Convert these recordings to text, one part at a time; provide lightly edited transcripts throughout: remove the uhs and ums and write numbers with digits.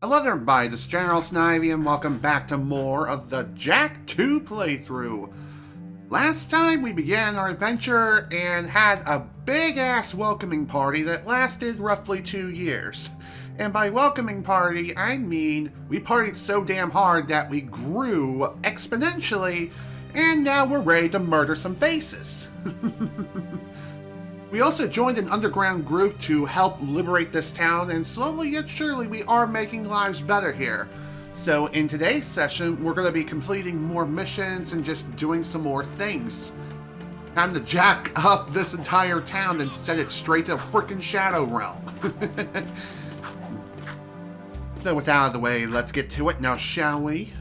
Hello there, everybody. This is General Snivy, and welcome back to more of the Jak 2 playthrough. Last time we began our adventure and had a big-ass welcoming party that lasted roughly 2 years. And by welcoming party, I mean we partied so damn hard that we grew exponentially, and now we're ready to murder some faces. We also joined an underground group to help liberate this town, and slowly yet surely we are making lives better here. So in today's session, we're going to be completing more missions and just doing some more things. Time to jack up this entire town and send it straight to the frickin' Shadow Realm. So with that out of the way, let's get to it now, shall we?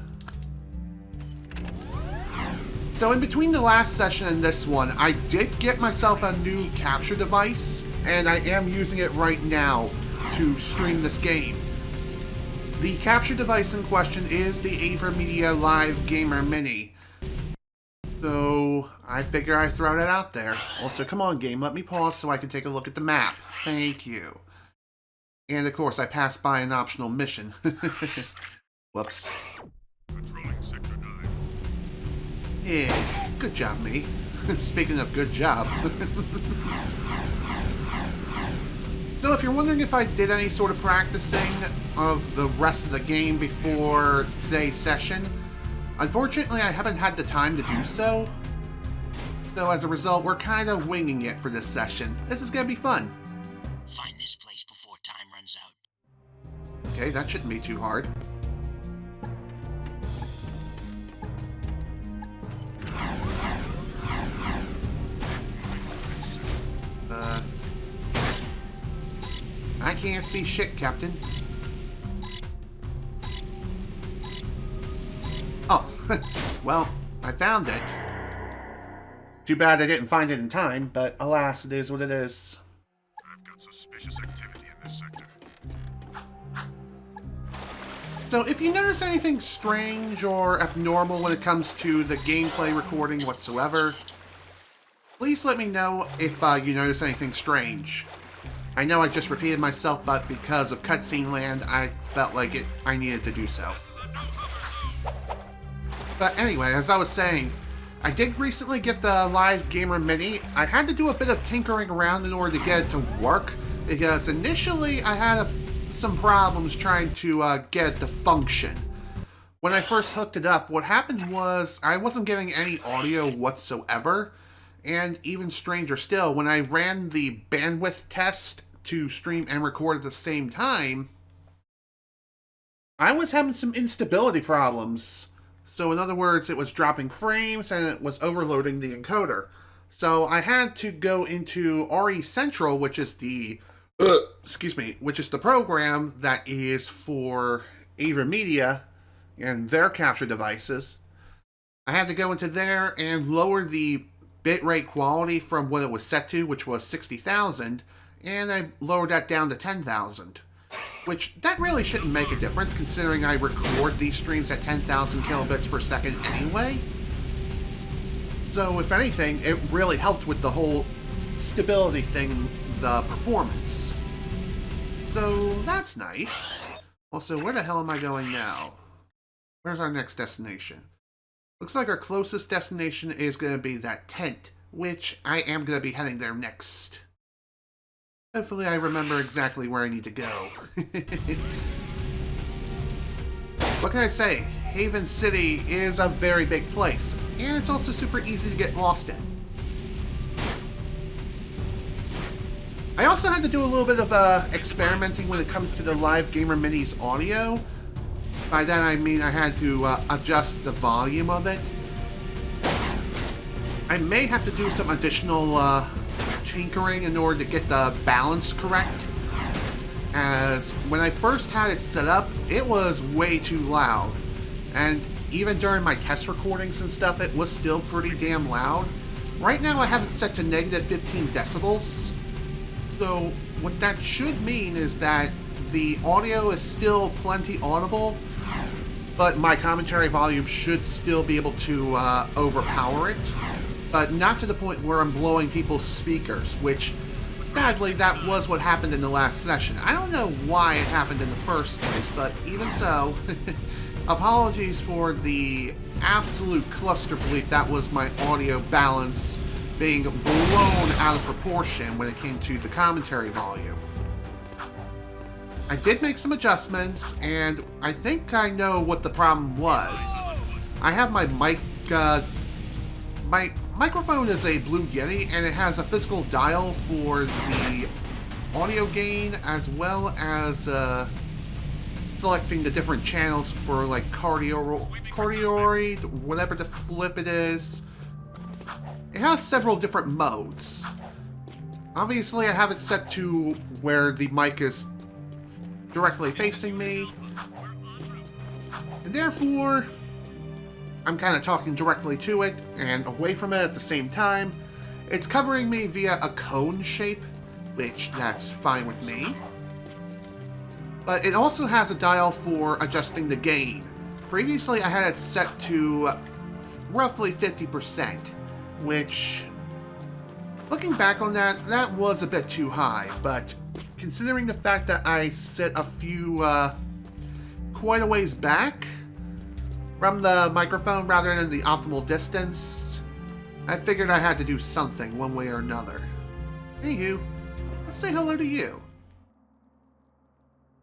So in between the last session and this one, I did get myself a new capture device, and I am using it right now to stream this game. The capture device in question is the AverMedia Live Gamer Mini. So I figure I throw that out there. Also, come on game, let me pause so I can take a look at the map. Thank you. And of course, I passed by an optional mission. Whoops. Yeah, good job, me. Speaking of good job. So if you're wondering if I did any sort of practicing of the rest of the game before today's session, unfortunately I haven't had the time to do so. So as a result, we're kind of winging it for this session. This is gonna be fun. Find this place before time runs out. Okay, that shouldn't be too hard. I can't see shit, Captain. Oh, well, I found it. Too bad I didn't find it in time, but alas, it is what it is. I've got suspicious activity in this sector. So if you notice anything strange or abnormal when it comes to the gameplay recording whatsoever, please let me know if you notice anything strange. I know I just repeated myself, but because of cutscene land, I felt like I needed to do so. But anyway, as I was saying, I did recently get the Live Gamer Mini. I had to do a bit of tinkering around in order to get it to work, because initially I had some problems trying to get it to function. When I first hooked it up, what happened was I wasn't getting any audio whatsoever, and even stranger still, when I ran the bandwidth test to stream and record at the same time, I was having some instability problems. So in other words, it was dropping frames and it was overloading the encoder. So I had to go into RE Central, which is the which is the program that is for AverMedia and their capture devices. I had to go into there and lower the bitrate quality from what it was set to, which was 60,000, and I lowered that down to 10,000. Which, that really shouldn't make a difference, considering I record these streams at 10,000 kilobits per second anyway. So, if anything, it really helped with the whole stability thing, the performance. So, that's nice. Also, where the hell am I going now? Where's our next destination? Looks like our closest destination is going to be that tent, which I am going to be heading there next. Hopefully I remember exactly where I need to go. What can I say? Haven City is a very big place, and it's also super easy to get lost in. I also had to do a little bit of experimenting when it comes to the Live Gamer Mini's audio. By that I mean I had to adjust the volume of it. I may have to do some additional tinkering in order to get the balance correct, as when I first had it set up, it was way too loud, and even during my test recordings and stuff, it was still pretty damn loud. Right now I have it set to negative 15 decibels, so what that should mean is that the audio is still plenty audible, but my commentary volume should still be able to overpower it, but not to the point where I'm blowing people's speakers, which sadly, that was what happened in the last session. I don't know why it happened in the first place, but even so, apologies for the absolute cluster bleep that was my audio balance being blown out of proportion when it came to the commentary volume. I did make some adjustments, and I think I know what the problem was. I have my mic, my microphone is a Blue Yeti, and it has a physical dial for the audio gain, as well as selecting the different channels for like cardioid, whatever the flip it is. It has several different modes. Obviously, I have it set to where the mic is directly facing me, and therefore I'm kind of talking directly to it and away from it at the same time. It's covering me via a cone shape, which that's fine with me. But it also has a dial for adjusting the gain. Previously I had it set to roughly 50%, which, looking back on that, that was a bit too high, but considering the fact that I sit a few, quite a ways back from the microphone rather than the optimal distance, I figured I had to do something one way or another. Hey you, let's say hello to you.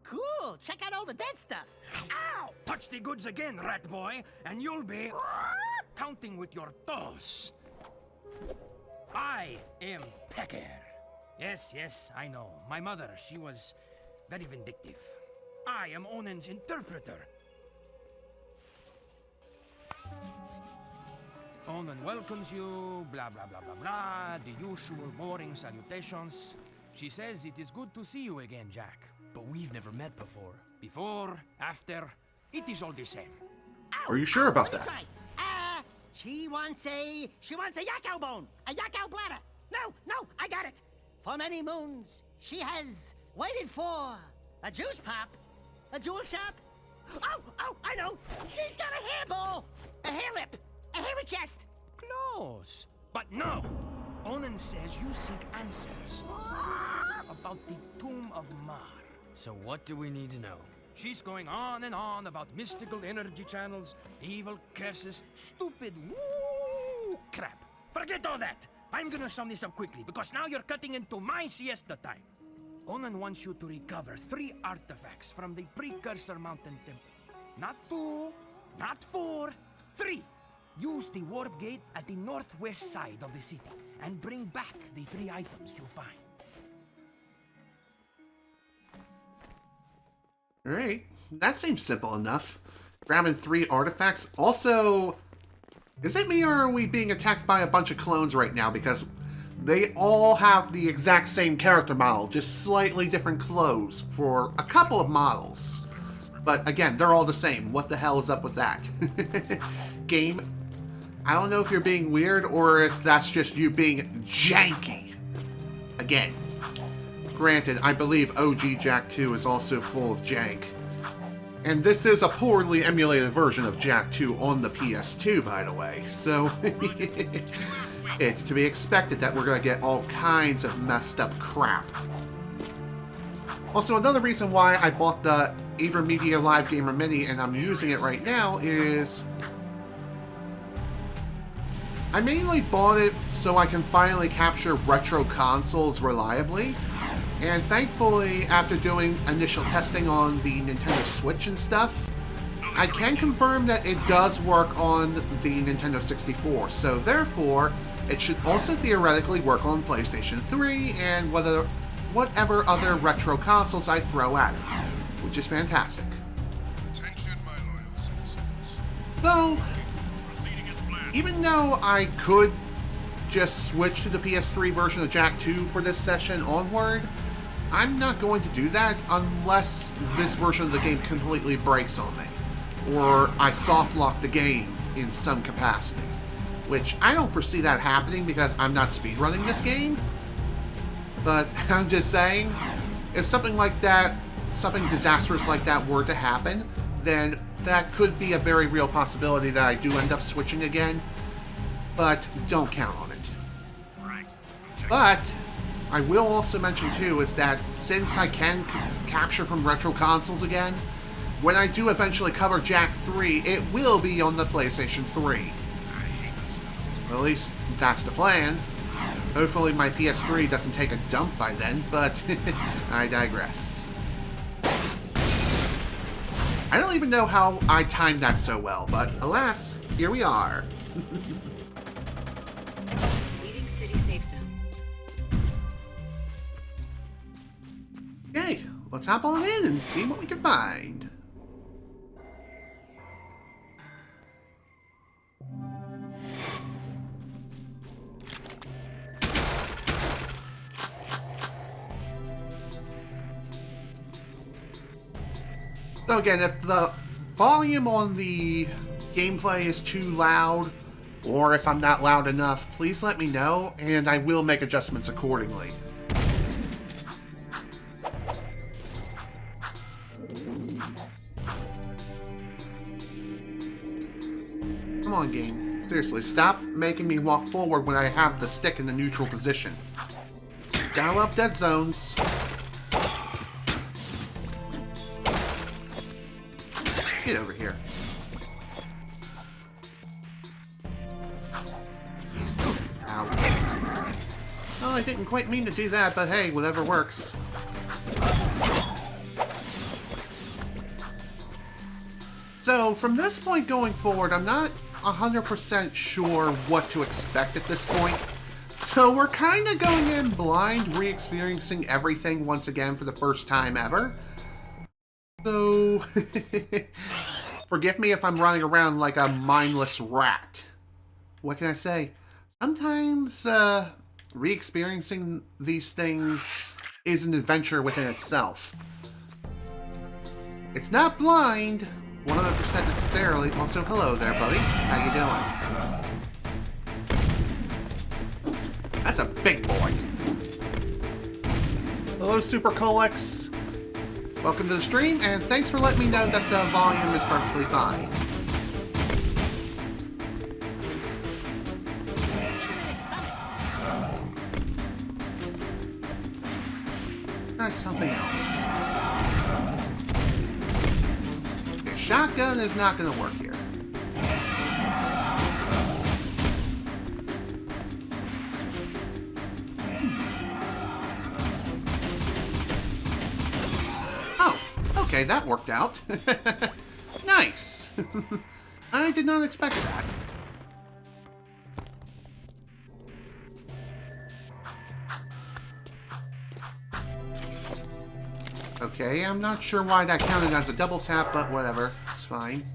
Cool, check out all the dead stuff. Ow! Touch the goods again, rat boy, and you'll be counting with your toes. I am Pecker. Yes, I know. My mother, she was very vindictive. I am Onan's interpreter. Onan welcomes you, blah, blah, blah, blah, blah, the usual boring salutations. She says it is good to see you again, Jack. But we've never met before. Before, after, it is all the same. Ow, Are you sure about let me that? try. She wants a yakao bone, a yakao bladder. No, I got it. For many moons, she has waited for a juice pop, a jewel shop. Oh, I know. She's got a hairball, a hair lip, a hairy chest. Close. But no! Onan says you seek answers about the Tomb of Mar. So what do we need to know? She's going on and on about mystical energy channels, evil curses, stupid woo crap. Forget all that! I'm gonna sum this up quickly, because now you're cutting into my siesta time. Onan wants you to recover 3 artifacts from the Precursor Mountain Temple. Not 2, not 4, 3! Use the warp gate at the northwest side of the city, and bring back the 3 items you find. Alright, that seems simple enough. Grabbing 3 artifacts. Also, is it me or are we being attacked by a bunch of clones right now? Because they all have the exact same character model, just slightly different clothes for a couple of models. But again, they're all the same. What the hell is up with that? Game, I don't know if you're being weird or if that's just you being janky. Again. Granted, I believe OG Jak 2 is also full of jank. And this is a poorly emulated version of Jak 2 on the PS2, by the way. So, it's to be expected that we're going to get all kinds of messed up crap. Also, another reason why I bought the AverMedia Live Gamer Mini and I'm using it right now is I mainly bought it so I can finally capture retro consoles reliably. And thankfully, after doing initial testing on the Nintendo Switch and stuff, I can confirm that it does work on the Nintendo 64. So therefore, it should also theoretically work on PlayStation 3 and whatever other retro consoles I throw at it, which is fantastic. Attention, my loyal citizens. Though, Proceeding as planned. even though I could just switch to the PS3 version of Jak 2 for this session onward, I'm not going to do that unless this version of the game completely breaks on me, or I soft lock the game in some capacity, which I don't foresee that happening because I'm not speedrunning this game. But I'm just saying, if something like that, something disastrous like that were to happen, then that could be a very real possibility that I do end up switching again, but don't count on it. Right. I'm checking. But I will also mention too is that since I can capture from retro consoles again, when I do eventually cover Jak 3, it will be on the PlayStation 3. Well, at least that's the plan. Hopefully my PS3 doesn't take a dump by then, but I digress. I don't even know how I timed that so well, but alas, here we are. Leaving city safe zone. Okay, let's hop on in and see what we can find. So again, if the volume on the gameplay is too loud, or if I'm not loud enough, please let me know, and I will make adjustments accordingly. Come on, game. Seriously, stop making me walk forward when I have the stick in the neutral position. Dial up dead zones. Get over here. Ow. Oh, I didn't quite mean to do that, but hey, whatever works. So, from this point going forward, I'm not 100% sure what to expect at this point. So, we're kind of going in blind, re-experiencing everything once again for the first time ever. So, forgive me if I'm running around like a mindless rat. What can I say? Sometimes, re-experiencing these things is an adventure within itself. It's not blind, 100% necessarily. Also, hello there, buddy. How you doing? That's a big boy. Hello, Super Colex. Welcome to the stream, and thanks for letting me know that the volume is perfectly fine. Try something else. Okay, shotgun is not going to work here. Okay, that worked out. Nice. I did not expect that. Okay, I'm not sure why that counted as a double tap, but whatever. It's fine.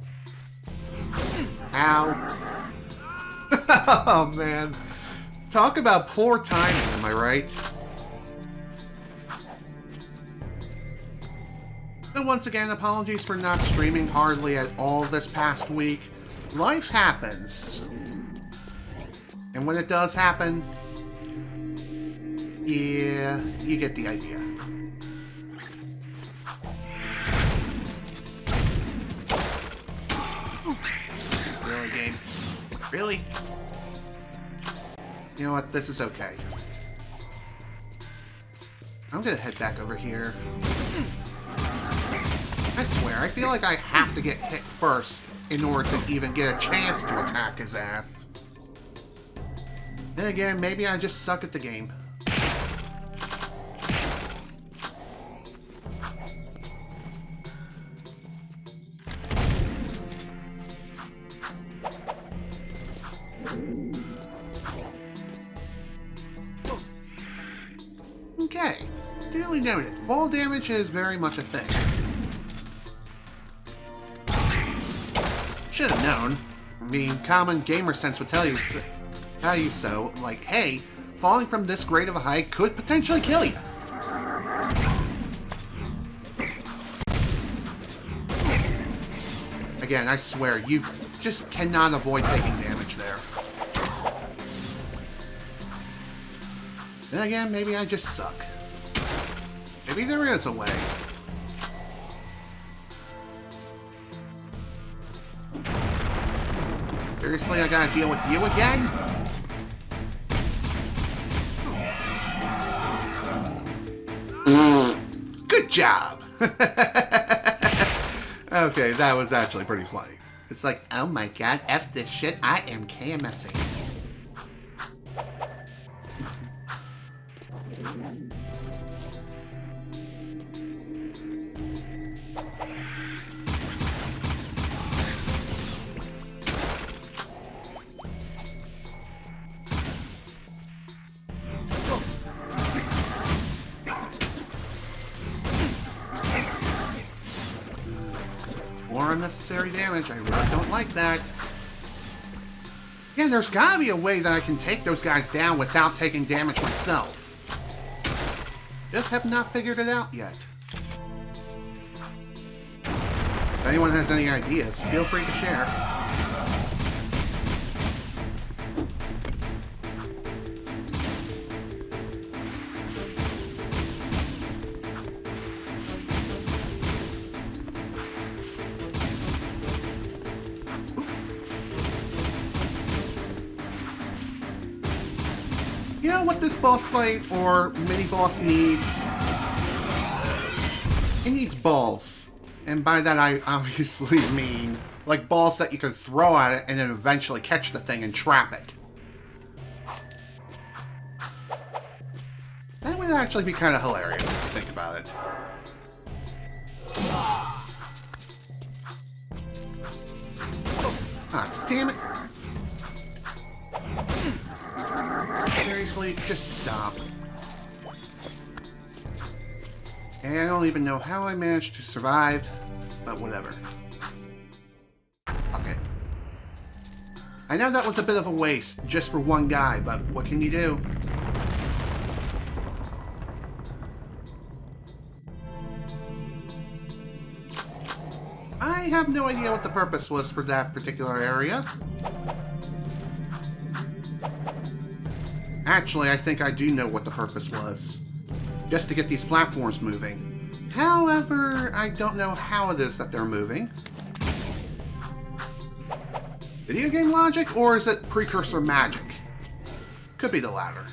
Ow. Oh, man. Talk about poor timing, am I right? So once again, apologies for not streaming hardly at all this past week. Life happens. And when it does happen, yeah, you get the idea. Really, game? Really? You know what? This is okay. I'm gonna head back over here. I swear, I feel like I have to get hit first in order to even get a chance to attack his ass. Then again, maybe I just suck at the game. Okay, duly noted. Fall damage is very much a thing. Should have known. I mean, common gamer sense would tell you so. Like, hey, falling from this great of a height could potentially kill you. Again, I swear, you just cannot avoid taking damage there. Then again, maybe I just suck. Maybe there is a way. Seriously, I gotta deal with you again? Good job! Okay, that was actually pretty funny. It's like, oh my god, F this shit, I am KMSing. More unnecessary damage. I really don't like that. Yeah, there's gotta be a way that I can take those guys down without taking damage myself. Just have not figured it out yet. If anyone has any ideas, feel free to share. You know what this boss fight or mini-boss needs? It needs balls. And by that I obviously mean, like, balls that you can throw at it and then eventually catch the thing and trap it. That would actually be kind of hilarious if you think about it. Ah, damn it! Seriously, just stop. And I don't even know how I managed to survive, but whatever. Okay. I know that was a bit of a waste, just for one guy, but what can you do? I have no idea what the purpose was for that particular area. Actually, I think I do know what the purpose was. Just to get these platforms moving. However, I don't know how it is that they're moving. Video game logic, or is it precursor magic? Could be the latter.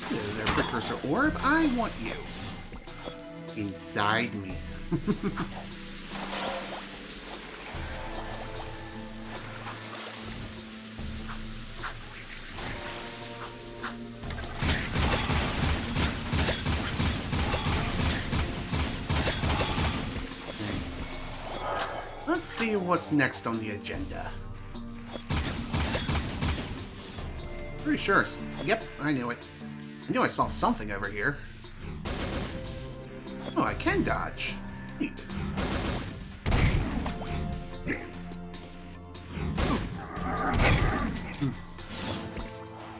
Hello there, precursor orb. I want you. Inside me. Let's see what's next on the agenda. Pretty sure. Yep, I knew it. I knew I saw something over here. Oh, I can dodge. Neat.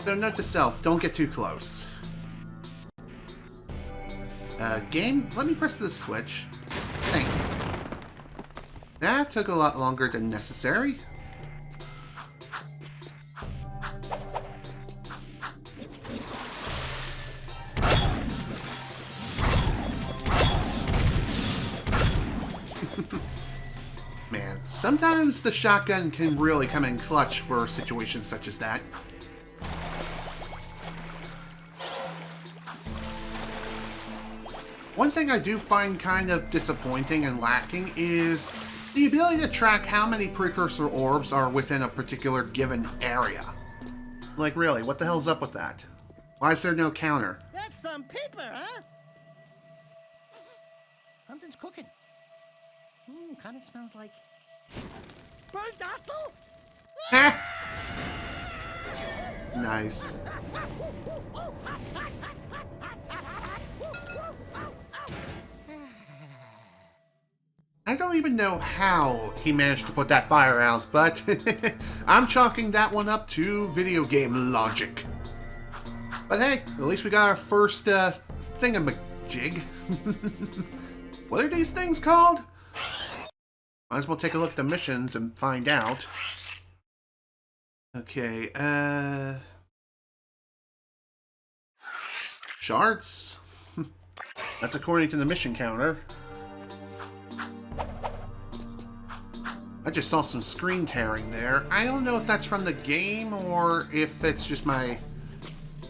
So note to self, don't get too close. Game, let me press this switch. Thank you. That took a lot longer than necessary. Man, sometimes the shotgun can really come in clutch for situations such as that. One thing I do find kind of disappointing and lacking is the ability to track how many precursor orbs are within a particular given area. Like, really, what the hell's up with that? Why is there no counter? That's some paper, huh? Something's cooking. Kind of smells like burnt Otzel? Nice. I don't even know how he managed to put that fire out, but I'm chalking that one up to video game logic. But hey, at least we got our first thingamajig. What are these things called? Might as well take a look at the missions and find out. Okay, shards? That's according to the mission counter. I just saw some screen tearing there. I don't know if that's from the game or if it's just my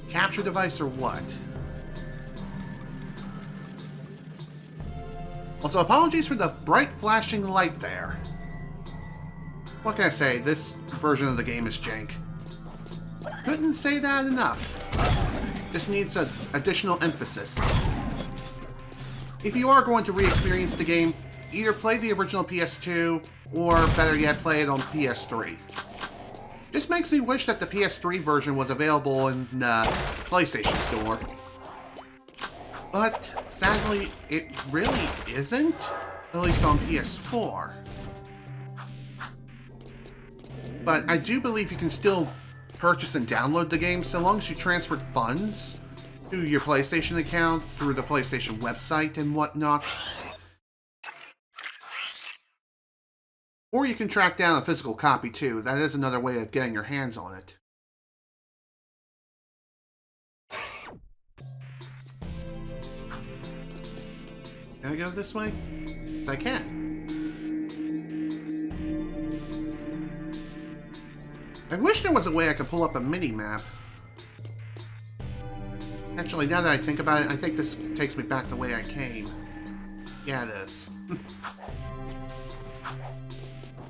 capture device or what. Also, apologies for the bright flashing light there. What can I say? This version of the game is jank. Couldn't say that enough. Just needs an additional emphasis. If you are going to re-experience the game, either play the original PS2, or better yet, play it on PS3. Just makes me wish that the PS3 version was available in the PlayStation Store. But, sadly, it really isn't, at least on PS4. But I do believe you can still purchase and download the game so long as you transferred funds to your PlayStation account through the PlayStation website and whatnot. Or you can track down a physical copy too. That is another way of getting your hands on it. Can I go this way? Yes, I can. I wish there was a way I could pull up a mini-map. Actually, now that I think about it, I think this takes me back the way I came. Yeah, it is.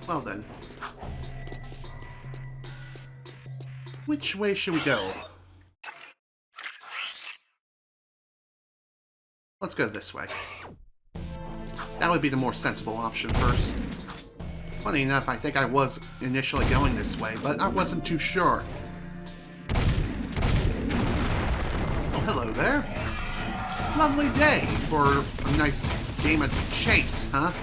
Well then. Which way should we go? Let's go this way. That would be the more sensible option first. Funny enough, I think I was initially going this way, but I wasn't too sure. Oh, hello there. Lovely day for a nice game of chase, huh?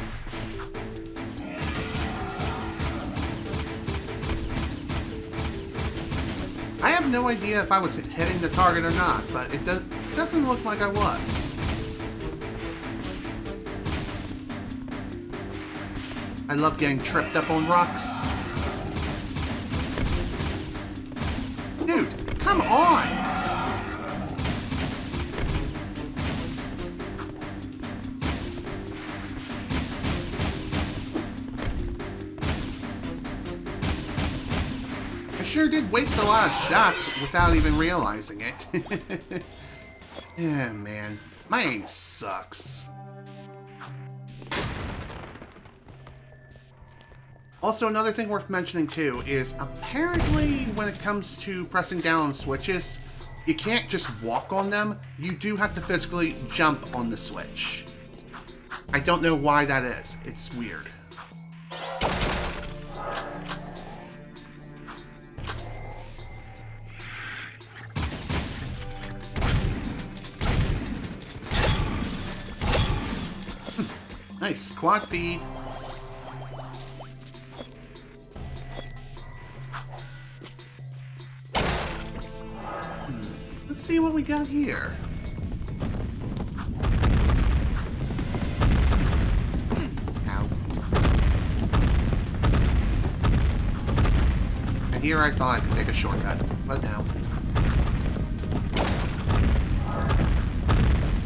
I have no idea if I was hitting the target or not, but it doesn't look like I was. I love getting tripped up on rocks. Dude, come on! I sure did waste a lot of shots without even realizing it. Yeah, man. My aim sucks. Also, another thing worth mentioning too is apparently when it comes to pressing down on switches, you can't just walk on them, you do have to physically jump on the switch. I don't know why that is. It's weird. Nice quad feed. Let's see what we got here. Ow. And here I thought I could take a shortcut, but no.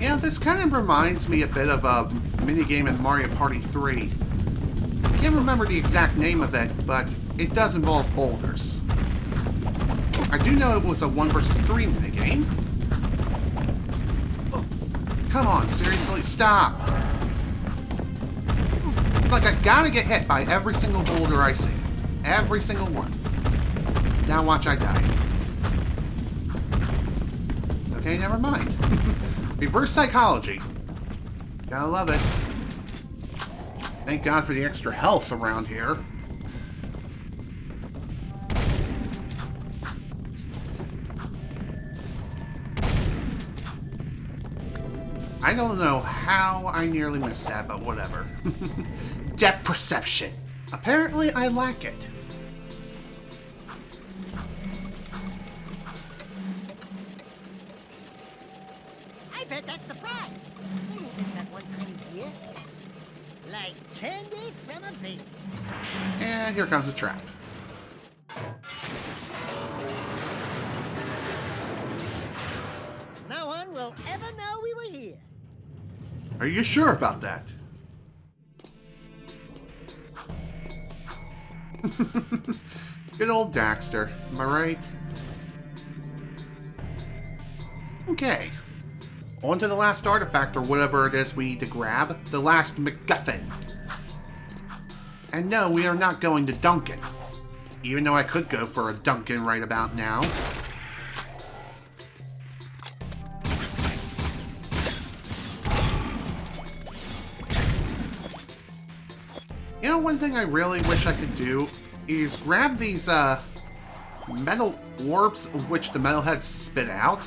Yeah, this kind of reminds me a bit of a minigame in Mario Party 3. I can't remember the exact name of it, but it does involve boulders. I do know it was a 1 versus 3 minigame. Oh, come on, seriously, stop! Like, I gotta get hit by every single boulder I see. Every single one. Now watch I die. Okay, never mind. Reverse psychology. Gotta love it. Thank God for the extra health around here. I don't know how I nearly missed that, but whatever. Depth perception. Apparently, I lack it. I bet that's the prize. Is that one tiny here? Like candy from a baby. And here comes a trap. No one will ever know we were here. Are you sure about that? Good old Daxter, am I right? Okay. On to the last artifact, or whatever it is we need to grab. The last MacGuffin. And no, we are not going to Duncan. Even though I could go for a Duncan right about now. You know, one thing I really wish I could do is grab these metal orbs which the metalheads spit out.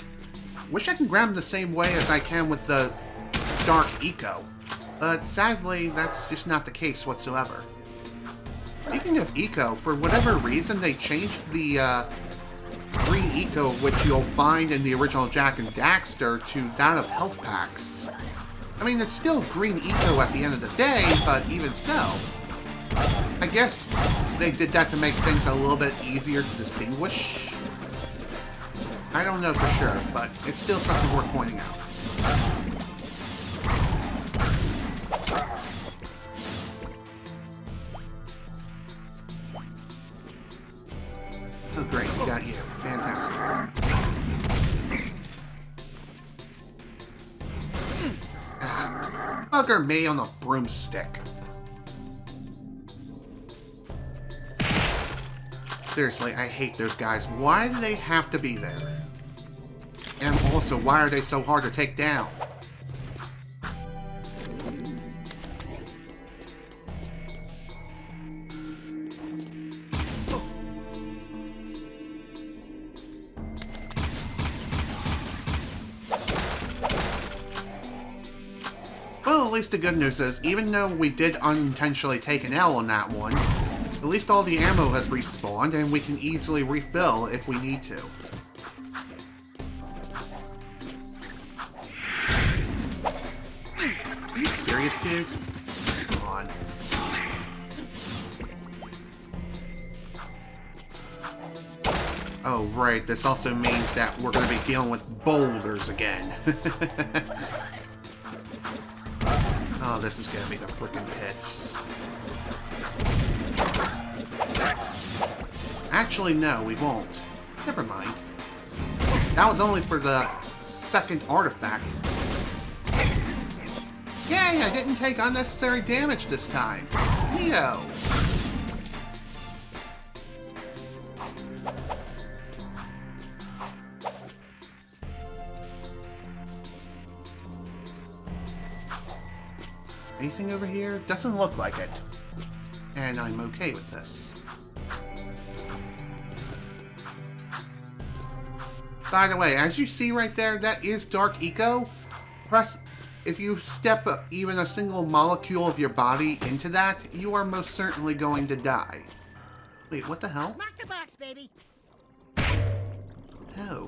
Wish I could grab them the same way as I can with the Dark Eco. But sadly, that's just not the case whatsoever. Speaking of Eco, for whatever reason, they changed the green Eco, which you'll find in the original Jak and Daxter, to that of health packs. I mean, it's still green Eco at the end of the day, but even so. I guess they did that to make things a little bit easier to distinguish. I don't know for sure, but it's still something worth pointing out. Oh great, we got you. Fantastic. Bugger me on a broomstick. Seriously, I hate those guys. Why do they have to be there? And also, why are they so hard to take down? Well, at least the good news is, even though we did unintentionally take an L on that one, at least all the ammo has respawned, and we can easily refill if we need to. Are you serious, dude? Come on. Oh, right, this also means that we're going to be dealing with boulders again. Oh, this is going to be the frickin' pits. Actually, no, we won't. Never mind. That was only for the second artifact. Yay, I didn't take unnecessary damage this time. Neato. Anything over here? Doesn't look like it. And I'm okay with this. By the way, as you see right there, that is Dark Eco. If you step even a single molecule of your body into that, you are most certainly going to die. Wait, what the hell? Smack the box, baby. Oh.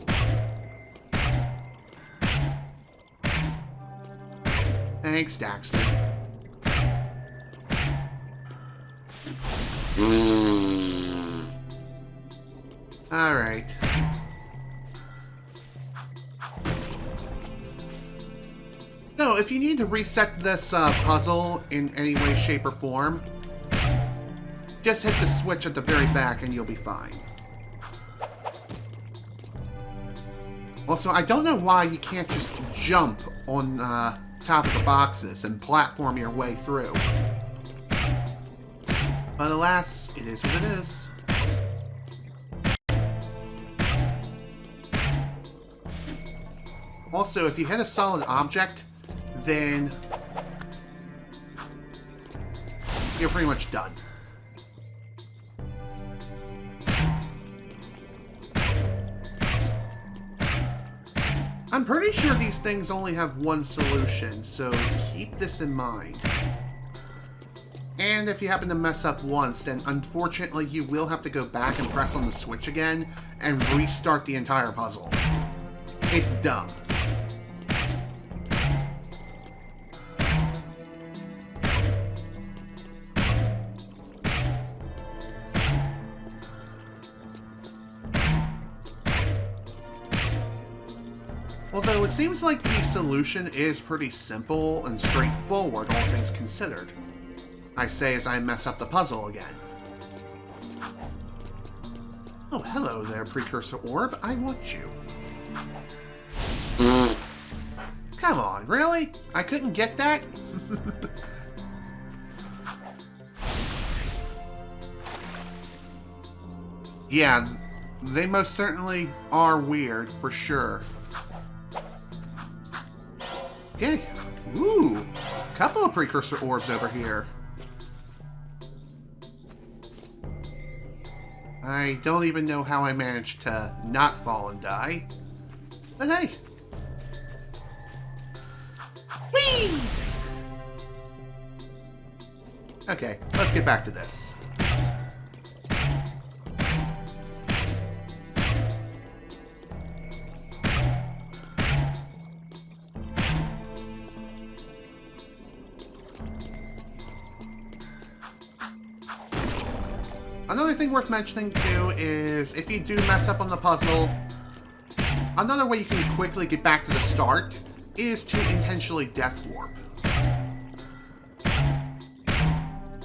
Thanks, Daxter. Alright. No, if you need to reset this puzzle in any way, shape, or form, just hit the switch at the very back and you'll be fine. Also, I don't know why you can't just jump on top of the boxes and platform your way through. But alas, it is what it is. Also, if you hit a solid object, then you're pretty much done. I'm pretty sure these things only have one solution, so keep this in mind. And if you happen to mess up once, then unfortunately you will have to go back and press on the switch again and restart the entire puzzle. It's dumb. Although it seems like the solution is pretty simple and straightforward, all things considered. I say as I mess up the puzzle again. Oh, hello there, Precursor Orb. I want you. Come on, really? I couldn't get that? Yeah, they most certainly are weird, for sure. Okay. Ooh, couple of Precursor Orbs over here. I don't even know how I managed to not fall and die. But hey. Whee! Okay, let's get back to this. Another thing worth mentioning too is if you do mess up on the puzzle, another way you can quickly get back to the start is to intentionally death warp.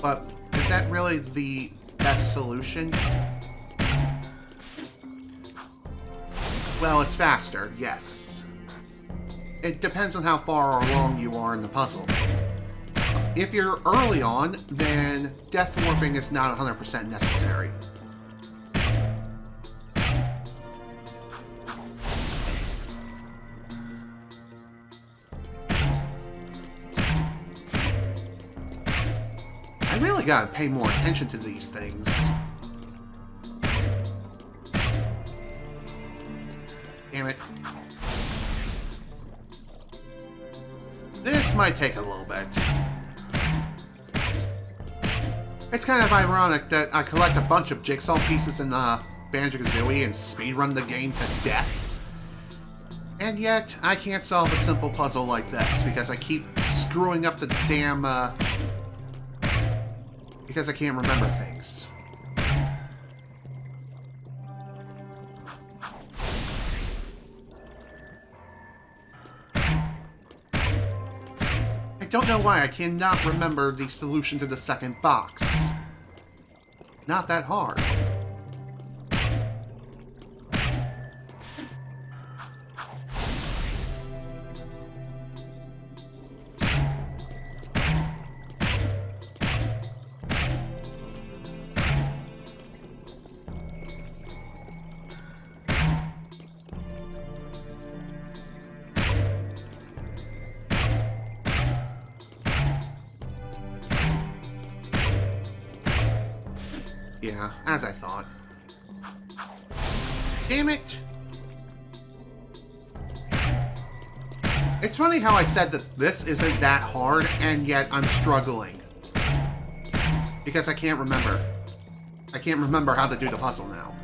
But is that really the best solution? Well, it's faster, yes. It depends on how far along you are in the puzzle. If you're early on, then death warping is not 100% necessary. I really gotta pay more attention to these things. Damn it. This might take a little bit. It's kind of ironic that I collect a bunch of jigsaw pieces in Banjo-Kazooie and speedrun the game to death. And yet, I can't solve a simple puzzle like this because I keep screwing up the damn, because I can't remember things. I don't know why I cannot remember the solution to the second box. Not that hard. Yeah, as I thought. Damn it! It's funny how I said that this isn't that hard, and yet I'm struggling. Because I can't remember. I can't remember how to do the puzzle now.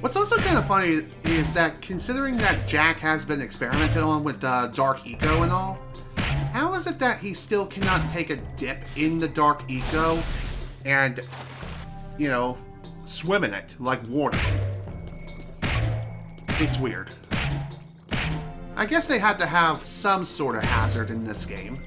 What's also kind of funny is that considering that Jack has been experimented on with Dark Eco and all, how is it that he still cannot take a dip in the Dark Eco and, you know, swim in it like water? It's weird. I guess they had to have some sort of hazard in this game.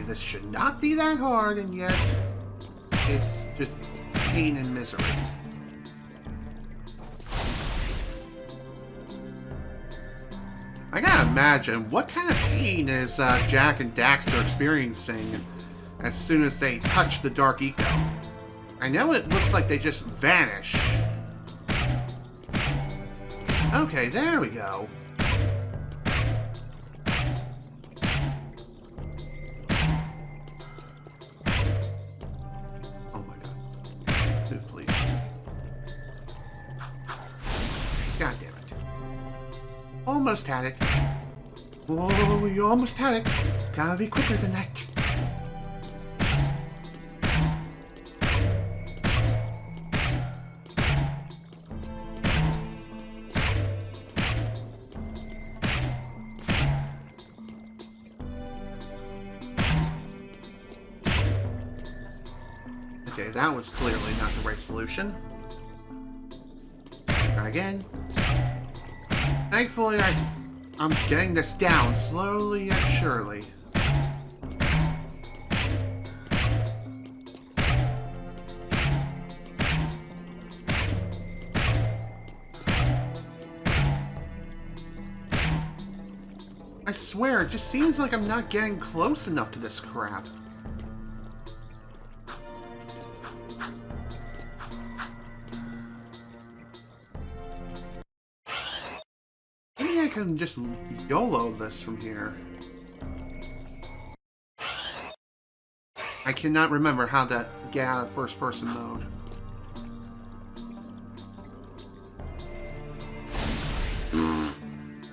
This should not be that hard, and yet it's just pain and misery. I gotta imagine what kind of pain is Jack and Daxter experiencing as soon as they touch the Dark Eco. I know it looks like they just vanish. Okay, there we go. God damn it. Almost had it. Oh, you almost had it. Gotta be quicker than that. Okay, that was clearly not the right solution. Try again. Thankfully, I'm getting this down slowly yet surely. I swear, it just seems like I'm not getting close enough to this crap. Maybe I can just YOLO this from here. I cannot remember how that get out of first person mode.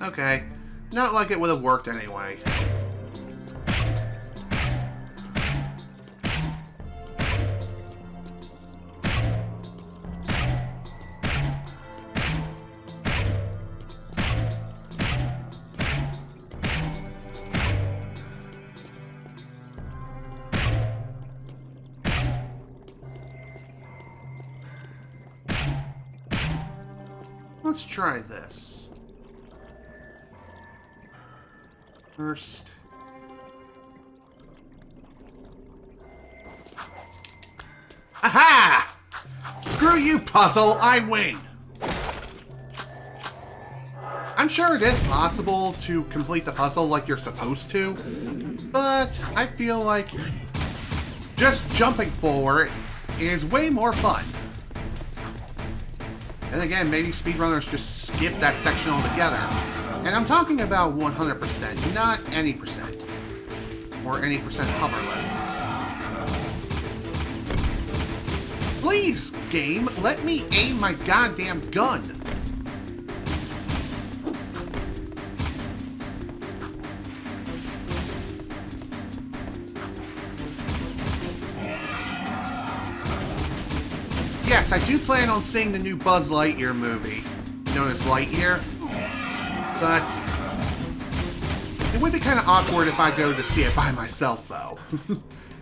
Okay. Not like it would have worked anyway. Let's try this. First. Aha! Screw you, puzzle! I win! I'm sure it is possible to complete the puzzle like you're supposed to, but I feel like just jumping forward is way more fun. And again, maybe speedrunners just skip that section altogether. And I'm talking about 100%, not any percent. Or any percent hoverless. Please, game, let me aim my goddamn gun! Yes, I do plan on seeing the new Buzz Lightyear movie, known as Lightyear, but it would be kind of awkward if I go to see it by myself, though.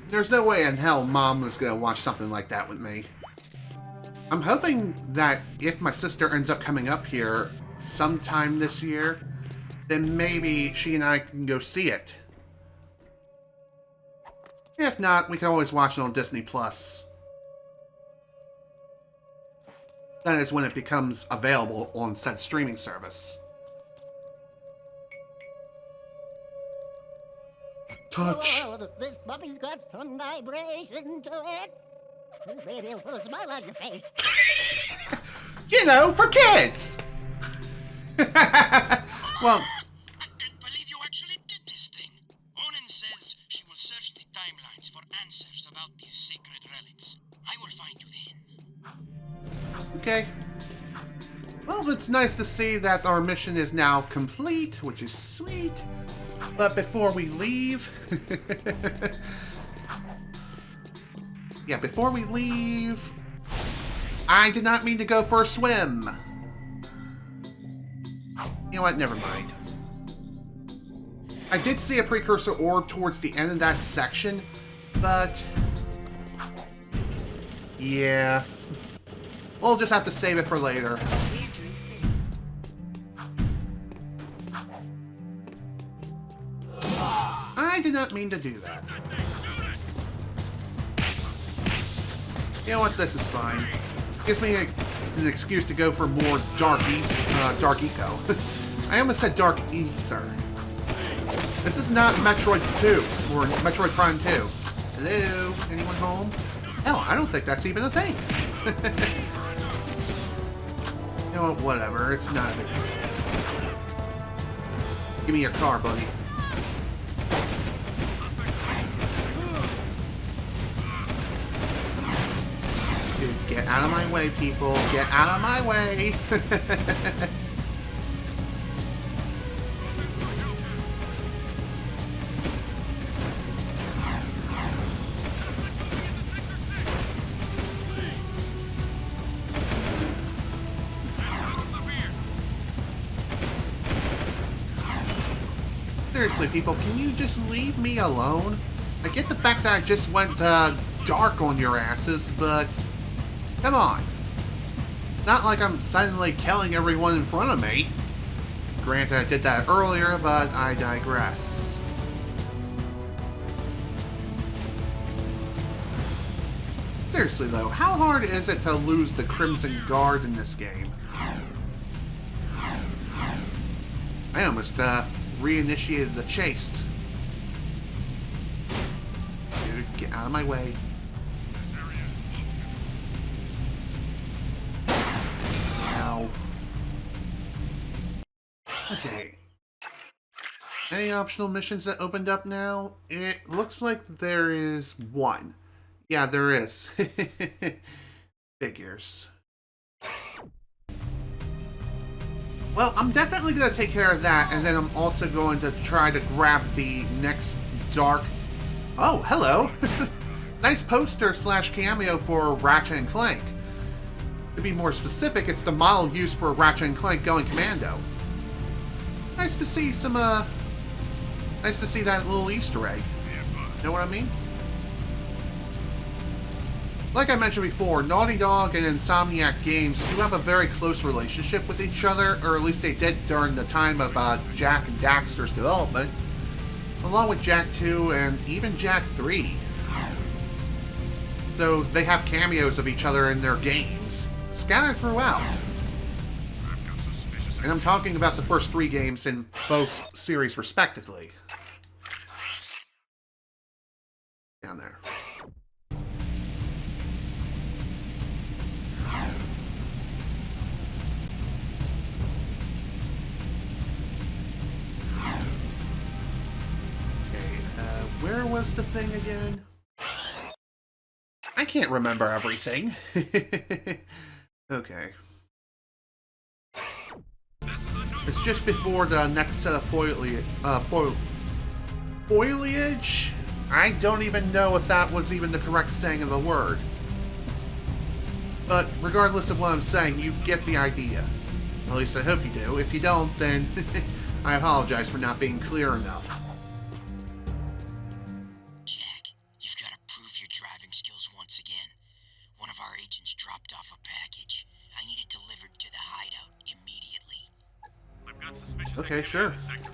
There's no way in hell Mom was going to watch something like that with me. I'm hoping that if my sister ends up coming up here sometime this year, then maybe she and I can go see it. If not, we can always watch it on Disney+. That is when it becomes available on said streaming service. Touch. Oh, this puppy's got some vibration to it. This baby will put a smile on your face. You know, for kids! Well, I can't believe you actually did this thing. Onin says she will search the timelines for answers about these sacred relics. I will find you then. okay. Well, it's nice to see that our mission is now complete, which is sweet. But before we leave... yeah, before we leave... I did not mean to go for a swim. You know what? Never mind. I did see a precursor orb towards the end of that section, but... yeah. We'll just have to save it for later. Re-entering city. I did not mean to do that. You know what? This is fine. Gives me an excuse to go for more dark eco. I almost said dark ether. This is not Metroid 2 or Metroid Prime 2. Hello? Anyone home? Hell, I don't think that's even a thing. You know what? Whatever. It's not a big deal. Give me your car, buddy. Dude, get out of my way, people. Get out of my way. Seriously, people, can you just leave me alone? I get the fact that I just went dark on your asses, but come on. Not like I'm suddenly killing everyone in front of me. Granted, I did that earlier, but I digress. Seriously though, how hard is it to lose the Crimson Guard in this game? I almost reinitiated the chase. Dude, get out of my way. Ow. Okay. Any optional missions that opened up now? It looks like there is one. Yeah, there is. Figures. Well, I'm definitely going to take care of that, and then I'm also going to try to grab the next dark... Oh, hello! Nice poster / cameo for Ratchet and Clank. To be more specific, it's the model used for Ratchet and Clank going commando. Nice to see some, nice to see that little Easter egg. Know what I mean? Like I mentioned before, Naughty Dog and Insomniac Games do have a very close relationship with each other, or at least they did during the time of Jak and Daxter's development, along with Jak 2 and even Jak 3. So they have cameos of each other in their games, scattered throughout. And I'm talking about the first 3 games in both series respectively. Down there. Where was the thing again? I can't remember everything. Okay. It's just before the next set of foliage. Foliage? I don't even know if that was even the correct saying of the word. But regardless of what I'm saying, you get the idea. At least I hope you do. If you don't, then I apologize for not being clear enough. Dropped off a package. I need it delivered to the hideout immediately. I've got suspicious okay, sure. in the sector.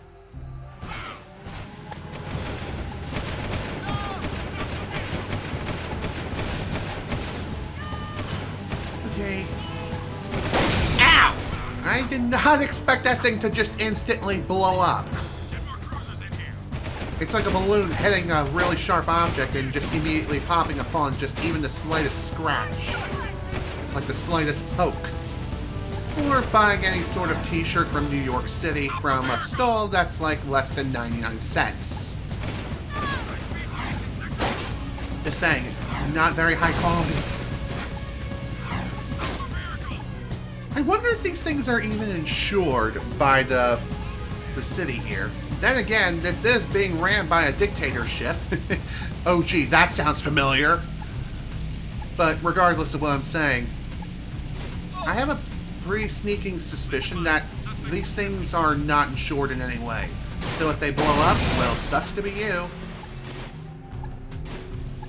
Okay. Ow! I did not expect that thing to just instantly blow up. Get more cruisers in here. It's like a balloon hitting a really sharp object and just immediately popping upon just even the slightest scratch. Like the slightest poke. Or buying any sort of t-shirt from New York City from a stall that's like less than 99 cents. Just saying, not very high quality. I wonder if these things are even insured by the city here. Then again, this is being ran by a dictatorship. Oh gee, that sounds familiar. But regardless of what I'm saying, I have a pretty sneaking suspicion that these things are not insured in any way. So if they blow up, well, sucks to be you.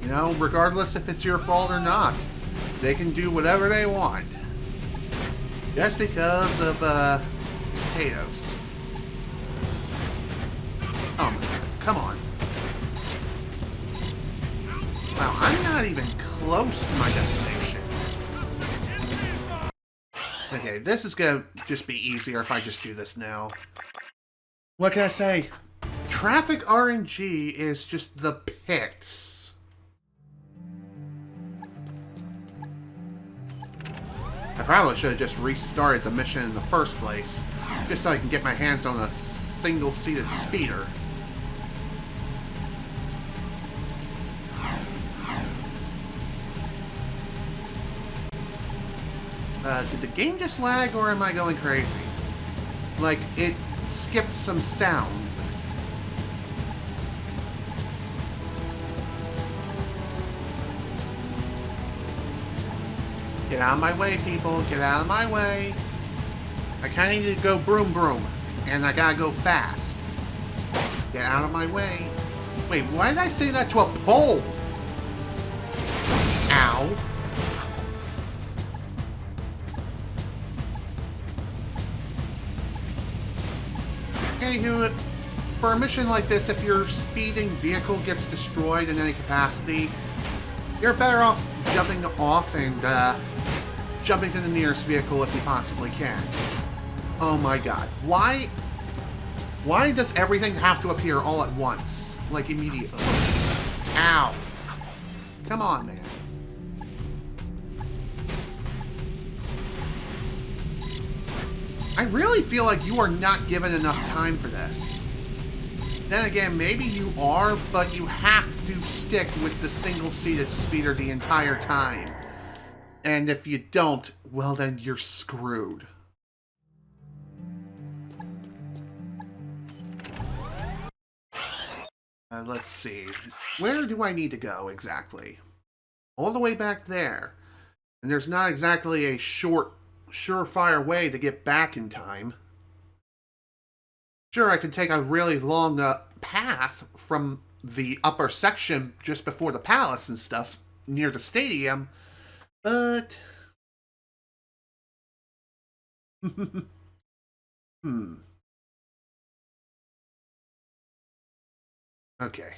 You know, regardless if it's your fault or not, they can do whatever they want. Just because of, potatoes. Oh my god, come on. Wow, I'm not even close to my destination. Okay, this is gonna just be easier if I just do this now. What can I say? Traffic RNG is just the pits. I probably should have just restarted the mission in the first place, just so I can get my hands on a single-seated speeder. Did the game just lag, or am I going crazy? Like, it skipped some sound. Get out of my way, people. Get out of my way. I kinda need to go broom broom. And I gotta go fast. Get out of my way. Wait, why did I say that to a pole? Ow. Anywho, for a mission like this, if your speeding vehicle gets destroyed in any capacity, you're better off jumping off and jumping to the nearest vehicle if you possibly can. Oh my god. Why does everything have to appear all at once? Like, immediately? Ow. Come on, man. I really feel like you are not given enough time for this. Then again, maybe you are, but you have to stick with the single-seated speeder the entire time. And if you don't, well then you're screwed. Let's see. Where do I need to go exactly? All the way back there. And there's not exactly a surefire way to get back in time. Sure, I could take a really long path from the upper section just before the palace and stuff near the stadium, but... Okay.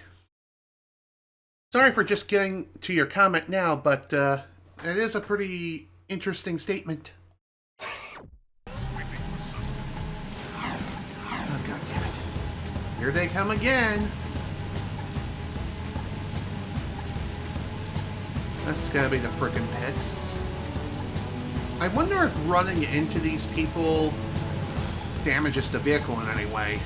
Sorry for just getting to your comment now, but it is a pretty interesting statement. Oh, God damn it. Here they come again. That's gotta be the frickin' pits. I wonder if running into these people damages the vehicle in any way.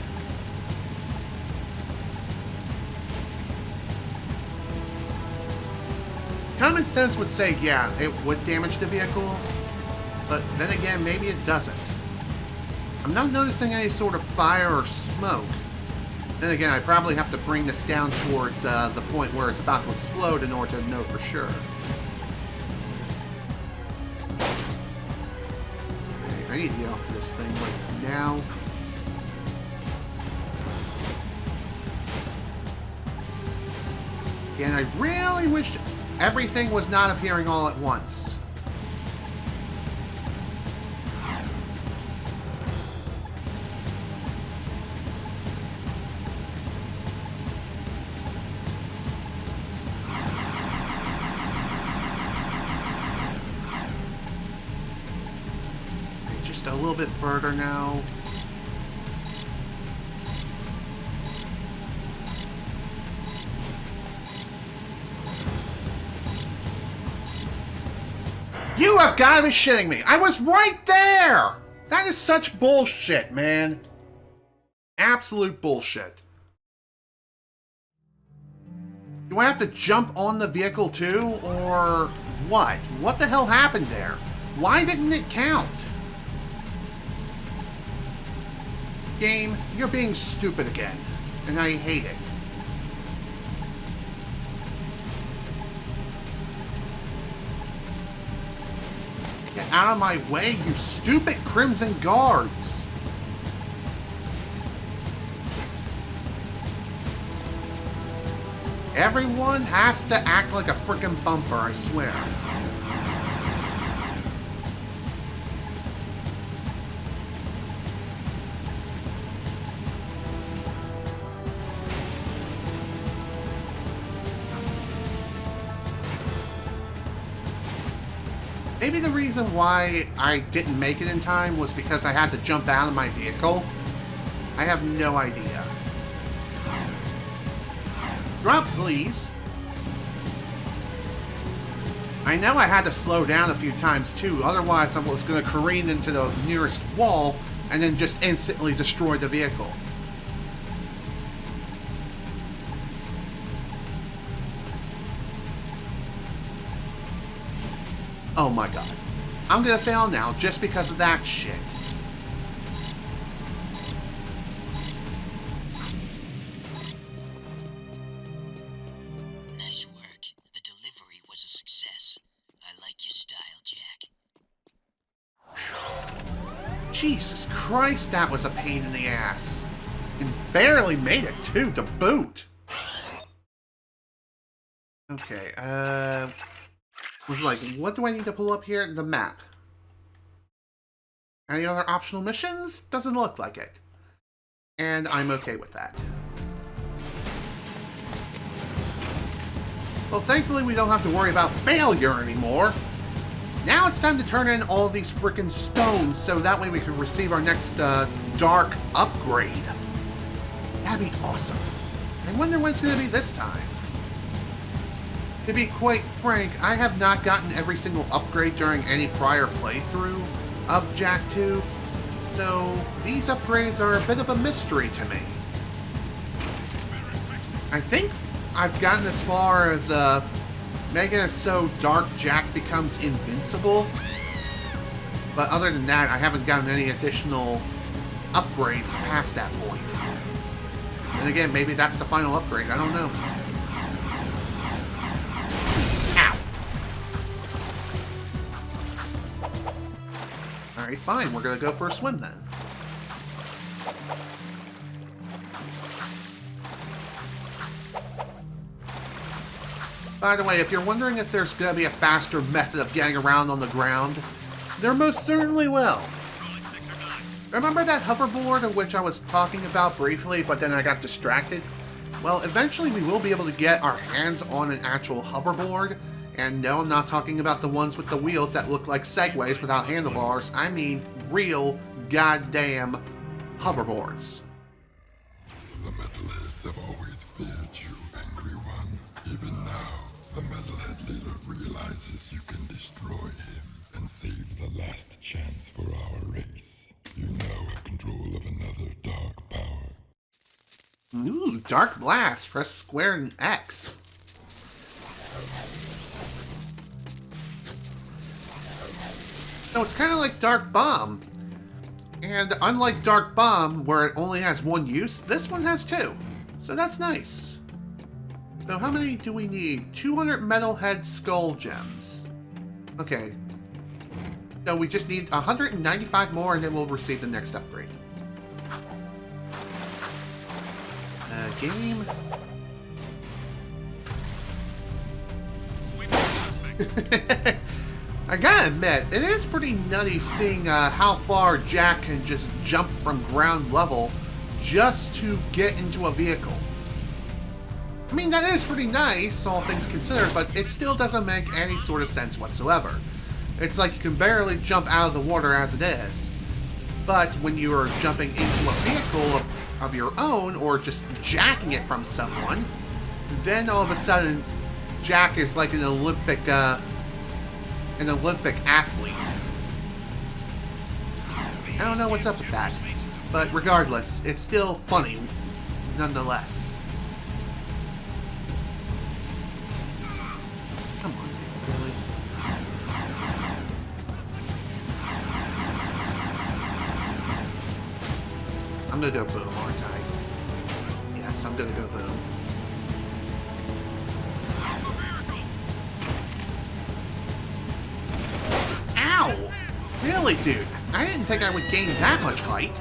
Common sense would say, yeah, it would damage the vehicle, but then again, maybe it doesn't. I'm not noticing any sort of fire or smoke. Then again, I probably have to bring this down towards the point where it's about to explode in order to know for sure. Okay, I need to get off of this thing right now. Again, I really wish everything was not appearing all at once. Just a little bit further now. You have got to be shitting me. I was right there. That is such bullshit, man. Absolute bullshit. Do I have to jump on the vehicle too, or what? What the hell happened there? Why didn't it count? Game, you're being stupid again, and I hate it. Get out of my way, you stupid Crimson Guards! Everyone has to act like a frickin' bumper, I swear. Maybe the reason why I didn't make it in time was because I had to jump out of my vehicle. I have no idea. Drop, please. I know I had to slow down a few times too, otherwise I was going to careen into the nearest wall and then just instantly destroy the vehicle. Oh my god. I'm gonna fail now just because of that shit. Nice work. The delivery was a success. I like your style, Jack. Jesus Christ, that was a pain in the ass. And barely made it too, to boot. Okay, was like, what do I need to pull up here? The map. Any other optional missions? Doesn't look like it. And I'm okay with that. Well, thankfully we don't have to worry about failure anymore. Now it's time to turn in all of these frickin' stones so that way we can receive our next dark upgrade. That'd be awesome. I wonder when it's going to be this time. To be quite frank, I have not gotten every single upgrade during any prior playthrough of Jak 2, so these upgrades are a bit of a mystery to me. I think I've gotten as far as making it so Dark Jak becomes invincible, but other than that, I haven't gotten any additional upgrades past that point. And again, maybe that's the final upgrade, I don't know. Alright, fine. We're gonna go for a swim then. By the way, if you're wondering if there's gonna be a faster method of getting around on the ground, there most certainly will. Remember that hoverboard of which I was talking about briefly, but then I got distracted? Well, eventually we will be able to get our hands on an actual hoverboard. And no, I'm not talking about the ones with the wheels that look like Segways without handlebars. I mean real goddamn hoverboards. The metalheads have always feared you, angry one. Even now, the metalhead leader realizes you can destroy him and save the last chance for our race. You now have control of another dark power. Ooh, Dark Blast. Press square and X. So it's kind of like Dark Bomb. And unlike Dark Bomb, where it only has one use, this one has two. So that's nice. So how many do we need? 200 Metalhead Skull Gems. Okay. So we just need 195 more and then we'll receive the next upgrade. Game. I gotta admit, it is pretty nutty seeing how far Jak can just jump from ground level just to get into a vehicle. I mean, that is pretty nice, all things considered, but it still doesn't make any sort of sense whatsoever. It's like you can barely jump out of the water as it is. But when you are jumping into a vehicle of your own, or just jacking it from someone, then all of a sudden, Jak is like an Olympic athlete. I don't know what's up with that, but regardless, it's still funny, nonetheless. Come on, really? I'm gonna go boom, aren't I? Yes, I'm gonna go boom. Ow! Really, dude? I didn't think I would gain that much height.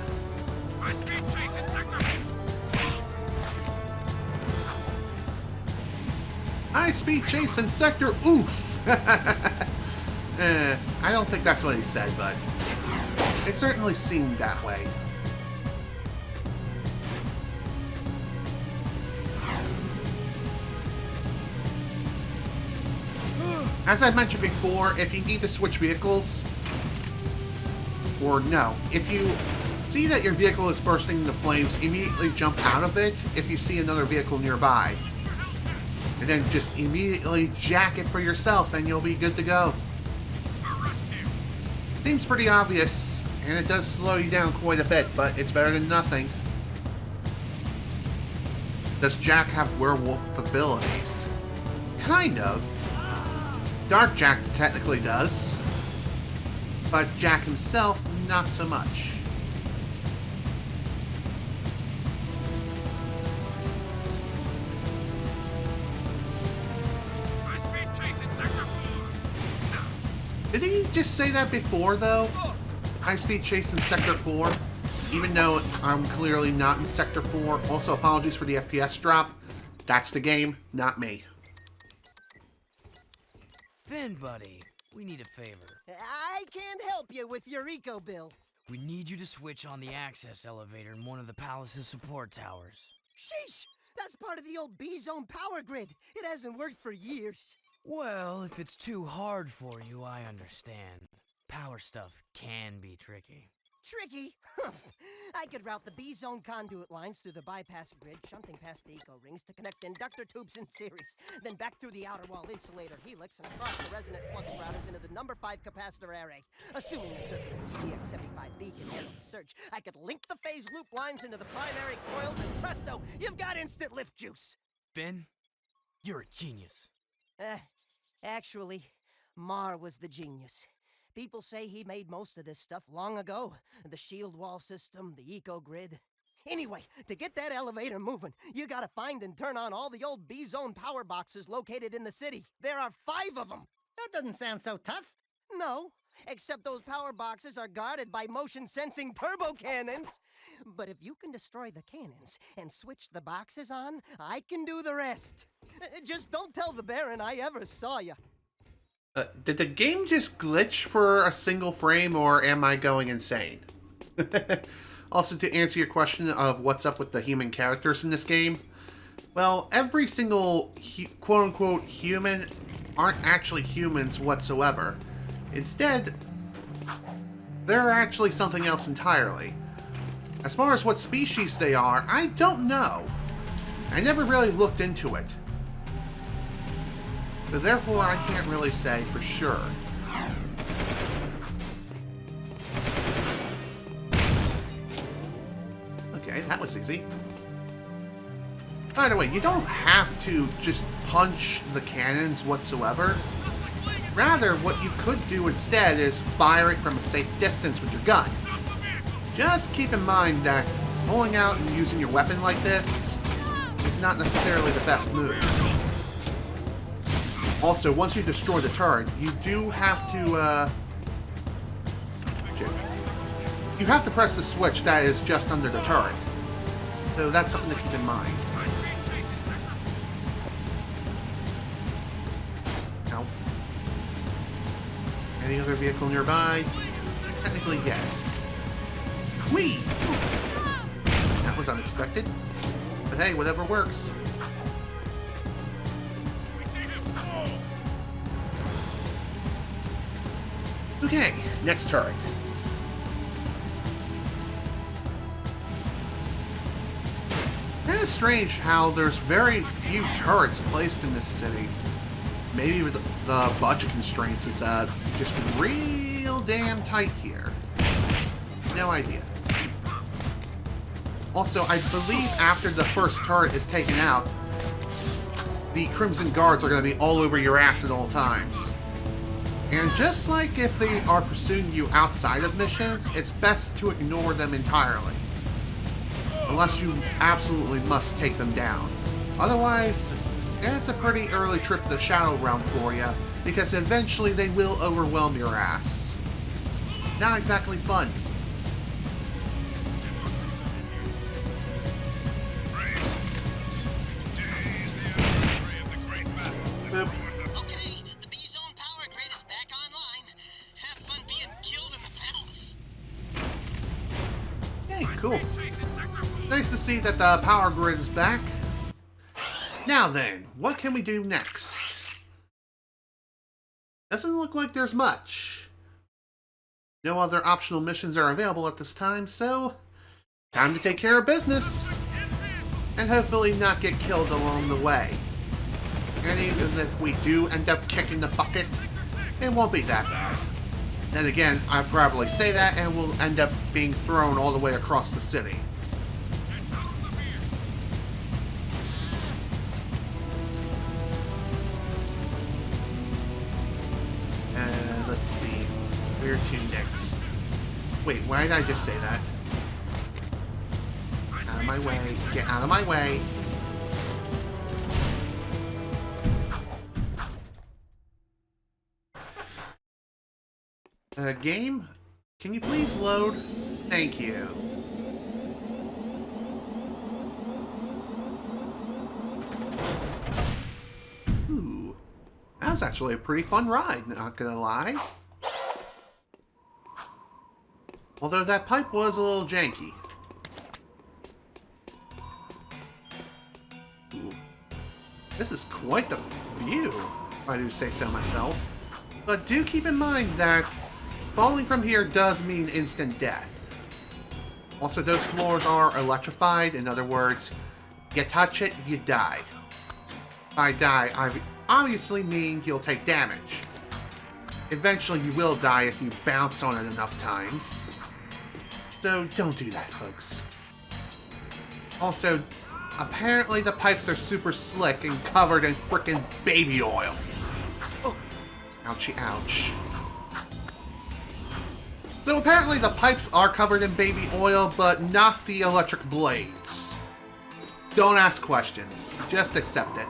High-speed chase in sector. Oof! I don't think that's what he said, but it certainly seemed that way. As I mentioned before, if you need to switch vehicles, or no, if you see that your vehicle is bursting into flames, immediately jump out of it if you see another vehicle nearby. And then just immediately jack it for yourself and you'll be good to go. Seems pretty obvious, and it does slow you down quite a bit, but it's better than nothing. Does Jak have werewolf abilities? Kind of. Dark Jak technically does, but Jak himself, not so much. Did he just say that before, though? High-speed chase in Sector 4, even though I'm clearly not in Sector 4. Also, apologies for the FPS drop. That's the game, not me. Finn, buddy, we need a favor. I can't help you with your eco bill. We need you to switch on the access elevator in one of the palace's support towers. Sheesh! That's part of the old B-Zone power grid. It hasn't worked for years. Well, if it's too hard for you, I understand. Power stuff can be tricky. Tricky? I could route the B-Zone conduit lines through the bypass grid, shunting past the eco rings to connect inductor tubes in series, then back through the outer wall insulator helix and across the resonant flux routers into the number 5 capacitor array. Assuming the circuit's GX75B can handle the surge, I could link the phase loop lines into the primary coils, and presto, you've got instant lift juice. Finn, you're a genius. Actually, Mar was the genius. People say he made most of this stuff long ago. The shield wall system, the eco-grid. Anyway, to get that elevator moving, you gotta find and turn on all the old B-Zone power boxes located in the city. There are 5 of them. That doesn't sound so tough. No, except those power boxes are guarded by motion-sensing turbo cannons. But if you can destroy the cannons and switch the boxes on, I can do the rest. Just don't tell the Baron I ever saw you. Did the game just glitch for a single frame, or am I going insane? Also, to answer your question of what's up with the human characters in this game, well, every single quote-unquote human aren't actually humans whatsoever. Instead, they're actually something else entirely. As far as what species they are, I don't know. I never really looked into it. So therefore, I can't really say for sure. Okay, that was easy. By the way, you don't have to just punch the cannons whatsoever. Rather, what you could do instead is fire it from a safe distance with your gun. Just keep in mind that pulling out and using your weapon like this is not necessarily the best move. Also, once you destroy the turret, you do have to, you have to press the switch that is just under the turret. So that's something to keep in mind. Ow. Any other vehicle nearby? Technically, yes. Whee! That was unexpected. But hey, whatever works. Okay, next turret. Kind of strange how there's very few turrets placed in this city. Maybe the budget constraints is just real damn tight here. No idea. Also, I believe after the first turret is taken out, the Crimson Guards are going to be all over your ass at all times. And just like if they are pursuing you outside of missions, it's best to ignore them entirely. Unless you absolutely must take them down. Otherwise, it's a pretty early trip to the Shadow Realm for you, because eventually they will overwhelm your ass. Not exactly fun. Boop. Okay, the B-Zone power grid is back online. Have fun being killed in the panels. Hey, cool. Nice to see that the power grid is back. Now then, what can we do next? Doesn't look like there's much. No other optional missions are available at this time, so time to take care of business. And hopefully not get killed along the way. And even if we do end up kicking the bucket, it won't be that bad. Then again, I'd probably say that and we'll end up being thrown all the way across the city. Let's see. Where to next? Wait, why did I just say that? Out of my way. Get out of my way. Game? Can you please load? Thank you. Ooh. That was actually a pretty fun ride, not gonna lie. Although that pipe was a little janky. Ooh. This is quite the view, if I do say so myself. But do keep in mind that falling from here does mean instant death. Also, those floors are electrified. In other words, you touch it, you die. By die, I obviously mean you'll take damage. Eventually, you will die if you bounce on it enough times. So, don't do that, folks. Also, apparently the pipes are super slick and covered in frickin' baby oil. Oh, ouchie, ouch. So apparently the pipes are covered in baby oil, but not the electric blades. Don't ask questions. Just accept it.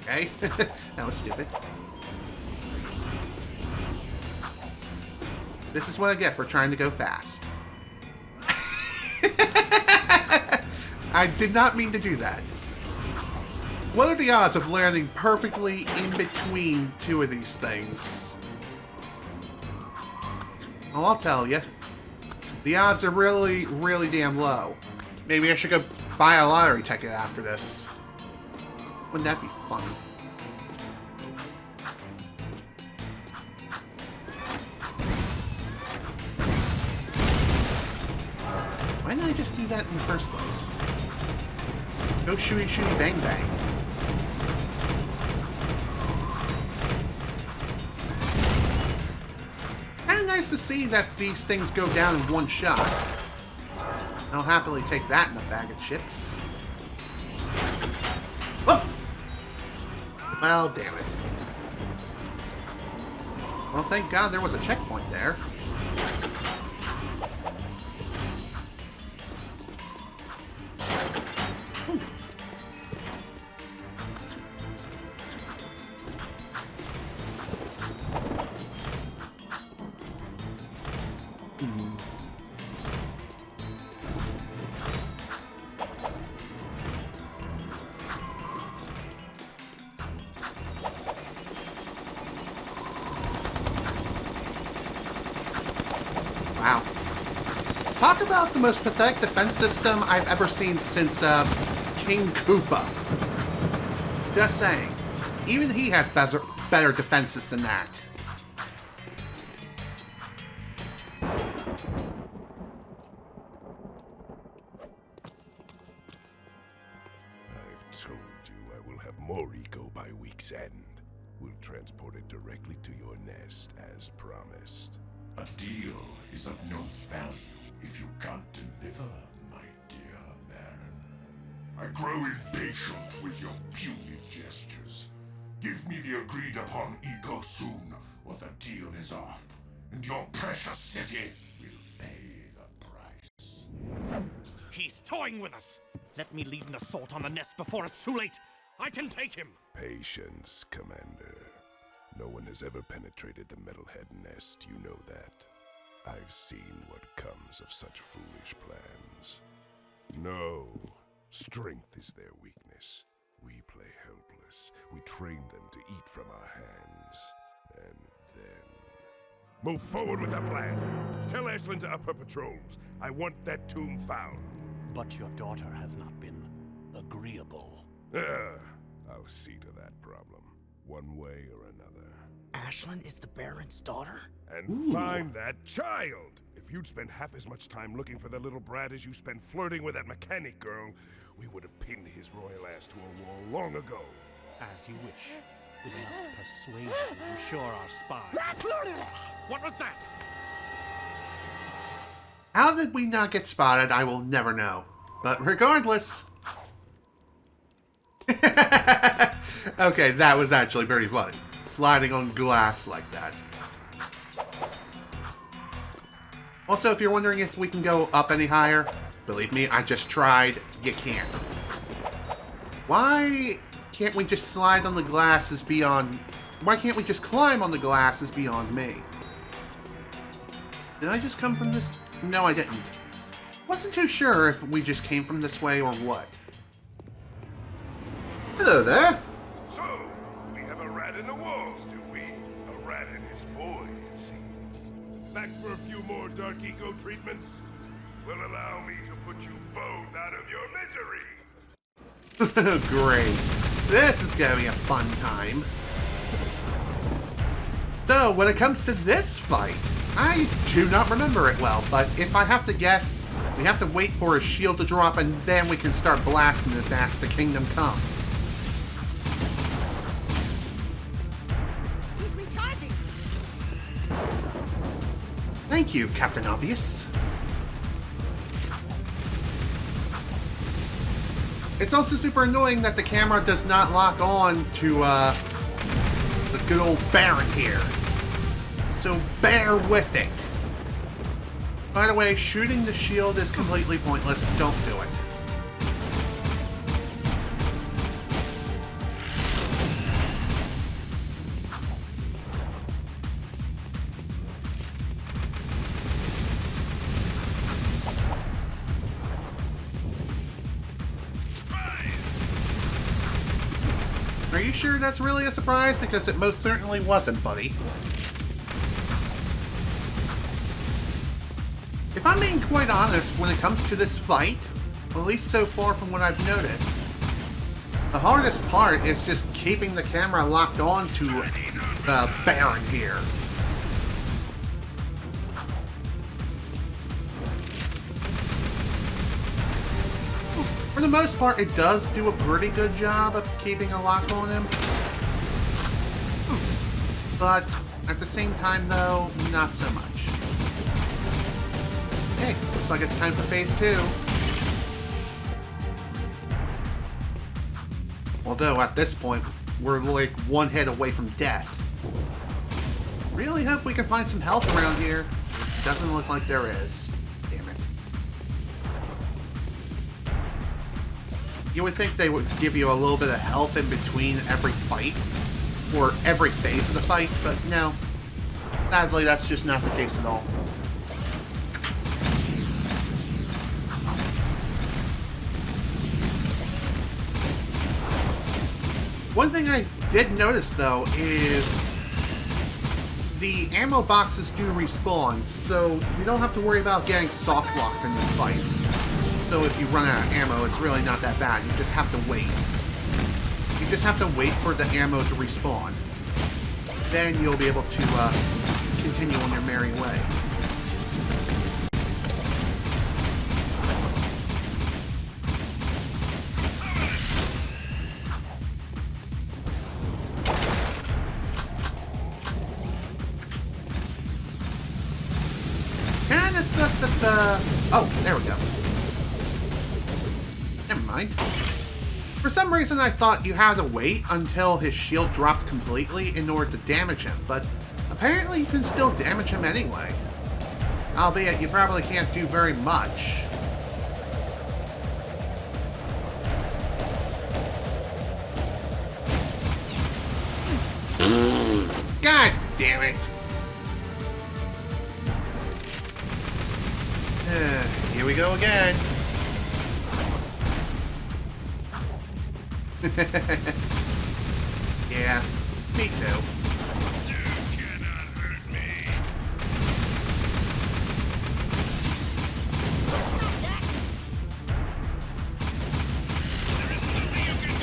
Okay? That was stupid. This is what I get for trying to go fast. I did not mean to do that. What are the odds of landing perfectly in between two of these things? Well, I'll tell you. The odds are really, really damn low. Maybe I should go buy a lottery ticket after this. Wouldn't that be funny? Why didn't I just do that in the first place? Go shooty shooty bang bang. Kinda nice to see that these things go down in one shot. I'll happily take that in a bag of chips. Oh! Well, damn it. Well, thank God there was a checkpoint there. Wow. Talk about the most pathetic defense system I've ever seen since King Koopa. Just saying. Even he has better defenses than that. I've told you I will have more eco by week's end. We'll transport it directly to your nest, as promised. A deal is of no value if you can't deliver, my dear Baron. I grow impatient with your puny gestures. Give me the agreed upon eco soon, or the deal is off, and your precious city will pay the price. He's toying with us. Let me lead an assault on the nest before it's too late. I can take him. Patience, Commander. No one has ever penetrated the Metalhead nest, you know that. I've seen what comes of such foolish plans. No, strength is their weakness. We play helpless. We train them to eat from our hands. And then... Move forward with the plan! Tell Ashlyn to up her patrols. I want that tomb found. But your daughter has not been agreeable. I'll see to that problem, one way or another. Ashlyn is the Baron's daughter? And find that child! If you'd spent half as much time looking for the little brat as you spent flirting with that mechanic girl, we would have pinned his royal ass to a wall long ago. As you wish. With enough persuasion, I'm sure our spy... What was that? How did we not get spotted? I will never know. But regardless... Okay, that was actually very funny. Sliding on glass like that. Also, if you're wondering if we can go up any higher, believe me, I just tried. You can't. Why can't we just slide on the glass is beyond... Why can't we just climb on the glass is beyond me? Did I just come from this... No, I didn't. Wasn't too sure if we just came from this way or what. Hello there. So, Back for a few more dark eco treatments? Will allow me to put you both out of your misery! Great. This is gonna be a fun time. So, when it comes to this fight, I do not remember it well, but if I have to guess, we have to wait for his shield to drop and then we can start blasting his ass to Kingdom Come. He's recharging. Thank you, Captain Obvious. It's also super annoying that the camera does not lock on to the good old Baron here. So bear with it. By the way, shooting the shield is completely pointless. Don't do it. Are you sure that's really a surprise? Because it most certainly wasn't, buddy. If I'm being quite honest, when it comes to this fight, at least so far from what I've noticed, the hardest part is just keeping the camera locked on to the Baron here. For the most part, it does do a pretty good job of keeping a lock on him. But at the same time, though, not so much. Hey, looks like it's time for phase 2. Although, at this point, we're like one hit away from death. Really hope we can find some health around here. Doesn't look like there is. Damn it. You would think they would give you a little bit of health in between every fight, or every phase of the fight, but no. Sadly, that's just not the case at all. One thing I did notice, though, is the ammo boxes do respawn, so you don't have to worry about getting soft locked in this fight. So if you run out of ammo, it's really not that bad. You just have to wait. You just have to wait for the ammo to respawn. Then you'll be able to continue on your merry way. Kinda sucks that the... Oh, there we go. Never mind. For some reason I thought you had to wait until his shield dropped completely in order to damage him, but apparently you can still damage him anyway. Albeit you probably can't do very much. God damn it! Here we go again. Yeah, me too. You cannot hurt me. There is nothing you can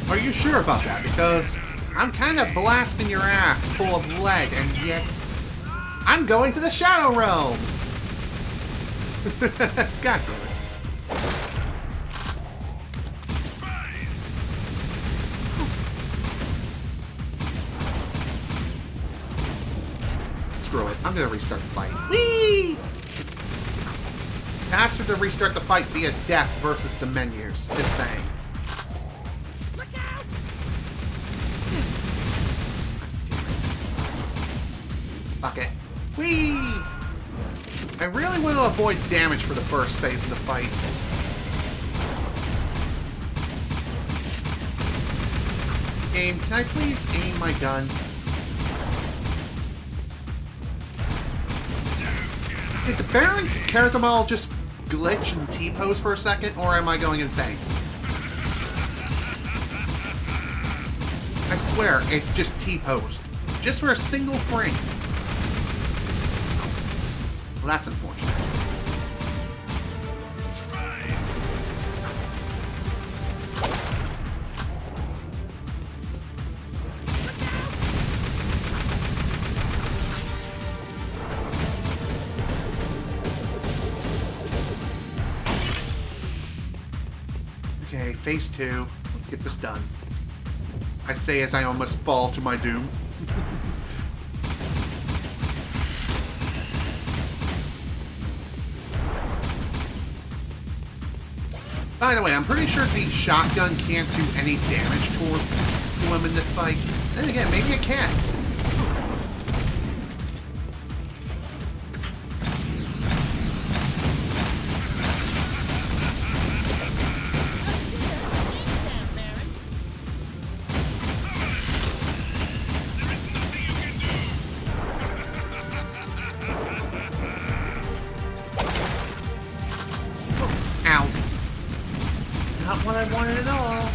do. Are you sure about that? Because I'm kind of blasting your ass full of lead, and yet I'm going to the Shadow Realm. God damn it. Screw it. I'm gonna restart the fight. Whee! Faster to restart the fight via death versus the menus. Just saying. Look out! Fuck it. Whee! I really want to avoid damage for the first phase of the fight. Game, can I please aim my gun? Did the Baron's character model just glitch and T-pose for a second, or am I going insane? I swear, it just T-posed. Just for a single frame. Well, that's unfortunate. Okay, phase 2. Let's get this done. I say as I almost fall to my doom. By the way, I'm pretty sure the shotgun can't do any damage to him in this fight. Then again, maybe it can. Ow. Not what I wanted at all.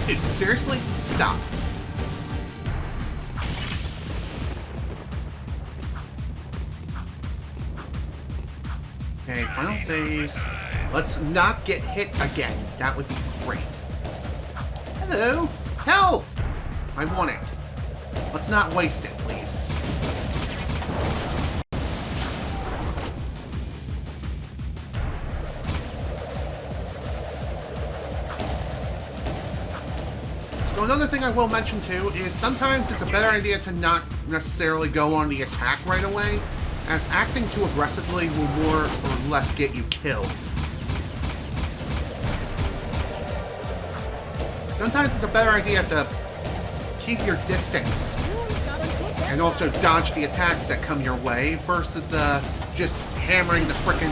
Dude, seriously? Stop. Okay, final phase. Let's not get hit again. That would be great. Hello? Help! I want it. Let's not waste it, please. So another thing I will mention too is sometimes it's a better idea to not necessarily go on the attack right away, as acting too aggressively will more or less get you killed. Sometimes it's a better idea to keep your distance and also dodge the attacks that come your way versus just hammering the frickin'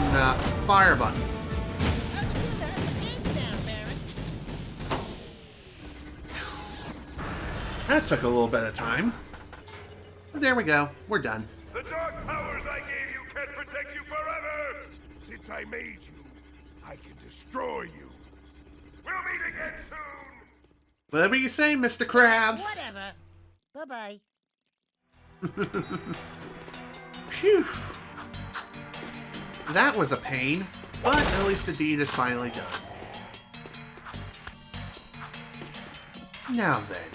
fire button. That took a little bit of time. But there we go. We're done. The dark powers I gave you can protect you forever! Since I made you, I can destroy you. We'll meet again soon! Whatever you say, Mr. Krabs. Whatever. Bye-bye. Phew. That was a pain, but at least the deed is finally done. Now then.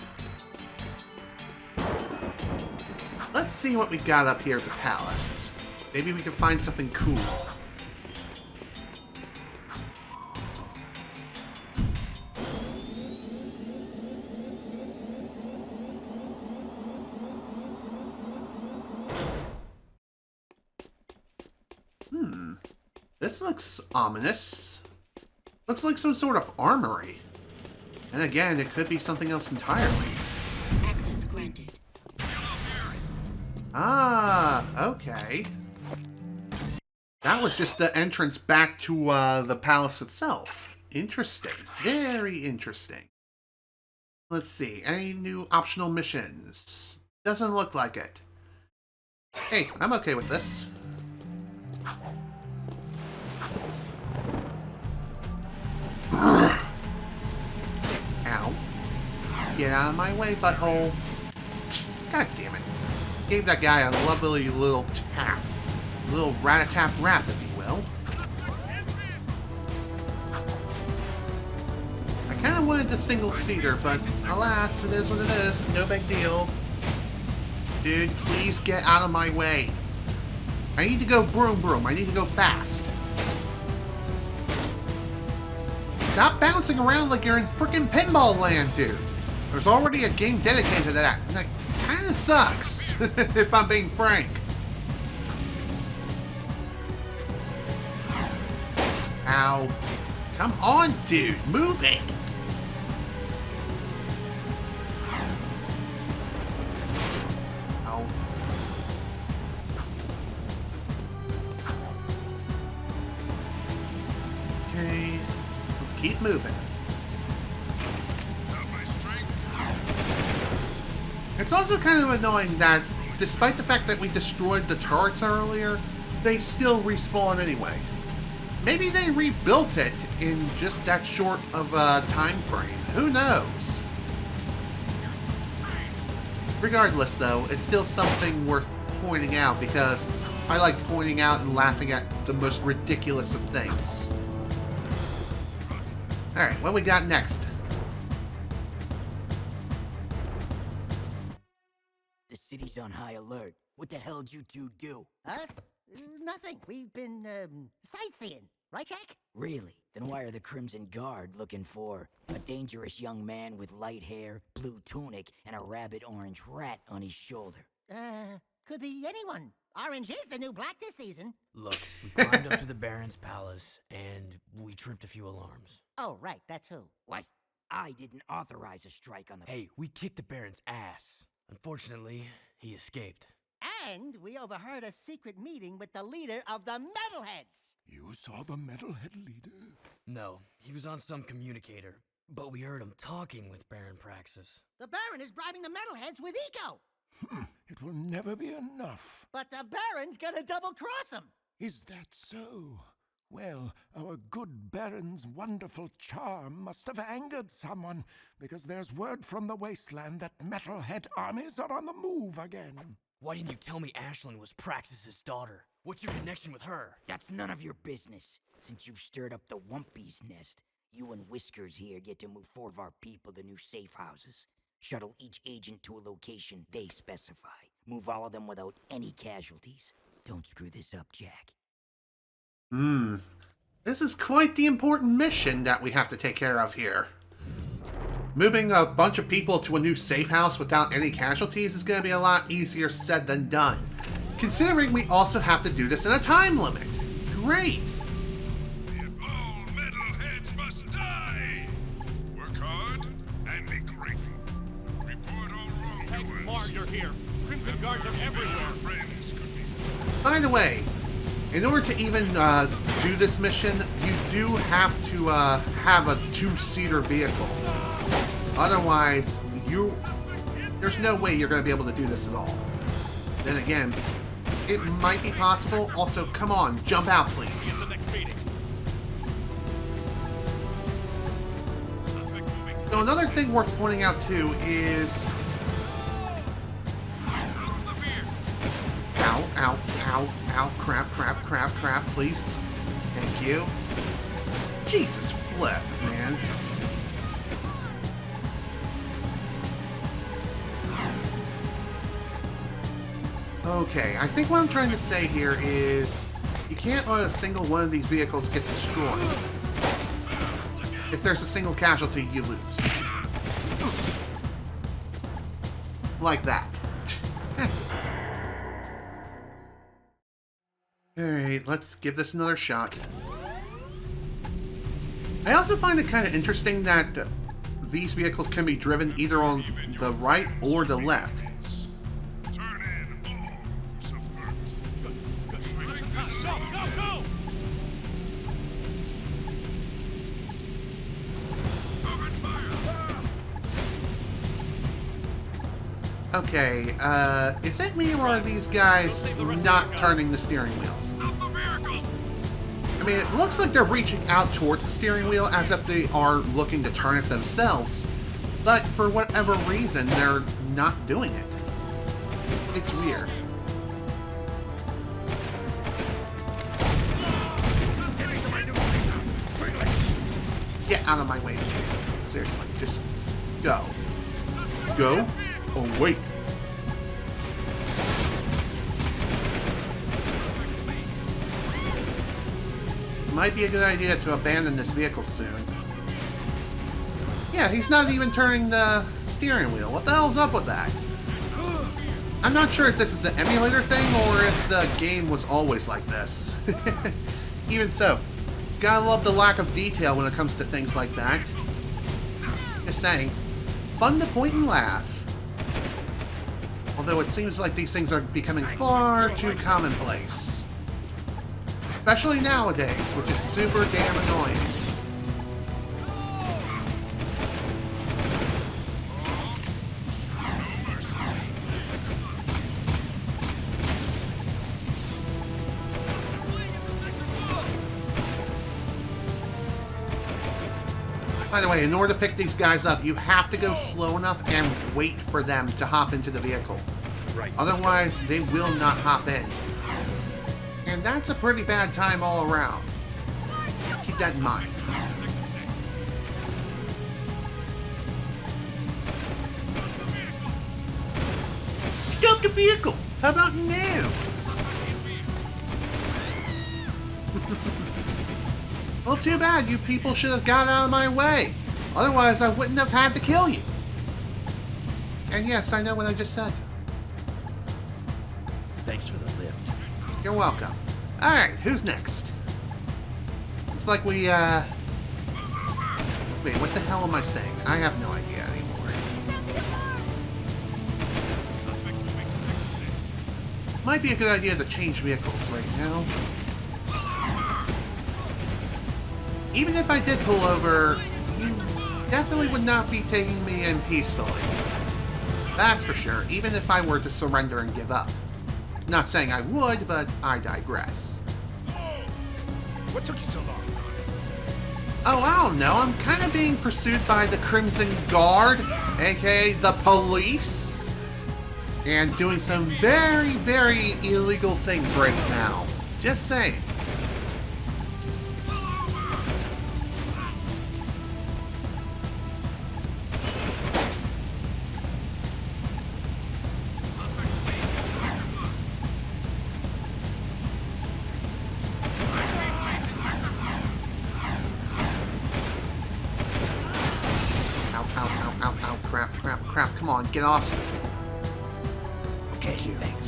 Let's see what we got up here at the palace. Maybe we can find something cool. This looks ominous. Looks like some sort of armory. And again, it could be something else entirely. Access granted. Ah, okay. That was just the entrance back to the palace itself. Interesting. Very interesting. Let's see. Any new optional missions? Doesn't look like it. Hey, I'm okay with this. Ow. Get out of my way, butthole. God damn it. Gave that guy a lovely little tap. A little rat-a-tap rap, if you will. I kind of wanted the single-seater, but alas, it is what it is. No big deal. Dude, please get out of my way. I need to go broom broom. I need to go fast. Stop bouncing around like you're in frickin' pinball land, dude. There's already a game dedicated to that, and that kinda sucks, if I'm being frank. Ow. Come on, dude. Move it. Ow. Okay. Let's keep moving. It's also kind of annoying that, despite the fact that we destroyed the turrets earlier, they still respawn anyway. Maybe they rebuilt it in just that short of a time frame. Who knows? Regardless, though, it's still something worth pointing out because I like pointing out and laughing at the most ridiculous of things. Alright, what we got next? The city's on high alert. What the hell'd you two do? Us? Nothing. We've been, sightseeing. Right, Jack? Really? Then why are the Crimson Guard looking for a dangerous young man with light hair, blue tunic, and a rabbit-orange rat on his shoulder? Could be anyone. Orange is the new black this season. Look, we climbed up to the Baron's palace, and we tripped a few alarms. Oh, right, that too. What? I didn't authorize a strike on the... Hey, we kicked the Baron's ass. Unfortunately, he escaped. And we overheard a secret meeting with the leader of the Metalheads. You saw the metalhead leader? No, he was on some communicator, but we heard him talking with Baron Praxis. The Baron is bribing the Metalheads with eco. It will never be enough. But the Baron's gonna double-cross him. Is that so? Well, our good Baron's wonderful charm must have angered someone, because there's word from the wasteland that metalhead armies are on the move again. Why didn't you tell me Ashlyn was Praxis's daughter? What's your connection with her? That's none of your business. Since you've stirred up the Wumpy's nest, you and Whiskers here get to move 4 of our people to new safe houses. Shuttle each agent to a location they specify. Move all of them without any casualties. Don't screw this up, Jack. This is quite the important mission that we have to take care of here. Moving a bunch of people to a new safe house without any casualties is going to be a lot easier said than done. Considering we also have to do this in a time limit. Great! All metalheads must die! Work hard and be grateful. Report all wrongdoers. You're here. Crimson Guards are everywhere. Friends could be... By the way, in order to even do this mission, you do have to have a 2-seater vehicle. Otherwise, there's no way you're going to be able to do this at all. Then again, it might be possible. Also, come on, jump out, please. So another thing worth pointing out, too, is... Ow, ow, ow, ow, crap, crap, crap, crap, please. Thank you. Jesus flip, man. Okay, I think what I'm trying to say here is you can't let a single one of these vehicles get destroyed. If there's a single casualty, you lose. Like that. Alright, let's give this another shot. I also find it kind of interesting that these vehicles can be driven either on the right or the left. Okay, is it me or are these guys not turning the steering wheels? I mean, it looks like they're reaching out towards the steering wheel as if they are looking to turn it themselves, but for whatever reason, they're not doing it. It's weird. Get out of my way, seriously, just go. Go? Oh, wait. Might be a good idea to abandon this vehicle soon. Yeah, he's not even turning the steering wheel. What the hell's up with that? I'm not sure if this is an emulator thing or if the game was always like this. Even so, gotta love the lack of detail when it comes to things like that. Just saying, fun to point and laugh. Although it seems like these things are becoming far too commonplace. Especially nowadays, which is super damn annoying. By the way, in order to pick these guys up, you have to go slow enough and wait for them to hop into the vehicle. Right. Otherwise, they will not hop in. And that's a pretty bad time all around. Keep that in mind. Stop the vehicle! How about now? Well, too bad. You people should have got out of my way. Otherwise, I wouldn't have had to kill you. And yes, I know what I just said. Thanks for the lift. You're welcome. Alright, who's next? Looks like we, Wait, what the hell am I saying? I have no idea anymore. Might be a good idea to change vehicles right now. Even if I did pull over, you definitely would not be taking me in peacefully. That's for sure, even if I were to surrender and give up. Not saying I would, but I digress. What took you so long? Oh, I don't know. I'm kind of being pursued by the Crimson Guard, aka the police, and doing some very, very illegal things right now. Just saying. Crap, come on, get off. Okay, thanks.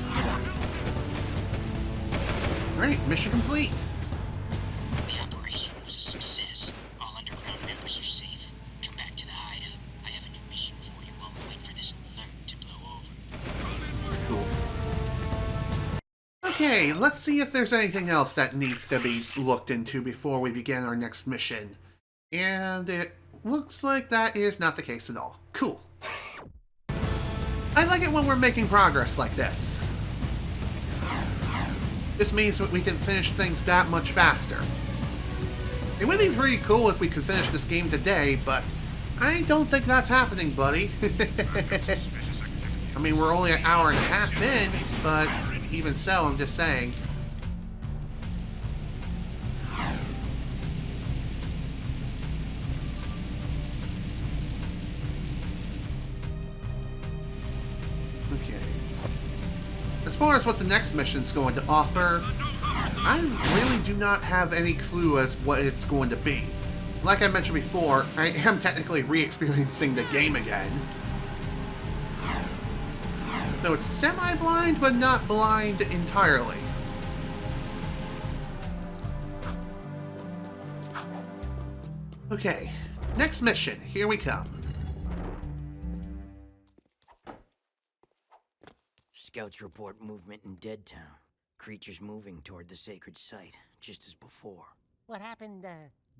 Alright, mission complete. The operation was a success. All underground members are safe. Come back to the hideout. I have a new mission for you while we wait for this alert to blow over. Cool. Okay, let's see if there's anything else that needs to be looked into before we begin our next mission. And it looks like that is not the case at all. Cool. I like it when we're making progress like this. This means that we can finish things that much faster. It would be pretty cool if we could finish this game today, but I don't think that's happening, buddy. I mean, we're only an hour and a half in, but even so, I'm just saying. Okay. As far as what the next mission's going to offer, I really do not have any clue as what it's going to be. Like I mentioned before, I am technically re-experiencing the game again. So it's semi-blind, but not blind entirely. Okay, next mission, here we come. Scouts report movement in Deadtown. Creatures moving toward the sacred site, just as before. What happened,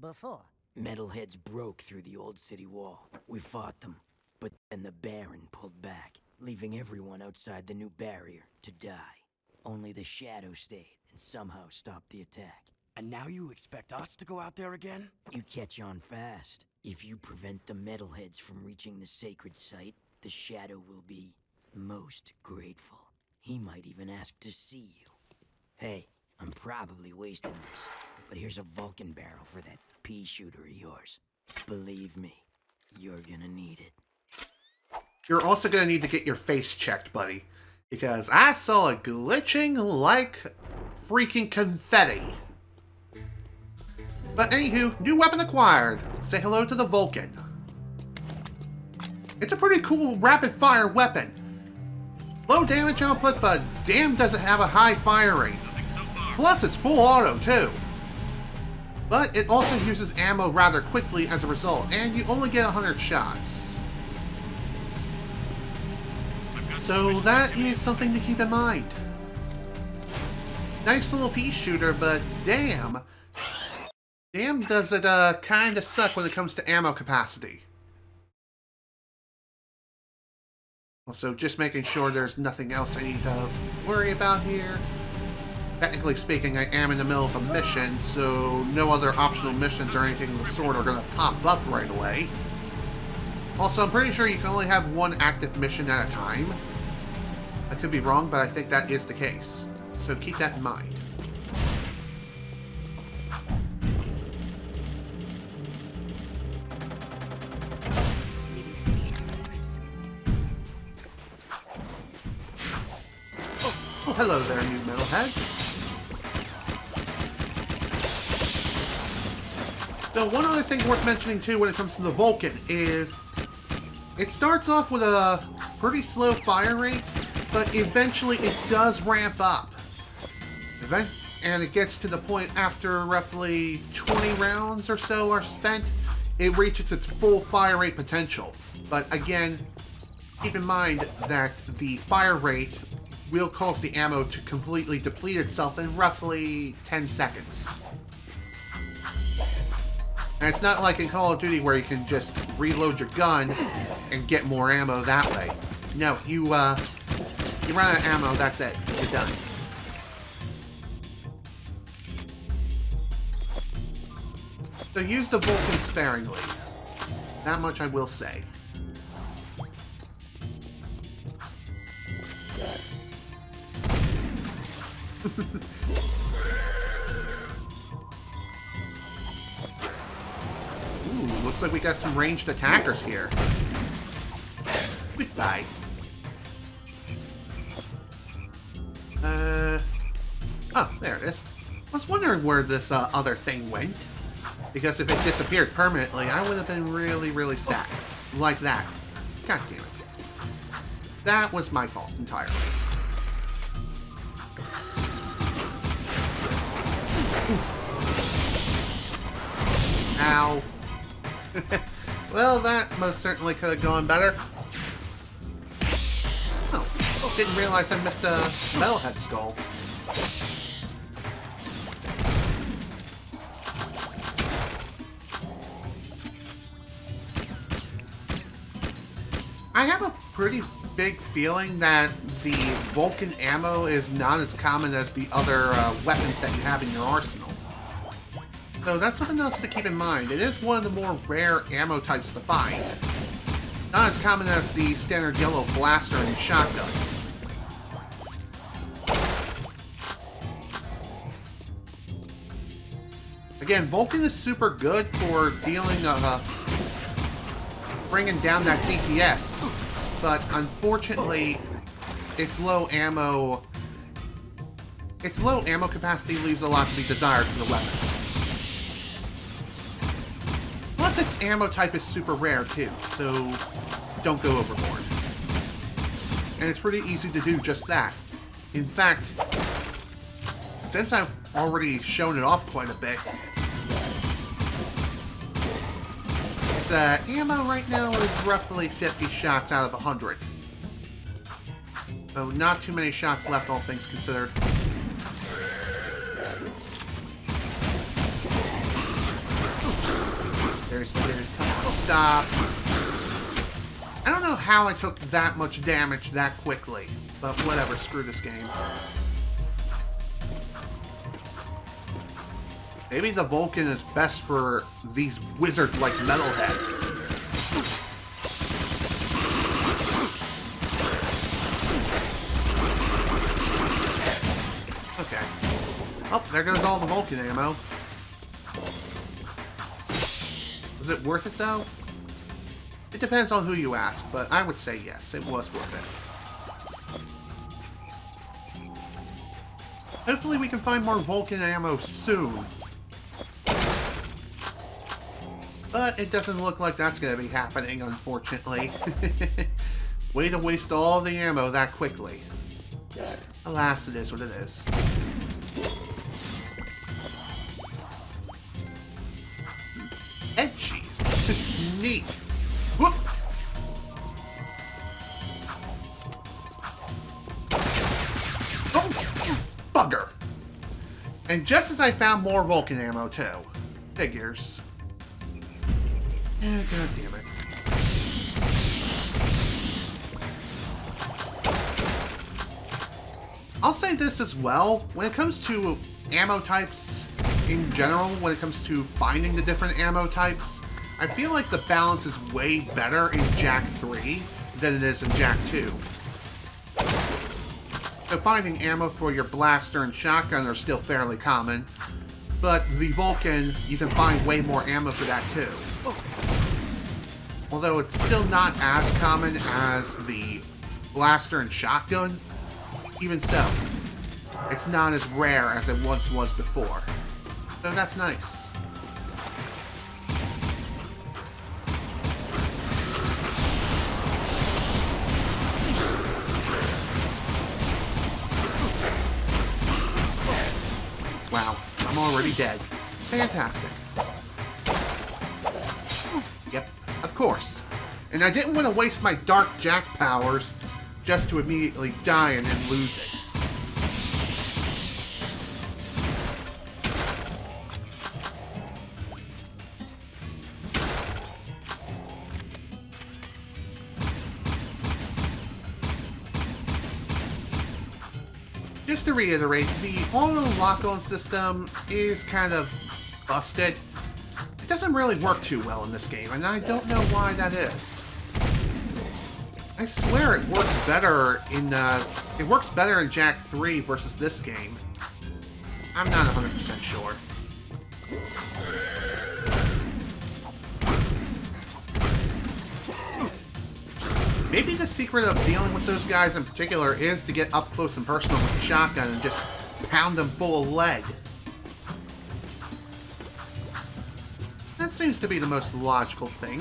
before? Metalheads broke through the old city wall. We fought them, but then the Baron pulled back, leaving everyone outside the new barrier to die. Only the Shadow stayed and somehow stopped the attack. And now you expect us to go out there again? You catch on fast. If you prevent the Metalheads from reaching the sacred site, the Shadow will be most grateful. He might even ask to see you. Hey, I'm probably wasting this, but here's a Vulcan barrel for that pea shooter of yours. Believe me, you're gonna need it. You're also going to need to get your face checked, buddy. Because I saw it glitching like freaking confetti. But anywho, new weapon acquired. Say hello to the Vulcan. It's a pretty cool rapid-fire weapon. Low damage output, but damn does it have a high fire rate. Plus it's full auto too. But it also uses ammo rather quickly as a result, and you only get 100 shots. So that is something to keep in mind. Nice little pea shooter, but damn. Damn does it kinda suck when it comes to ammo capacity. Also, just making sure there's nothing else I need to worry about here. technically speaking, I am in the middle of a mission, so no other optional missions or anything of the sort are going to pop up right away. Also, I'm pretty sure you can only have one active mission at a time. I could be wrong, but I think that is the case. So keep that in mind. Oh, hello there, new metalhead. So one other thing worth mentioning too when it comes to the Vulcan is it starts off with a pretty slow fire rate, but eventually it does ramp up. And it gets to the point after roughly 20 rounds or so are spent, it reaches its full fire rate potential. But again, keep in mind that the fire rate will cause the ammo to completely deplete itself in roughly 10 seconds. And it's not like in Call of Duty where you can just reload your gun and get more ammo that way. No, you run out of ammo, that's it. You're done. So use the Vulcan sparingly. That much I will say. Ooh, looks like we got some ranged attackers here. Goodbye. Oh, there it is. I was wondering where this other thing went. Because if it disappeared permanently, I would have been really, really sad. Like that. God damn it. That was my fault entirely. Oof. Ow. Well, that most certainly could have gone better. Oh, didn't realize I missed a metalhead skull. I have a pretty big feeling that the Vulcan ammo is not as common as the other weapons that you have in your arsenal. So that's something else to keep in mind. It is one of the more rare ammo types to find. Not as common as the standard yellow blaster and shotgun. Again, Vulcan is super good for dealing bringing down that DPS, but unfortunately, its low ammo capacity leaves a lot to be desired for the weapon. Plus, its ammo type is super rare too, so don't go overboard. And it's pretty easy to do just that. In fact, since I've already shown it off quite a bit, ammo right now is roughly 50 shots out of 100. So not too many shots left, all things considered. There's stop. I don't know how I took that much damage that quickly, but whatever, screw this game. Maybe the Vulcan is best for these wizard-like metalheads. Okay. Oh, there goes all the Vulcan ammo. Was it worth it, though? It depends on who you ask, but I would say yes, it was worth it. Hopefully we can find more Vulcan ammo soon. But it doesn't look like that's going to be happening, unfortunately. Way to waste all the ammo that quickly. Alas, it is what it is. Head cheese. Neat. Whoop. Oh, bugger. And just as I found more Vulcan ammo, too. Figures. God damn it. I'll say this as well, when it comes to ammo types in general, when it comes to finding the different ammo types, I feel like the balance is way better in Jak 3 than it is in Jak 2. So finding ammo for your blaster and shotgun are still fairly common, but the Vulcan, you can find way more ammo for that too. Although it's still not as common as the blaster and shotgun, even so, it's not as rare as it once was before. So that's nice. Wow, I'm already dead. Fantastic. Yep, of course. And I didn't want to waste my Dark Jak powers just to immediately die and then lose it. Just to reiterate, the auto lock-on system is kind of busted. It doesn't really work too well in this game, and I don't know why that is. I swear it works better in Jak 3 versus this game. I'm not 100% sure. Maybe the secret of dealing with those guys in particular is to get up close and personal with the shotgun and just pound them full of lead. That seems to be the most logical thing.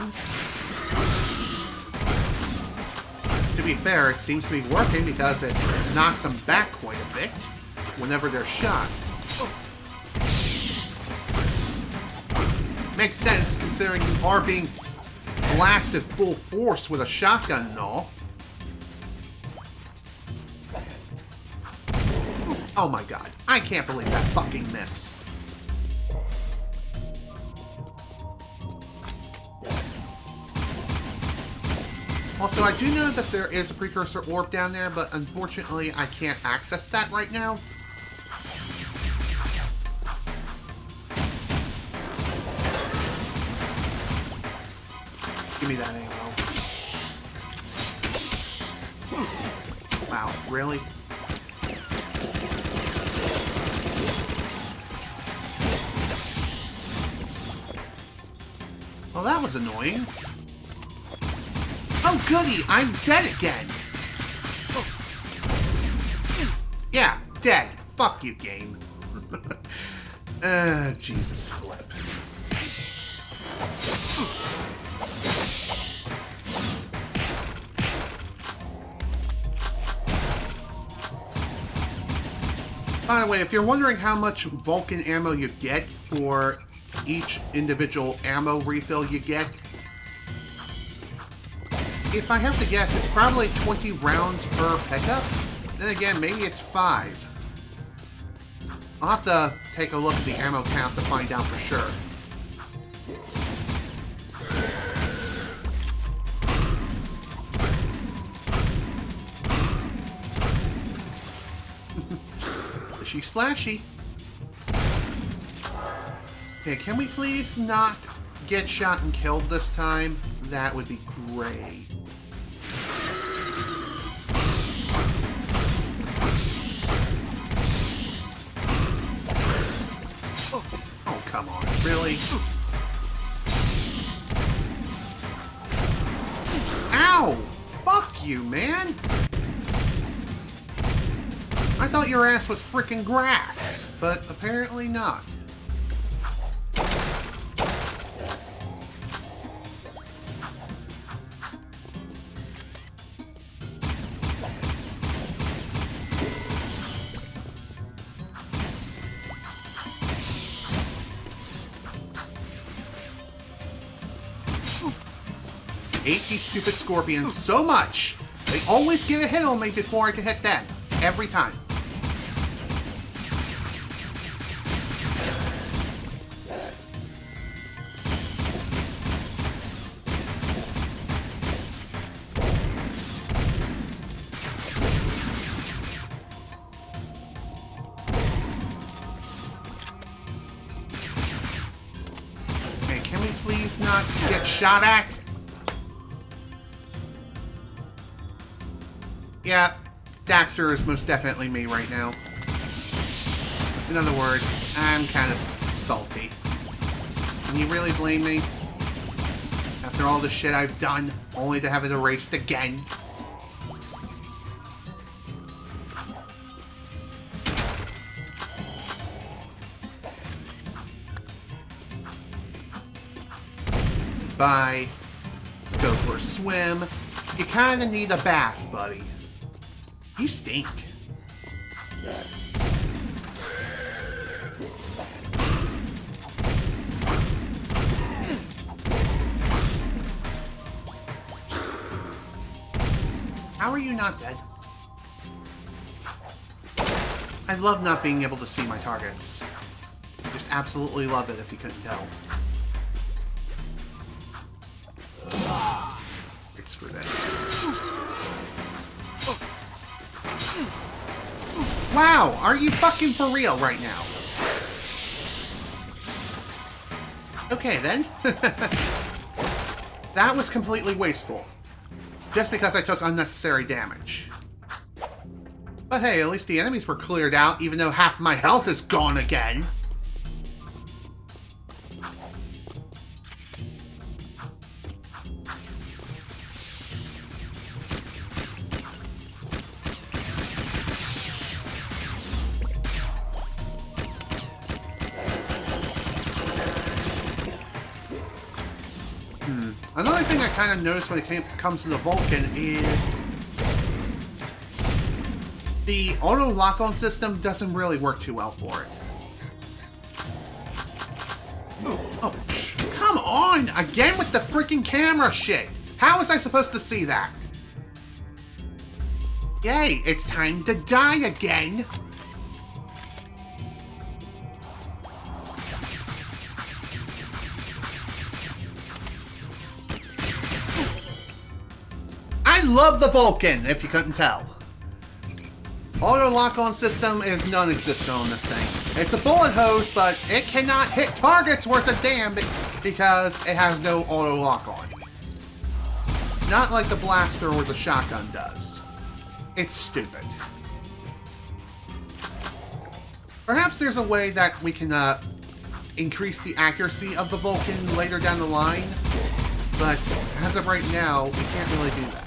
To be fair, it seems to be working because it knocks them back quite a bit whenever they're shot. Makes sense considering you are being blasted full force with a shotgun and all. Oh my god, I can't believe that fucking missed. Also, I do know that there is a precursor orb down there, but unfortunately I can't access that right now. Give me that ammo. Wow, really? Well, that was annoying. Oh, goody! I'm dead again! Yeah, dead. Fuck you, game. Jesus flip. By the way, if you're wondering how much Vulcan ammo you get for each individual ammo refill you get, if I have to guess, it's probably 20 rounds per pickup. Then again, maybe it's 5. I'll have to take a look at the ammo count to find out for sure. She's flashy. Okay, can we please not get shot and killed this time? That would be great. Oh, come on. Really? Ow! Fuck you, man! I thought your ass was freaking grass, but apparently not. I hate these stupid scorpions so much. They always get a hit on me before I can hit them. Every time. just not get shot at? Yeah, Daxter is most definitely me right now. In other words, I'm kind of salty. Can you really blame me? After all the shit I've done, only to have it erased again. Bye. Go for a swim. You kinda need a bath, buddy. You stink. How are you not dead? I love not being able to see my targets. I just absolutely love it if you couldn't tell. It's for this. Wow, are you fucking for real right now? Okay then. That was completely wasteful. Just because I took unnecessary damage. But hey, at least the enemies were cleared out, even though half my health is gone again. Another thing I kind of noticed when it comes to the Vulcan is the auto lock-on system doesn't really work too well for it. Oh, come on! Again with the freaking camera shit! How was I supposed to see that? Yay, it's time to die again! I love the Vulcan, if you couldn't tell. Auto lock-on system is non-existent on this thing. It's a bullet hose, but it cannot hit targets worth a damn because it has no auto lock-on. Not like the blaster or the shotgun does. It's stupid. Perhaps there's a way that we can increase the accuracy of the Vulcan later down the line, but as of right now, we can't really do that.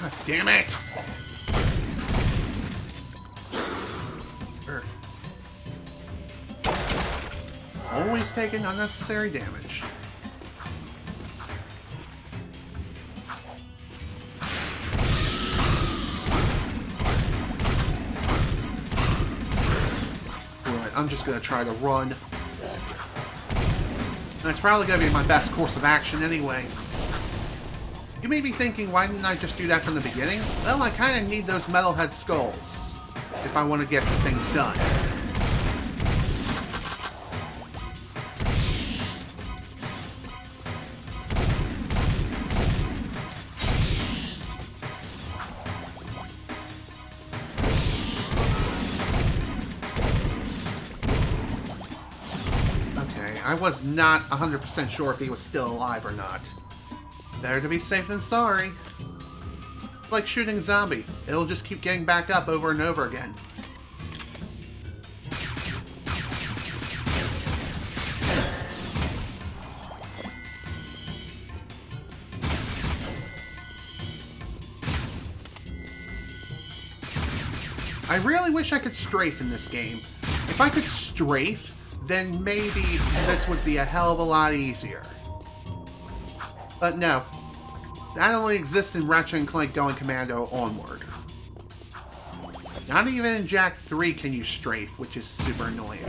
God damn it! Always taking unnecessary damage. Alright, I'm just gonna try to run. That's probably gonna be my best course of action anyway. You may be thinking, why didn't I just do that from the beginning? Well, I kinda need those metalhead skulls if I want to get things done. I was not 100% sure if he was still alive or not. Better to be safe than sorry. Like shooting a zombie. It'll just keep getting back up over and over again. I really wish I could strafe in this game. If I could strafe, then maybe this would be a hell of a lot easier. But no. That only exists in Ratchet & Clank Going Commando onward. Not even in Jak 3 can you strafe, which is super annoying.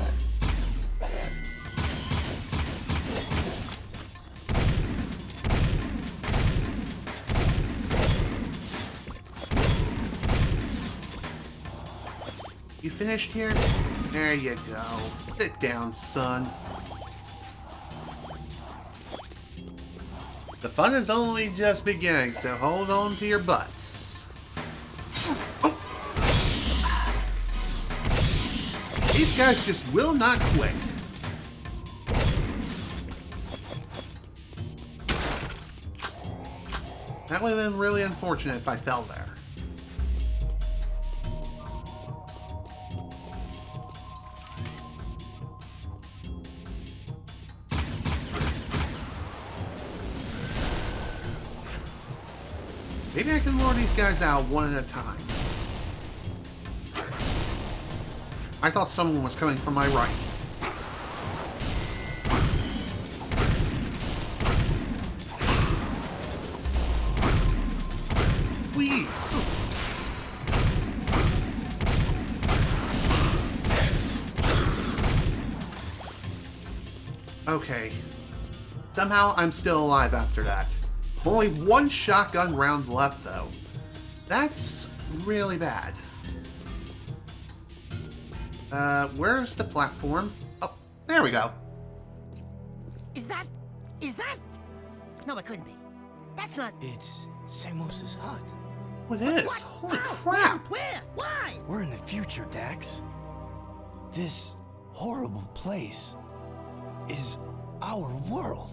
You finished here? There you go. Sit down, son. The fun is only just beginning, so hold on to your butts. Oh. these guys just will not quit. That would have been really unfortunate if I fell there. Maybe I can lure these guys out one at a time. I thought someone was coming from my right. Please. Okay. Somehow I'm still alive after that. Only one shotgun round left, though. That's really bad. Where's the platform? Oh, there we go. Is that... No, it couldn't be. That's not... It's Samos's hut. What is? What? Holy How? crap! Where? Why? We're in the future, Dax. This horrible place is our world.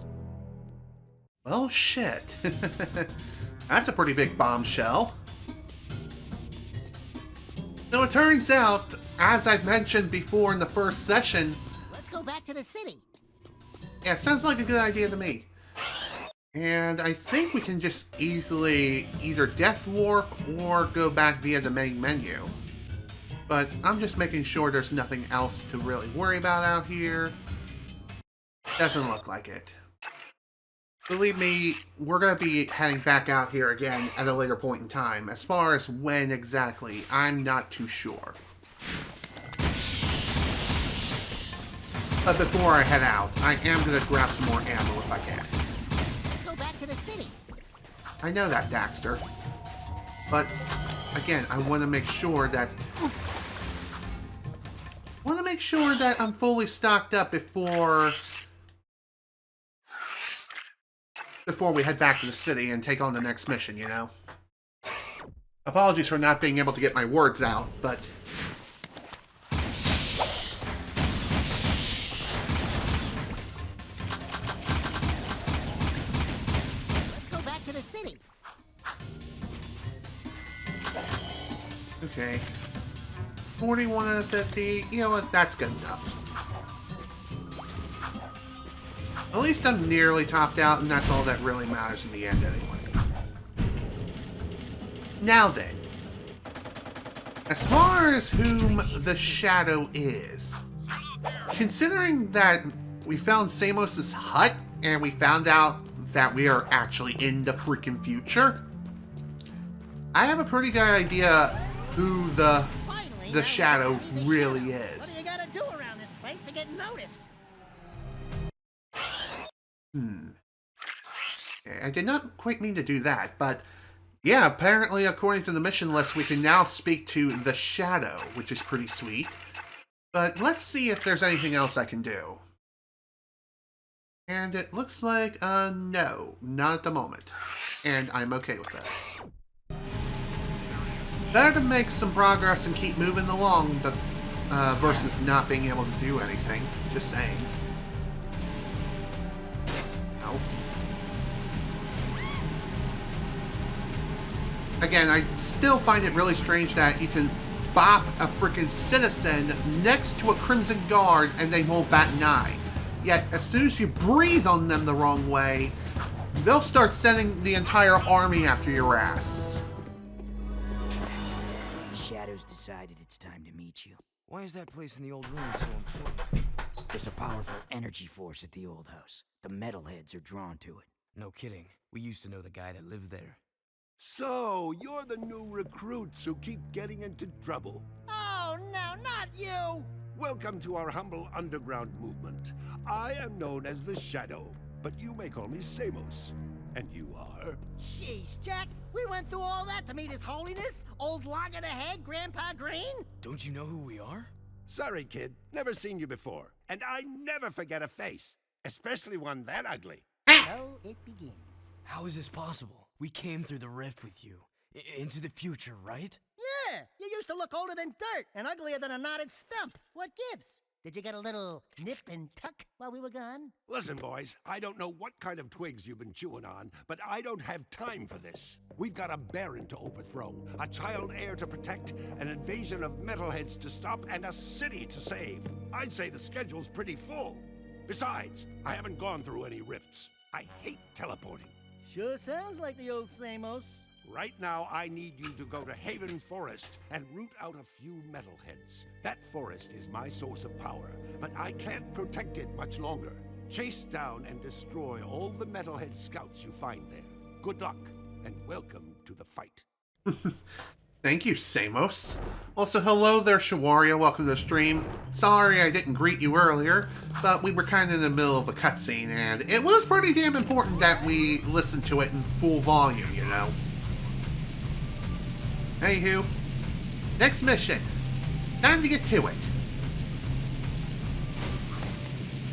Well, shit. That's a pretty big bombshell. Now, it turns out, as I've mentioned before in the first session... Let's go back to the city. Yeah, it sounds like a good idea to me. And I think we can just easily either death warp or go back via the main menu. But I'm just making sure there's nothing else to really worry about out here. Doesn't look like it. Believe me, we're going to be heading back out here again at a later point in time. As far as when exactly, I'm not too sure. But before I head out, I am going to grab some more ammo if I can. Let's go back to the city. I know that, Daxter. But, again, I want to make sure that... I'm fully stocked up before we head back to the city and take on the next mission, you know? Apologies for not being able to get my words out, but... Let's go back to the city. Okay. 41 out of 50. You know what? That's good enough. At least I'm nearly topped out, and that's all that really matters in the end anyway. Now then. As far as whom the Shadow is, considering that we found Samos's hut, and we found out that we are actually in the freaking future, I have a pretty good idea who the Shadow really is. What do you gotta do around this place to get noticed? I did not quite mean to do that, but yeah, apparently according to the mission list, we can now speak to the Shadow, which is pretty sweet. But let's see if there's anything else I can do. And it looks like, no, not at the moment. And I'm okay with this. Better to make some progress and keep moving along versus not being able to do anything. Just saying. No. Again, I still find it really strange that you can bop a freaking citizen next to a Crimson Guard and they won't bat an eye. Yet, as soon as you breathe on them the wrong way, they'll start sending the entire army after your ass. The Shadows decided it's time to meet you. Why is that place in the old ruins so important? There's a powerful energy force at the old house. The metalheads are drawn to it. No kidding. We used to know the guy that lived there. So, you're the new recruits who keep getting into trouble. Oh, no, not you! Welcome to our humble underground movement. I am known as the Shadow, but you may call me Samos. And you are? Jeez, Jack, we went through all that to meet His Holiness, old log-in-the-head Grandpa Green? Don't you know who we are? Sorry, kid. Never seen you before. And I never forget a face. Especially one that ugly. So it begins. How is this possible? We came through the rift with you. Into the future, right? Yeah, you used to look older than dirt and uglier than a knotted stump. What gives? Did you get a little nip and tuck while we were gone? Listen, boys, I don't know what kind of twigs you've been chewing on, but I don't have time for this. We've got a baron to overthrow, a child heir to protect, an invasion of metalheads to stop, and a city to save. I'd say the schedule's pretty full. Besides, I haven't gone through any rifts. I hate teleporting. Sure sounds like the old Samos. Right now, I need you to go to Haven Forest and root out a few metalheads. That forest is my source of power, but I can't protect it much longer. Chase down and destroy all the metalhead scouts you find there. Good luck, and welcome to the fight. Thank you, Samos. Also, hello there, Shawaria. Welcome to the stream. Sorry I didn't greet you earlier, but we were kind of in the middle of a cutscene, and it was pretty damn important that we listened to it in full volume, you know? Anywho, next mission. Time to get to it.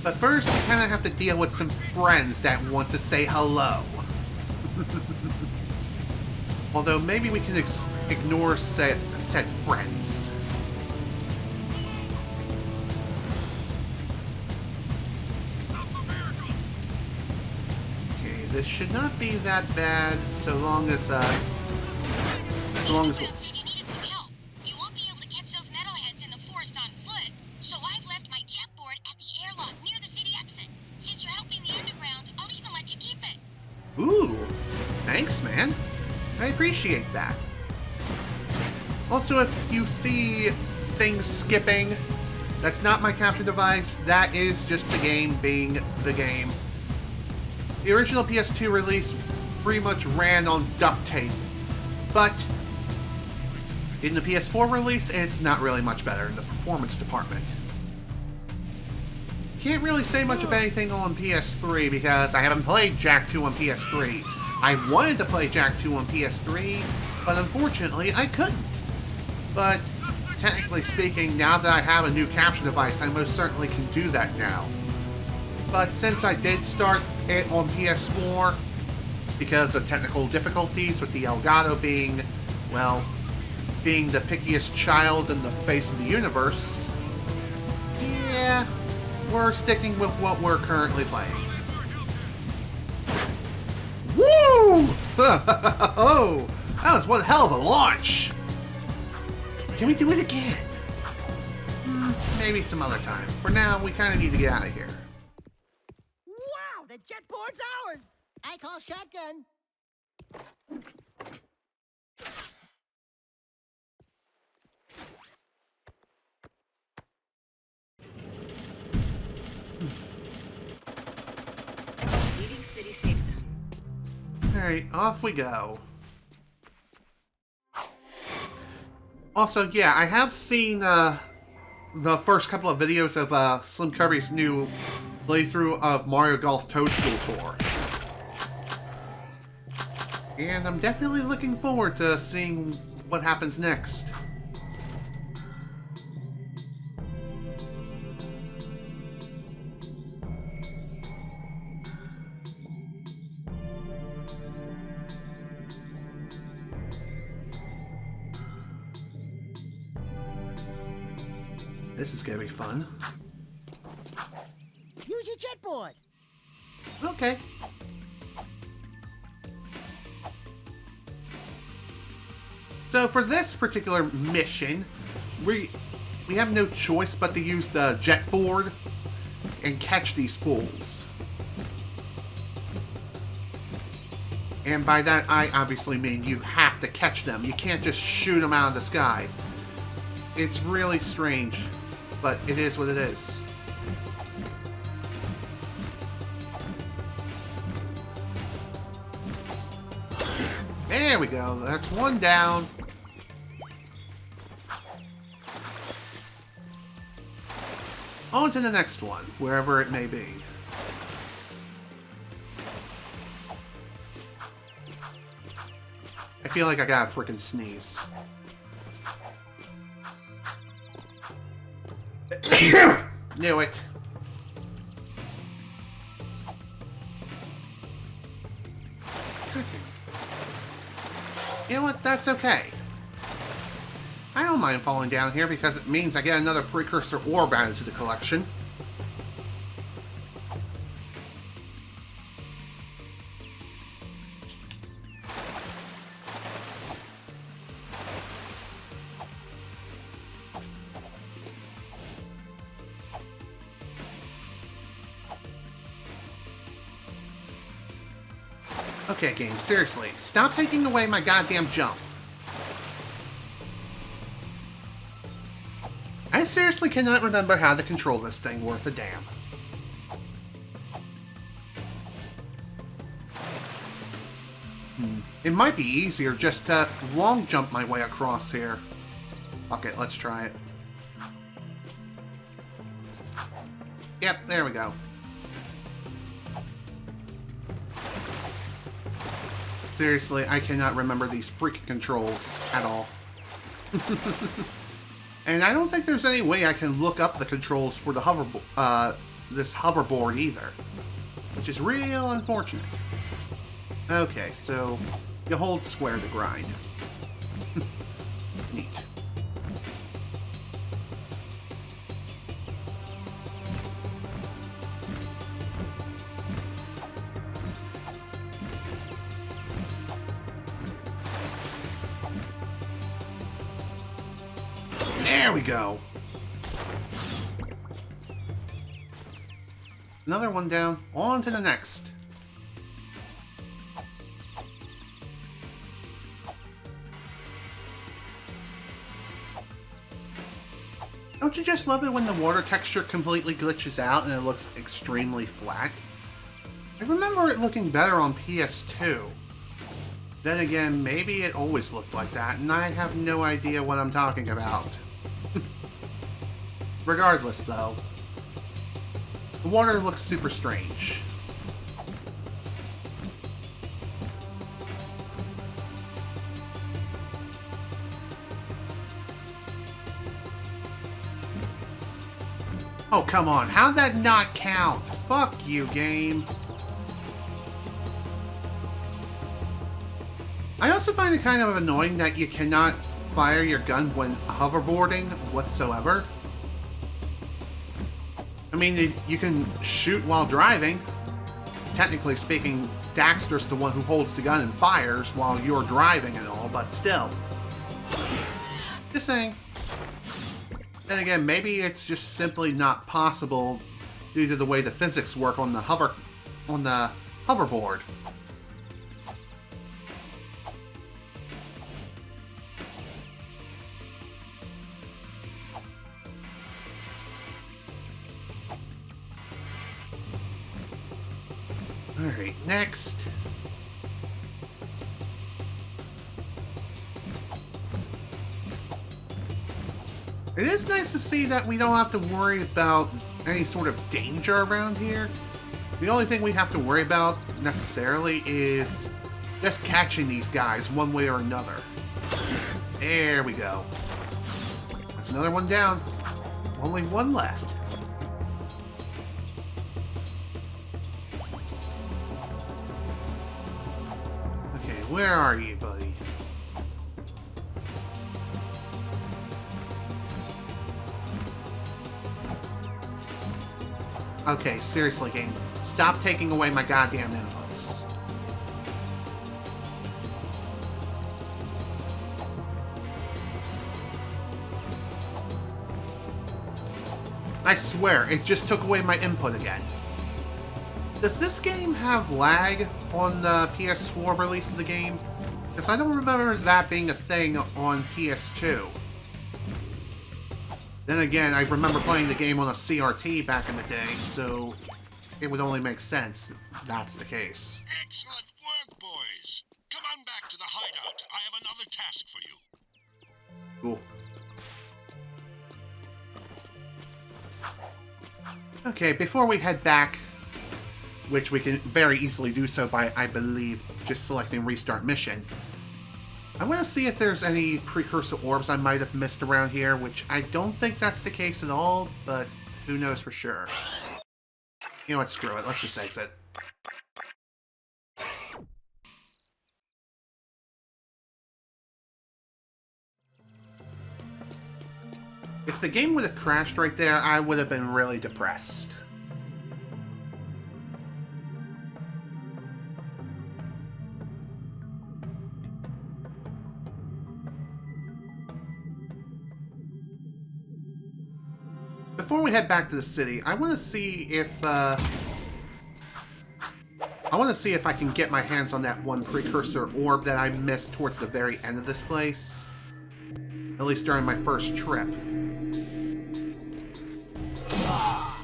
But first, we kind of have to deal with some friends that want to say hello. Although, maybe we can ignore said friends. Okay, this should not be that bad, so long as, If you needed some help, you won't be able to catch those metalheads in the forest on foot, so I've left my jetboard at the airlock near the city exit. Since you're helping the underground, I'll even let you keep it. Ooh, thanks, man. I appreciate that. Also, if you see things skipping, that's not my capture device. That is just the game being the game. The original PS2 release pretty much ran on duct tape, but in the PS4 release, it's not really much better in the performance department. Can't really say much of anything on PS3 because I haven't played Jak 2 on PS3. I wanted to play Jak 2 on PS3, but unfortunately I couldn't. But technically speaking, now that I have a new capture device, I most certainly can do that now. But since I did start it on PS4, because of technical difficulties with the Elgato being, well, being the pickiest child in the face of the universe, yeah, we're sticking with what we're currently playing. Woo! Oh, that was one hell of a launch! Can we do it again? Maybe some other time. For now, we kind of need to get out of here. Wow, the jetboard's ours! I call shotgun. Leaving city safe zone. Alright, off we go. Also, yeah, I have seen the first couple of videos of Slim Kirby's new playthrough of Mario Golf Toadstool Tour. And I'm definitely looking forward to seeing what happens next. This is gonna be fun. Use your jetboard. Okay. So for this particular mission, we have no choice but to use the jetboard and catch these fools. And by that, I obviously mean you have to catch them. You can't just shoot them out of the sky. It's really strange, but it is what it is. There we go. That's one down. On to the next one, wherever it may be. I feel like I gotta frickin' sneeze. Knew it. You know what? That's okay. don't mind falling down here because it means I get another precursor orb added to the collection. Okay, game, seriously, stop taking away my goddamn jump. I seriously cannot remember how to control this thing worth a damn. It might be easier just to long jump my way across here. Okay, let's try it. Yep, there we go. Seriously, I cannot remember these freaking controls at all. And I don't think there's any way I can look up the controls for the this hoverboard either. Which is real unfortunate. Okay, so you hold square to grind. Neat. There we go. Another one down. On to the next. Don't you just love it when the water texture completely glitches out and it looks extremely flat? I remember it looking better on PS2. Then again, maybe it always looked like that, and I have no idea what I'm talking about. Regardless, though, the water looks super strange. Oh, come on. How'd that not count? Fuck you, game. I also find it kind of annoying that you cannot fire your gun when hoverboarding whatsoever. I mean, you can shoot while driving. Technically speaking, Daxter's the one who holds the gun and fires while you're driving and all, but still. Just saying. Then again, maybe it's just simply not possible due to the way the physics work on the hoverboard. Alright, next. It is nice to see that we don't have to worry about any sort of danger around here. The only thing we have to worry about, necessarily, is just catching these guys one way or another. There we go. That's another one down. Only one left. Okay, where are you, buddy? Okay, seriously, game. Stop taking away my goddamn inputs. I swear, it just took away my input again. Does this game have lag on the PS4 release of the game? Because I don't remember that being a thing on PS2. Then again, I remember playing the game on a CRT back in the day, so it would only make sense if that's the case. Excellent work, boys. Come on back to the hideout. I have another task for you. Cool. Okay, before we head back, which we can very easily do so by, I believe, just selecting Restart Mission, I want to see if there's any precursor orbs I might have missed around here, which I don't think that's the case at all, but who knows for sure. You know what, screw it, let's just exit. If the game would have crashed right there, I would have been really depressed. Before we head back to the city, I want to see if I can get my hands on that one precursor orb that I missed towards the very end of this place. At least during my first trip.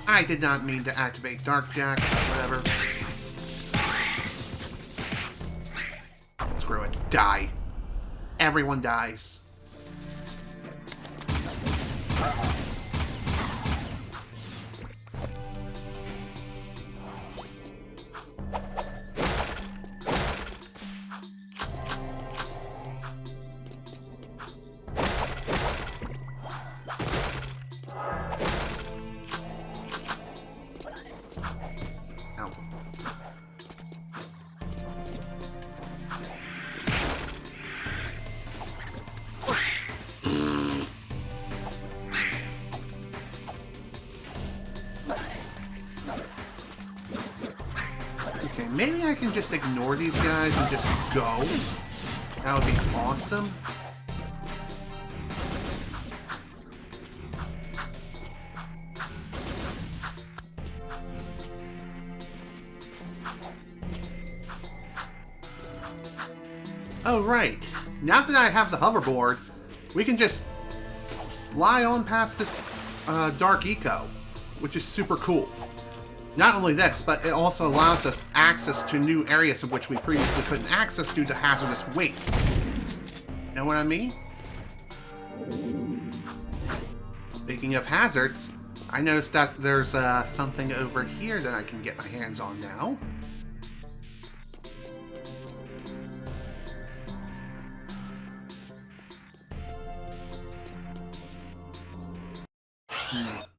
I did not mean to activate Dark Jack, whatever. Screw it. Die. Everyone dies. Okay, maybe I can just ignore these guys and just go. That would be awesome. Oh, right. Now that I have the hoverboard, we can just fly on past this dark eco, which is super cool. Not only this, but it also allows us access to new areas of which we previously couldn't access due to hazardous waste. Know what I mean? Speaking of hazards, I noticed that there's something over here that I can get my hands on now.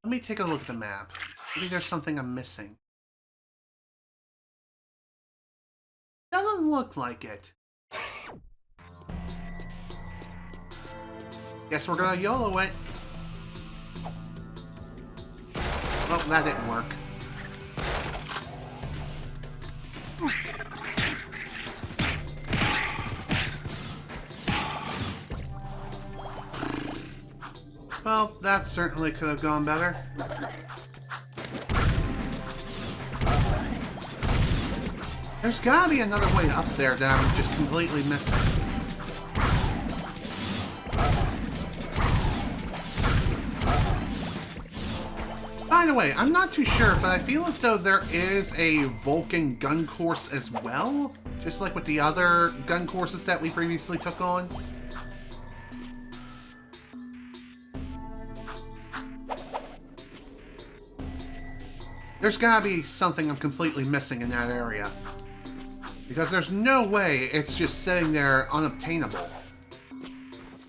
Let me take a look at the map. Maybe there's something I'm missing. Doesn't look like it. Guess we're gonna YOLO it. Well, that didn't work. Well, that certainly could have gone better. There's gotta be another way up there that I'm just completely missing. By the way, I'm not too sure, but I feel as though there is a Vulcan gun course as well, just like with the other gun courses that we previously took on. There's gotta be something I'm completely missing in that area. Because there's no way it's just sitting there unobtainable.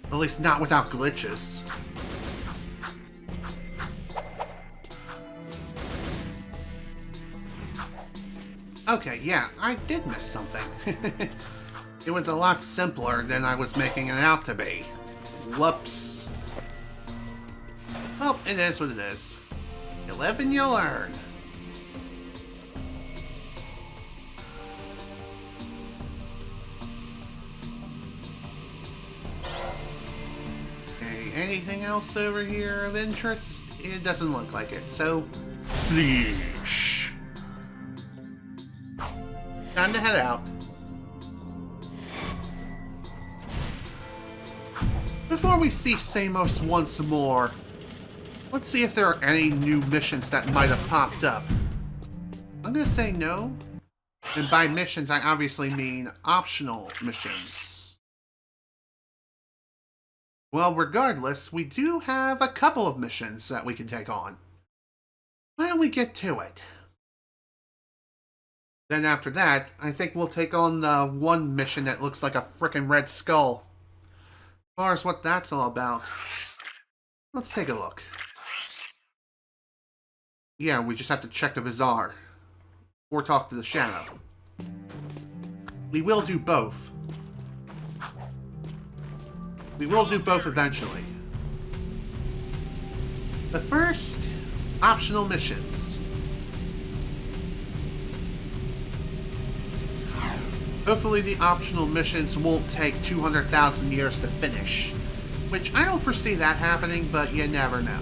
At least not without glitches. Okay, yeah, I did miss something. It was a lot simpler than I was making it out to be. Whoops. Well, it is what it is. You live and you learn. Anything else over here of interest? It doesn't look like it, so... Please. Time to head out. Before we see Samos once more, let's see if there are any new missions that might have popped up. I'm gonna say no. And by missions, I obviously mean optional missions. Well, regardless, we do have a couple of missions that we can take on. Why don't we get to it? Then after that, I think we'll take on the one mission that looks like a frickin' red skull. As far as what that's all about, let's take a look. Yeah, we just have to check the Bazaar. Or talk to the Shadow. We will do both. We will do both eventually. But first, optional missions. Hopefully the optional missions won't take 200,000 years to finish. Which, I don't foresee that happening, but you never know.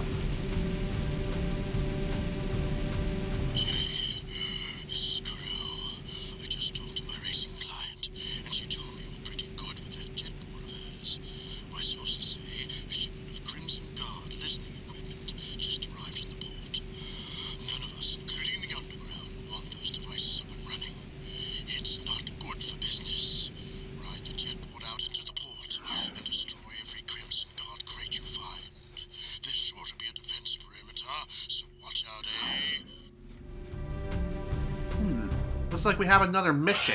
Looks like we have another mission.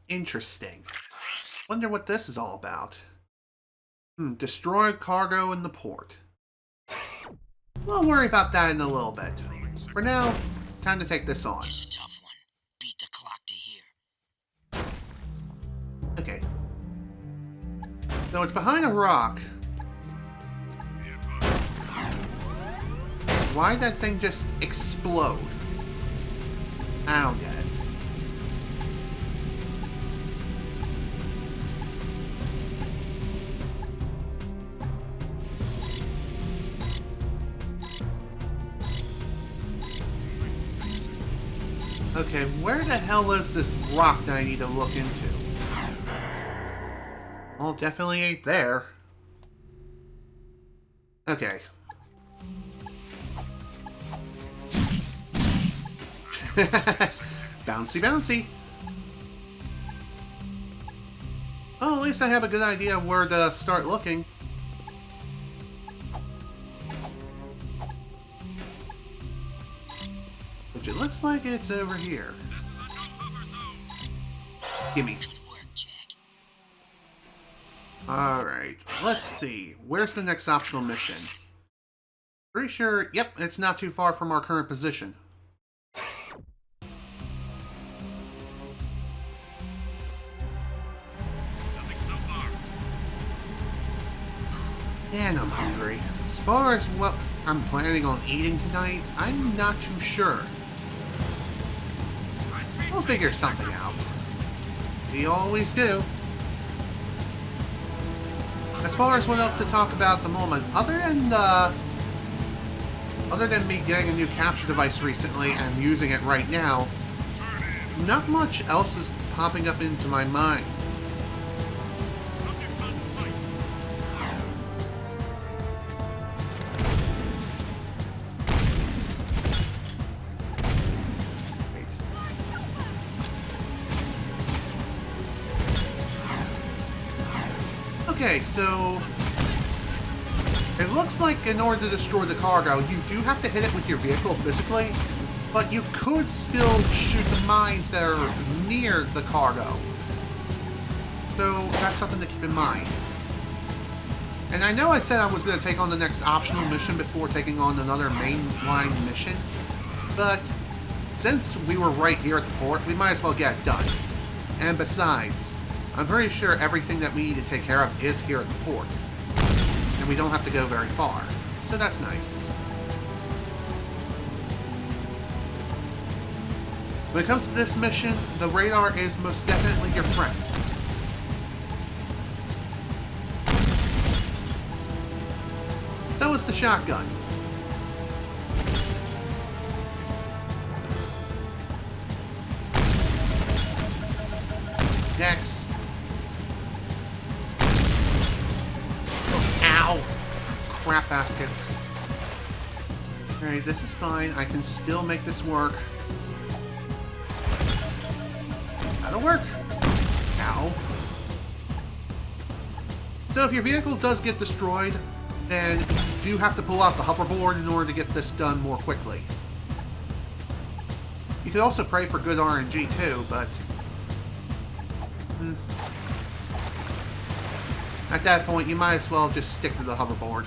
Interesting. Wonder what this is all about. Destroy cargo in the port. We'll worry about that in a little bit. For now, time to take this on. Here's a tough one. Beat the clock to here. Okay. So it's behind a rock. Why'd that thing just explode? I don't get it. Okay, where the hell is this rock that I need to look into? Well, definitely ain't there. Okay. Bouncy, bouncy. Oh, at least I have a good idea of where to start looking. Which it looks like it's over here. Gimme. Alright, let's see. Where's the next optional mission? Pretty sure, yep, it's not too far from our current position. Nothing so far. And I'm hungry. As far as what I'm planning on eating tonight, I'm not too sure. We'll figure something out. We always do. As far as what else to talk about at the moment, other than me getting a new capture device recently and using it right now, not much else is popping up into my mind. Okay, so it looks like in order to destroy the cargo, you do have to hit it with your vehicle physically, but you could still shoot the mines that are near the cargo. So that's something to keep in mind. And I know I said I was going to take on the next optional mission before taking on another mainline mission, but since we were right here at the port, we might as well get it done. And besides, I'm pretty sure everything that we need to take care of is here at the port. And we don't have to go very far. So that's nice. When it comes to this mission, the radar is most definitely your friend. So is the shotgun. Next. Ow! Crap baskets. Alright, this is fine. I can still make this work. That'll work. Ow. So if your vehicle does get destroyed, then you do have to pull out the hoverboard in order to get this done more quickly. You could also pray for good RNG too, but at that point, you might as well just stick to the hoverboard.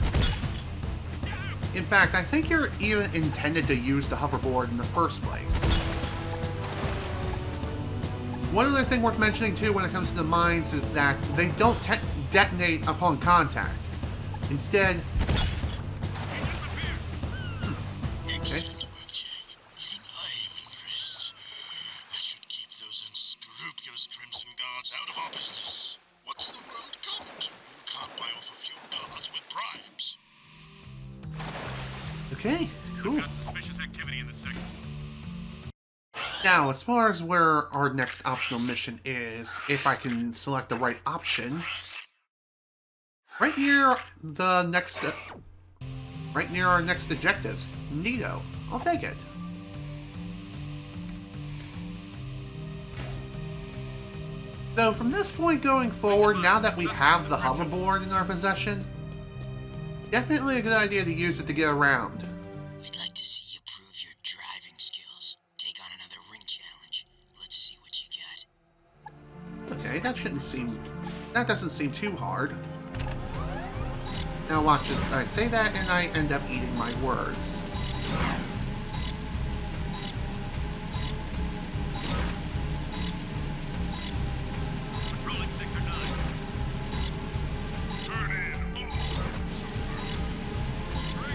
In fact, I think you're even intended to use the hoverboard in the first place. One other thing worth mentioning too when it comes to the mines is that they don't detonate upon contact. Instead, Okay, cool. Got suspicious activity in the sector. Now, as far as where our next optional mission is, if I can select the right option, right near the next, right near our next objective, Neato. I'll take it. So from this point going forward, now that we have the hoverboard in our possession, definitely a good idea to use it to get around. We'd like to see you prove your driving skills. Take on another ring challenge. Let's see what you got. Okay, that doesn't seem too hard. Now watch this, I say that and I end up eating my words. Patrolling Sector 9. Turn in all.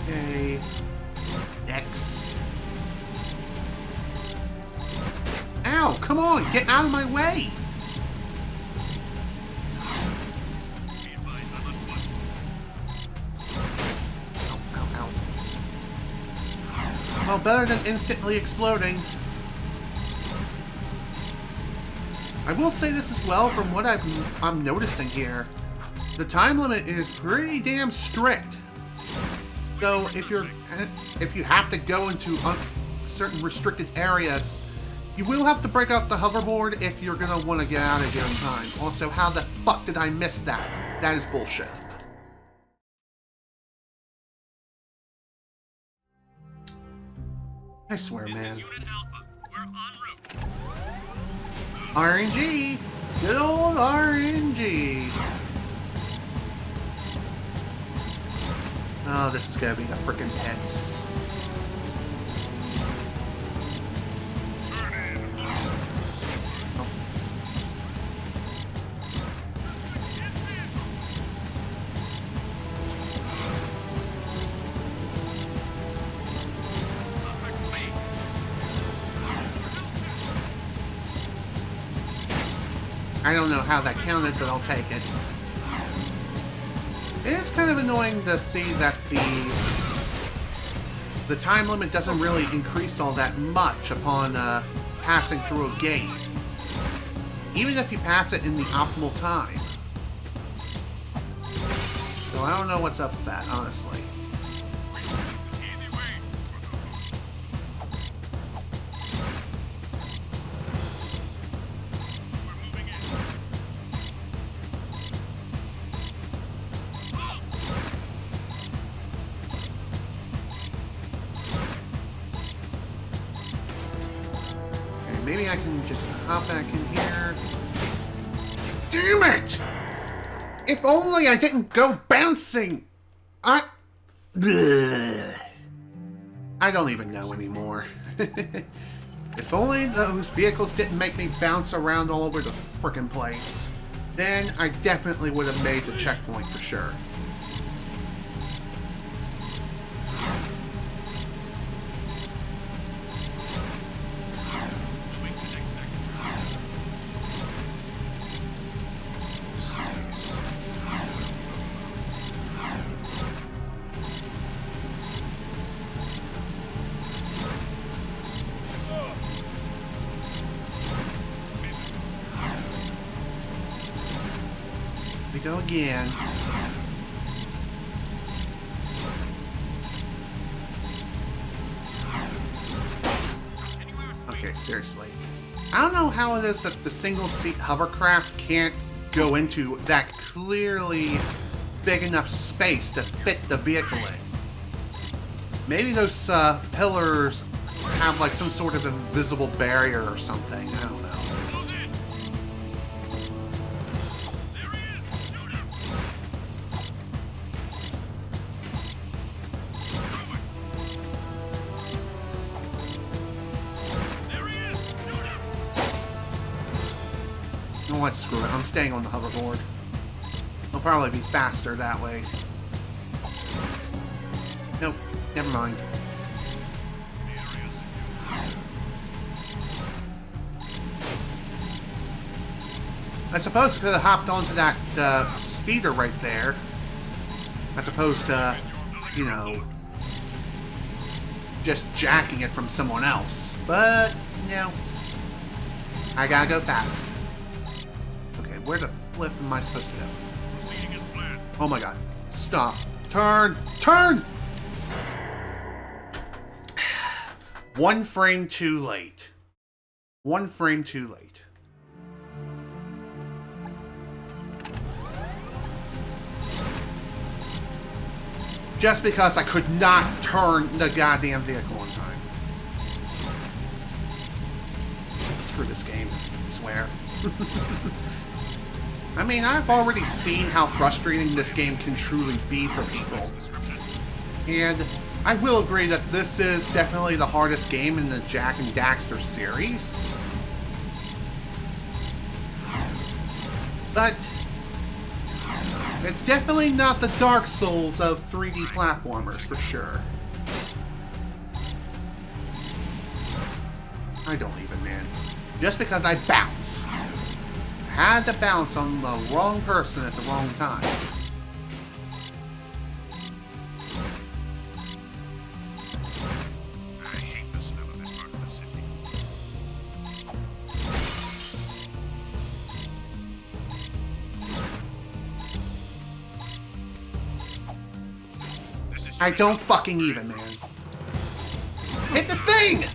Okay. Next. Ow, come on, get out of my way! Be advised, I'm on foot. Ow, ow. Well, better than instantly exploding. I will say this as well, from what I'm noticing here. The time limit is pretty damn strict. So if you have to go into certain restricted areas, you will have to break up the hoverboard if you're gonna want to get out of here in time. Also, how the fuck did I miss that? That is bullshit. I swear, This man. is Unit Alpha. We're en route. RNG! Good old RNG! Oh, this is gonna be the frickin' tense. Turn in all. Suspect B. I don't know how that counted, but I'll take it. It is kind of annoying to see that the time limit doesn't really increase all that much upon passing through a gate. Even if you pass it in the optimal time. So I don't know what's up with that, honestly. Easy way. We're moving in. Okay, maybe I can just hop back in here. Damn it! If only I didn't go bouncing! Ugh. I don't even know anymore. If only those vehicles didn't make me bounce around all over the frickin' place, then I definitely would have made the checkpoint for sure. Moving to next sector. We go again. Okay, seriously. I don't know how it is that the single-seat hovercraft can't go into that clearly big enough space to fit the vehicle in. Maybe those pillars have like some sort of invisible barrier or something. I don't know. Close in. There he is. Shoot him. Through it. There he is. Shoot him. You know what? Screw it. I'm staying on the hoverboard. I'll probably be faster that way. Nope. Never mind. The area secure. I suppose I could have hopped onto that speeder right there. As opposed to, you know, just jacking it from someone else. But, no. I gotta go fast. Okay, where the flip am I supposed to go? Oh my god. Stop. Turn! Turn! 1 frame too late. 1 frame too late. Just because I could not turn the goddamn vehicle on time. Screw this game, I swear. I mean, I've already seen how frustrating this game can truly be for people. And I will agree that this is definitely the hardest game in the Jak and Daxter series. But it's definitely not the Dark Souls of 3D platformers, for sure. I don't even, man. Just because I bounced. Had to bounce on the wrong person at the wrong time. I hate the smell of this part of the city. I don't fucking even, man. Hit the thing!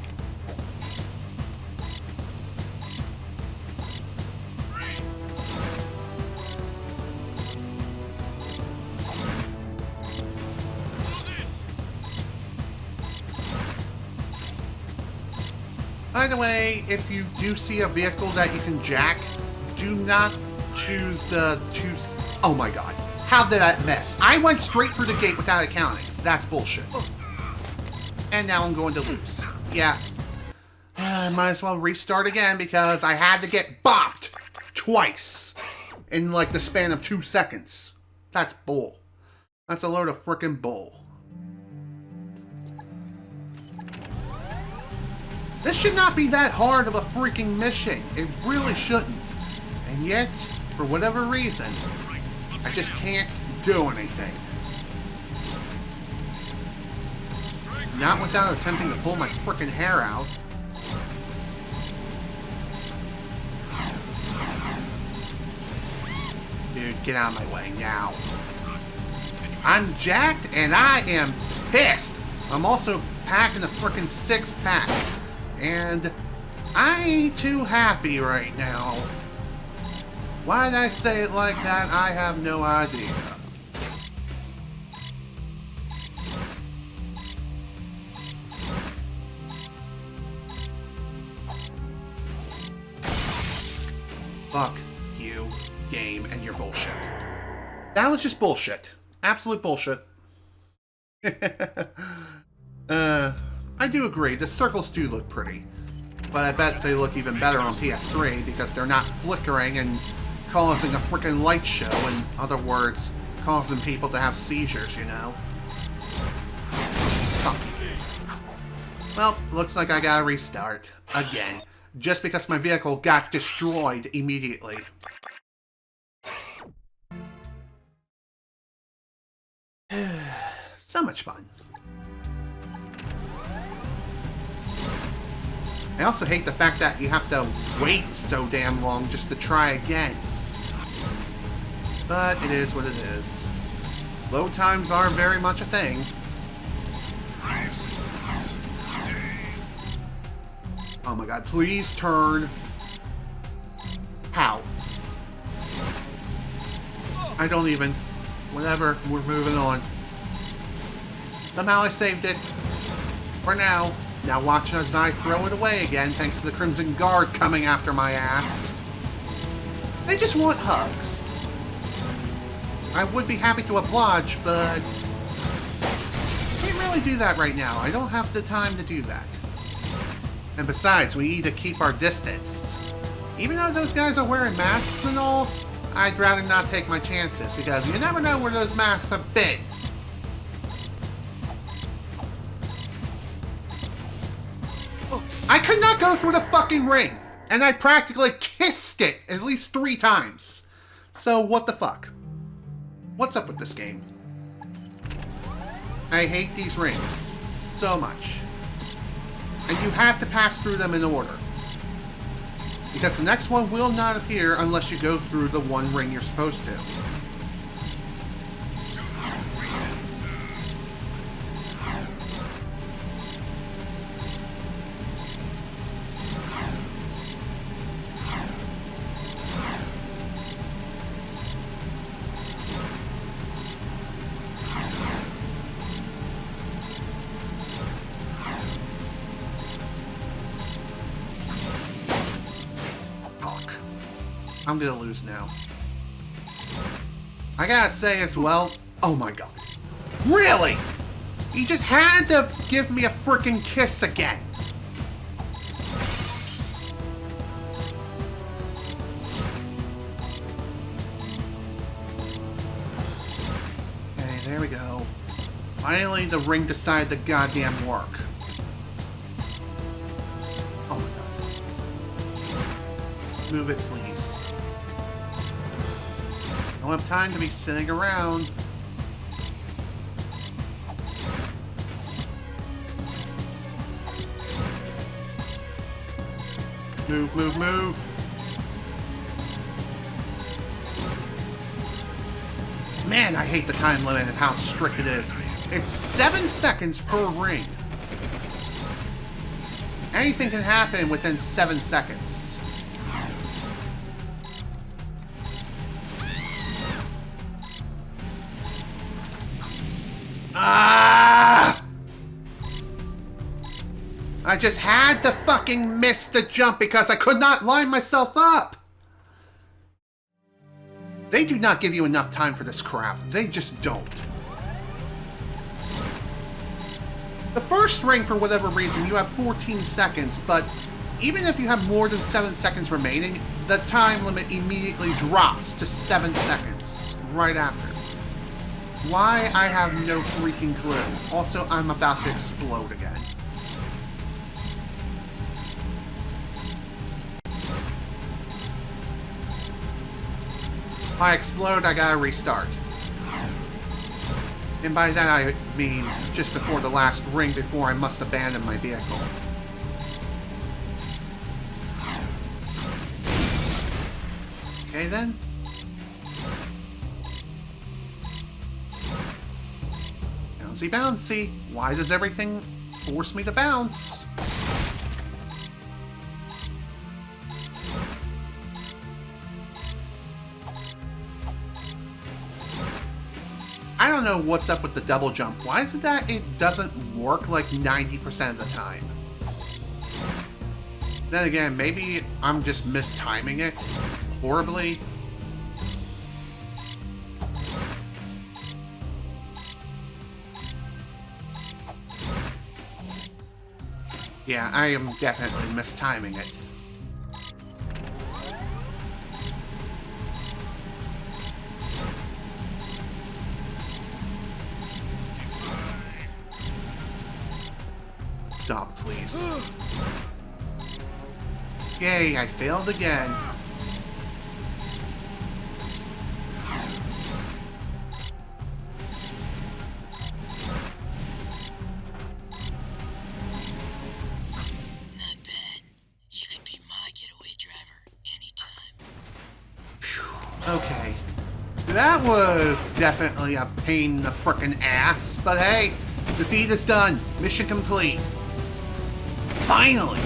By the way, if you do see a vehicle that you can jack, do not choose the oh my god. How did I miss? I went straight through the gate without accounting. That's bullshit. And now I'm going to lose. Yeah. I might as well restart again because I had to get bopped twice in like the span of 2 seconds. That's bull. That's a load of frickin' bull. This should not be that hard of a freaking mission. It really shouldn't. And yet, for whatever reason, I just can't do anything. Not without attempting to pull my frickin' hair out. Dude, get out of my way now. I'm jacked and I am pissed. I'm also packing a frickin' 6-pack. And I ain't too happy right now. Why did I say it like that? I have no idea. Fuck you, game, and your bullshit. That was just bullshit. Absolute bullshit. I do agree, the circles do look pretty. But I bet they look even better on PS3 because they're not flickering and causing a freaking light show. In other words, causing people to have seizures, you know? Fuck. Well, looks like I gotta restart. Again. Just because my vehicle got destroyed immediately. So much fun. I also hate the fact that you have to wait so damn long just to try again. But it is what it is. Load times are very much a thing. Oh my god, please turn. How? I don't even. Whatever, we're moving on. Somehow I saved it. For now. Now watch as I throw it away again, thanks to the Crimson Guard coming after my ass. They just want hugs. I would be happy to oblige, but I can't really do that right now. I don't have the time to do that. And besides, we need to keep our distance. Even though those guys are wearing masks and all, I'd rather not take my chances, because you never know where those masks have been. I could not go through the fucking ring, and I practically kissed it at least 3 times. So what the fuck? What's up with this game? I hate these rings so much. and you have to pass through them in order. Because the next one will not appear unless you go through the one ring you're supposed to. I'm gonna lose now. I gotta say as well, oh my god. Really? He just had to give me a freaking kiss again. Okay, there we go. Finally, the ring decided to goddamn work. Oh my god. Move it, please. I don't have time to be sitting around. Move, move, move. Man, I hate the time limit and how strict it is. It's 7 seconds per ring. Anything can happen within 7 seconds. I just had to fucking miss the jump because I could not line myself up. They do not give you enough time for this crap. They just don't. The first ring, for whatever reason, you have 14 seconds, but even if you have more than 7 seconds remaining, the time limit immediately drops to 7 seconds right after. Why, I have no freaking clue. Also, I'm about to explode again. If I explode, I gotta restart. And by that I mean just before the last ring before I must abandon my vehicle. Okay then. Bouncy bouncy. Why does everything force me to bounce? I don't know what's up with the double jump. Why is it that it doesn't work like 90% of the time? Then again, maybe I'm just mistiming it horribly. Yeah, I am definitely mistiming it. Stop, please. Yay, I failed again. Not bad. You could be my getaway driver anytime. Okay. That was definitely a pain in the frickin' ass, but hey, the deed is done. Mission complete. Finally!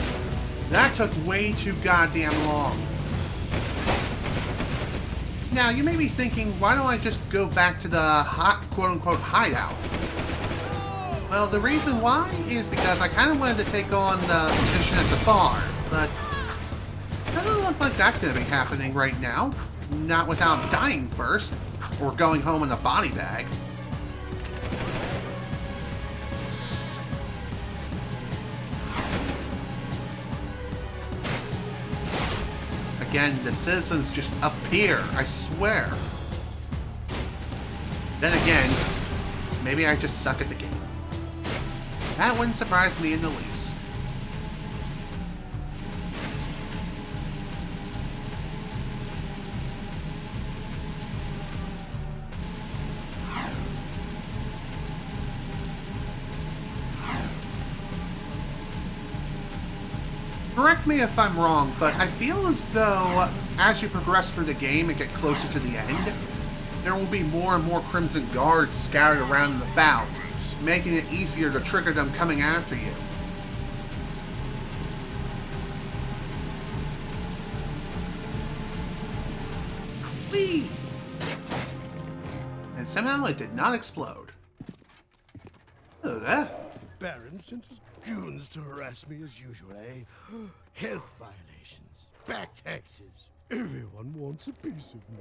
That took way too goddamn long. Now, you may be thinking, why don't I just go back to the quote-unquote hideout? Well, the reason why is because I kind of wanted to take on the position at the bar, but it doesn't look like that's going to be happening right now. Not without dying first, or going home in a body bag. Again, the citizens just appear, I swear. Then again, maybe I just suck at the game. That wouldn't surprise me in the least. Correct me if I'm wrong, but I feel as though as you progress through the game and get closer to the end, there will be more and more Crimson Guards scattered around and about, making it easier to trigger them coming after you. Whee! And somehow it did not explode. Hello there. Baron sent his goons to harass me as usual, eh? Health violations, back taxes. Everyone wants a piece of me.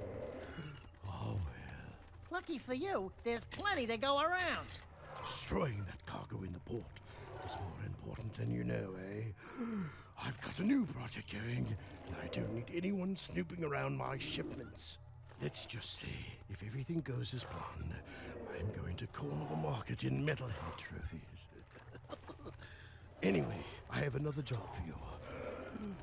Oh well. Lucky for you, there's plenty to go around. Destroying that cargo in the port is more important than you know, eh? I've got a new project going, and I don't need anyone snooping around my shipments. Let's just say, if everything goes as planned, I'm going to corner the market in metalhead trophies. Anyway, I have another job for you.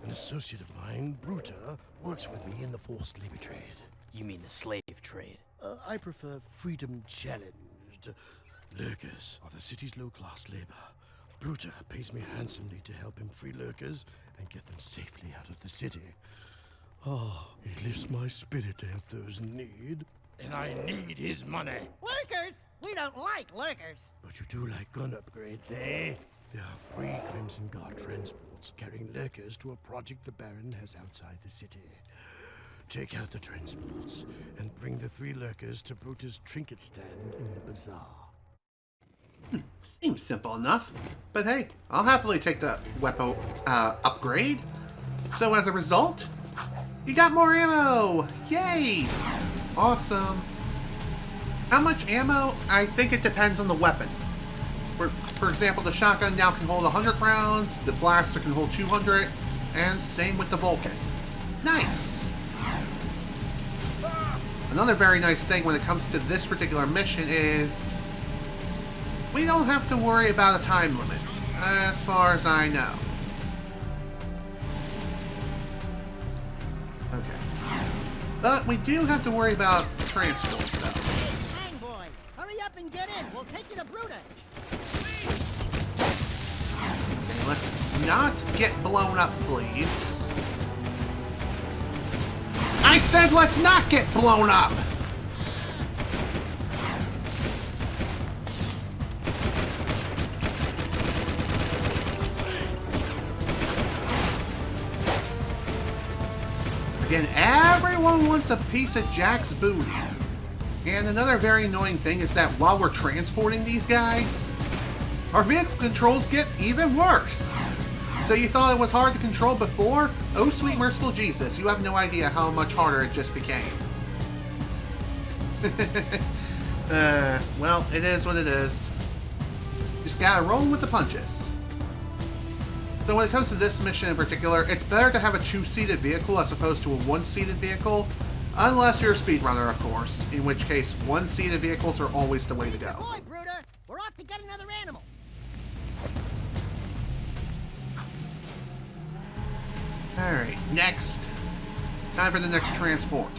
An associate of mine, Bruta, works with me in the forced labor trade. You mean the slave trade? I prefer freedom challenged. Lurkers are the city's low-class labor. Bruta pays me handsomely to help him free lurkers and get them safely out of the city. Oh, it lifts my spirit to help those in need. And I need his money. Lurkers? We don't like lurkers. But you do like gun upgrades, eh? There are 3 Crimson Guard transports carrying lurkers to a project the Baron has outside the city. Take out the transports and bring the 3 lurkers to Bruta's trinket stand in the bazaar. Seems simple enough. But hey, I'll happily take the weapon upgrade. So as a result, you got more ammo! Yay! Awesome. How much ammo? I think it depends on the weapon. For example, the shotgun now can hold 100 rounds, the blaster can hold 200, and same with the Vulcan. Nice! Another very nice thing when it comes to this particular mission is we don't have to worry about a time limit, as far as I know. Okay. But we do have to worry about transport stuff. Hang boy, hurry up and get in. We'll take you to Bruta. Let's not get blown up, please. I said let's not get blown up! Again, everyone wants a piece of Jack's booty. And another very annoying thing is that while we're transporting these guys, our vehicle controls get even worse. So you thought it was hard to control before? Oh sweet merciful Jesus, you have no idea how much harder it just became. Well, it is what it is. Just gotta roll with the punches. So when it comes to this mission in particular, it's better to have a 2-seated vehicle as opposed to a 1-seated vehicle, unless you're a speedrunner, of course, in which case 1-seated vehicles are always the way to go. Boy, Bruta, we're off to get another animal. Alright, next. Time for the next transport.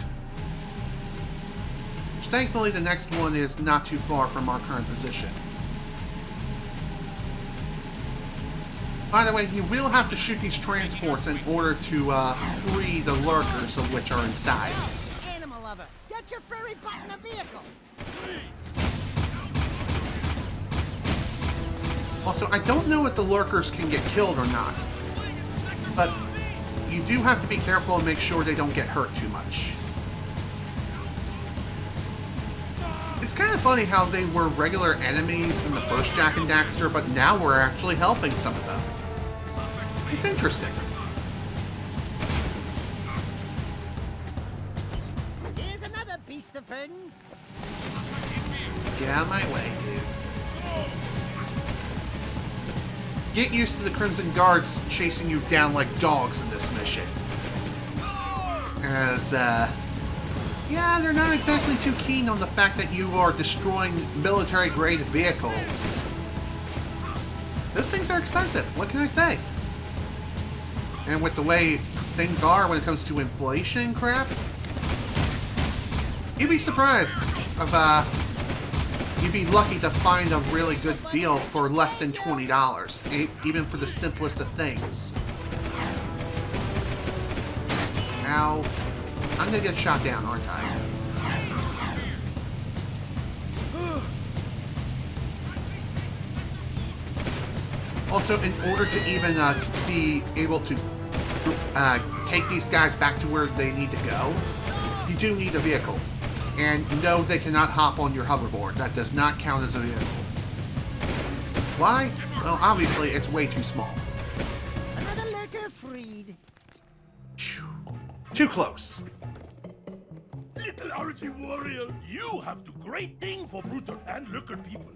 Which thankfully the next one is not too far from our current position. By the way, you will have to shoot these transports in order to free the lurkers of which are inside. Animal lover, get your furry butt in a vehicle. Also, I don't know if the lurkers can get killed or not, but you do have to be careful and make sure they don't get hurt too much. It's kind of funny how they were regular enemies in the first Jak and Daxter, but now we're actually helping some of them. It's interesting. Here's another beast of burden. Get out of my way, dude. Get used to the Crimson Guards chasing you down like dogs in this mission. As, yeah, they're not exactly too keen on the fact that you are destroying military-grade vehicles. Those things are expensive, what can I say? And with the way things are when it comes to inflation and crap, you'd be surprised if, you'd be lucky to find a really good deal for less than $20, even for the simplest of things. Now, I'm gonna get shot down, aren't I? Also, in order to even be able to take these guys back to where they need to go, you do need a vehicle. And no, they cannot hop on your hoverboard. That does not count as a vehicle. Why? Well, obviously, it's way too small. Another lurker freed. Too close. Little Archie warrior, you have the great thing for brutal and lurker people.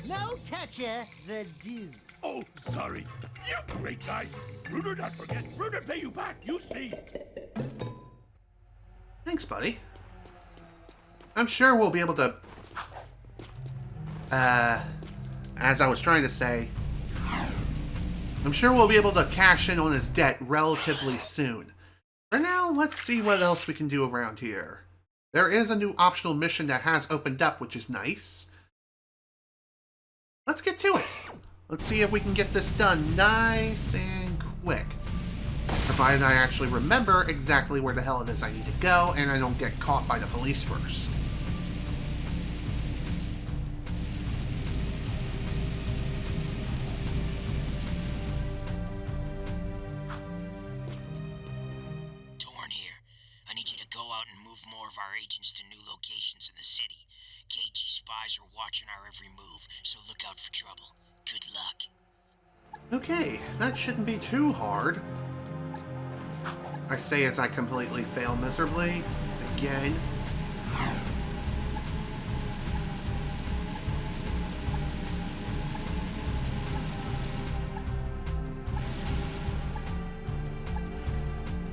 No toucher, the dude. Oh, sorry. You great guys. Bruder not forget. Bruder pay you back, you see. Thanks, buddy. I'm sure we'll be able to... as I was trying to say... I'm sure we'll be able to cash in on his debt relatively soon. For now, let's see what else we can do around here. There is a new optional mission that has opened up, which is nice. Let's get to it. Let's see if we can get this done nice and quick. Provided I actually remember exactly where the hell it is I need to go, and I don't get caught by the police first. Torn here. I need you to go out and move more of our agents to new locations in the city. KG spies are watching our every move, so look out for trouble. Good luck. Okay, that shouldn't be too hard. I say as I completely fail miserably. Again.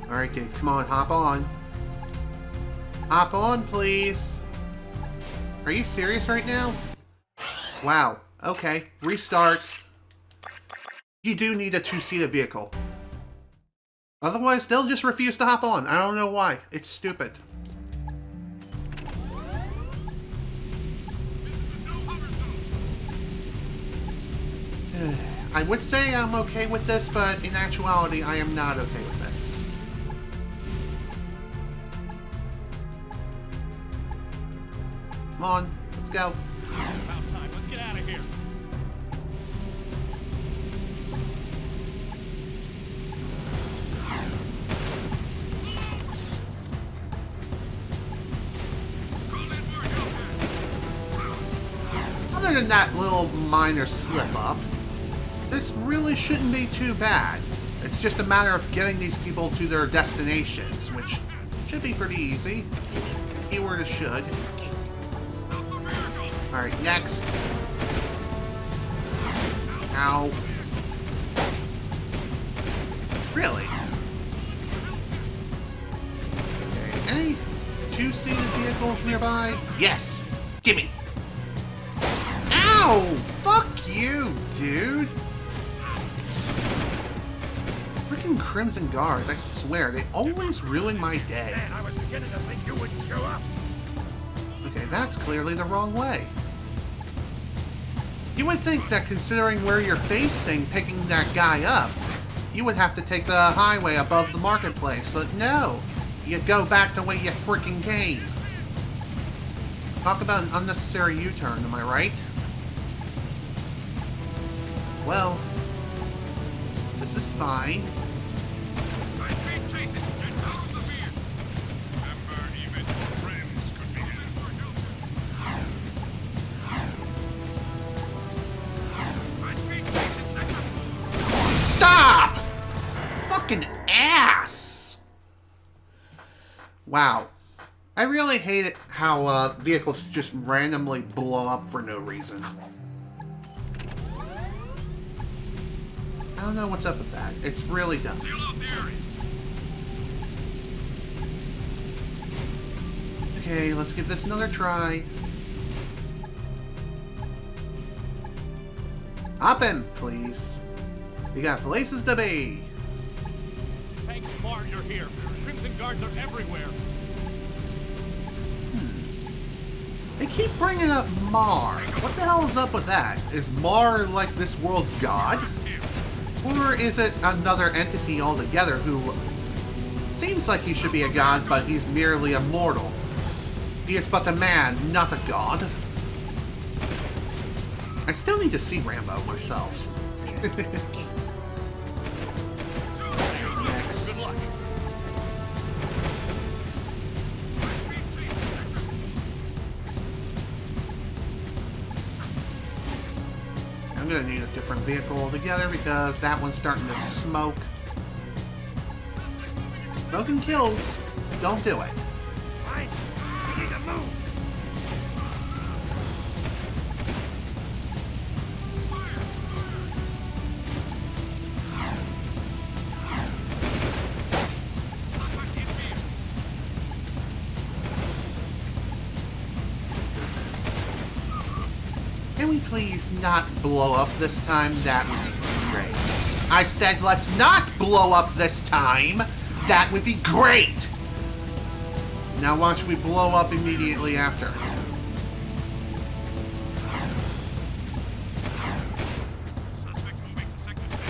Alright, dude, come on, hop on. Hop on, please. Are you serious right now? Wow. Okay, restart. You do need a two-seated vehicle. Otherwise, they'll just refuse to hop on. I don't know why. It's stupid. I would say I'm okay with this, but in actuality, I am not okay with this. Come on, let's go. About time. Let's get out of here. Other than that little minor slip-up, this really shouldn't be too bad. It's just a matter of getting these people to their destinations, which should be pretty easy. Keyword is should. Alright, next. Ow. Really? Okay, any two-seated vehicles nearby? Yes! Gimme! Ow! Fuck you, dude! Freaking Crimson Guards, I swear, they always ruin my day. Man, I was beginning to think you wouldn't show up. Okay, that's clearly the wrong way. You would think that considering where you're facing picking that guy up, you would have to take the highway above the marketplace, but no! You go back the way you freaking came. Talk about an unnecessary U-turn, am I right? Well, this is fine. High-speed chasing and out of the field. Remember, even friends could be high-speed chasing sector. Stop! Fucking ass! Wow. I really hate it how vehicles just randomly blow up for no reason. I don't know what's up with that. It's really dumb. Seal off the area. Okay, let's give this another try. Hop in, please. We got places to be. Thank Smart you're here. Crimson Guards are everywhere. They keep bringing up Mar. What the hell is up with that? Is Mar like this world's god? Or is it another entity altogether who seems like he should be a god, but he's merely a mortal? He is but a man, not a god. I still need to see Rambo myself. Next. I'm gonna need a different vehicle altogether because that one's starting to smoke. Smoking kills. Don't do it. Can we please not blow up this time? That would be great. I said let's not blow up this time. That would be great. Now watch we blow up immediately after. Suspect moving to sector 6.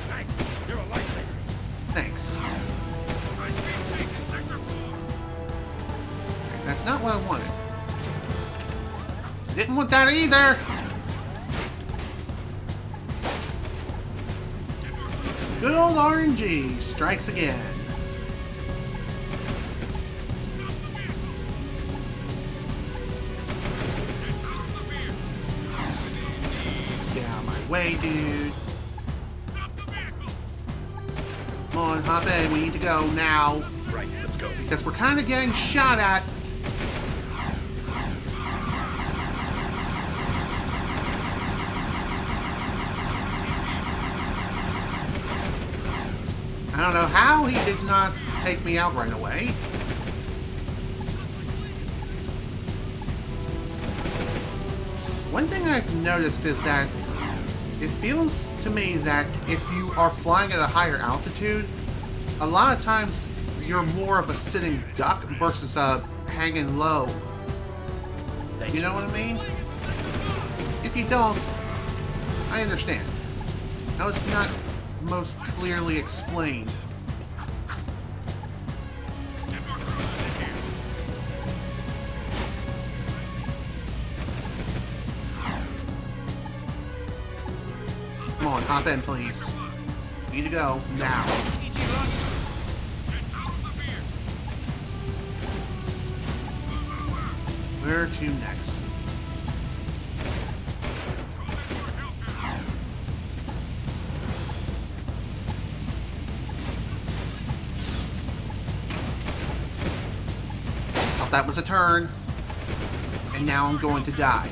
Thanks. You're a lifesaver. Thanks. High speed chase in sector 4. That's not what I wanted. Didn't want that either! Good old RNG strikes again. Get out of my way, dude. Come on, hop in. We need to go now. Right, let's go. Because we're kind of getting shot at. I don't know how he did not take me out right away. One thing I've noticed is that it feels to me that if you are flying at a higher altitude, a lot of times you're more of a sitting duck versus a hanging low. You know what I mean? If you don't, I understand. That was not most clearly explained. Come on, hop in, please. Need to go now. Where to next? Thought that was a turn, and now I'm going to die.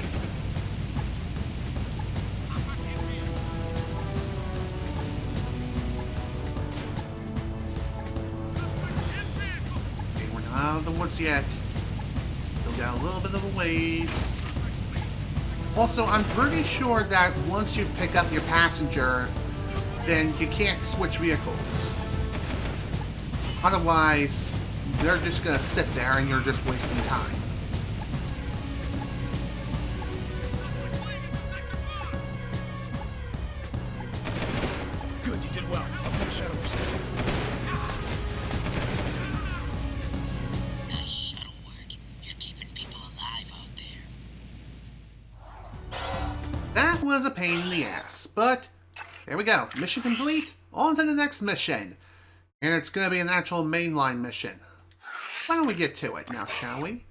Okay, we're not out of the woods yet. Still got a little bit of a ways. Also, I'm pretty sure that once you pick up your passenger, then you can't switch vehicles. Otherwise, they're just gonna sit there and you're just wasting time. Good, you did well. I'll take a shot of your Nice shuttle work. You're keeping people alive out there. That was a pain in the ass, but there we go. Mission complete. On to the next mission. And it's gonna be an actual mainline mission. Why don't we get to it now, shall we?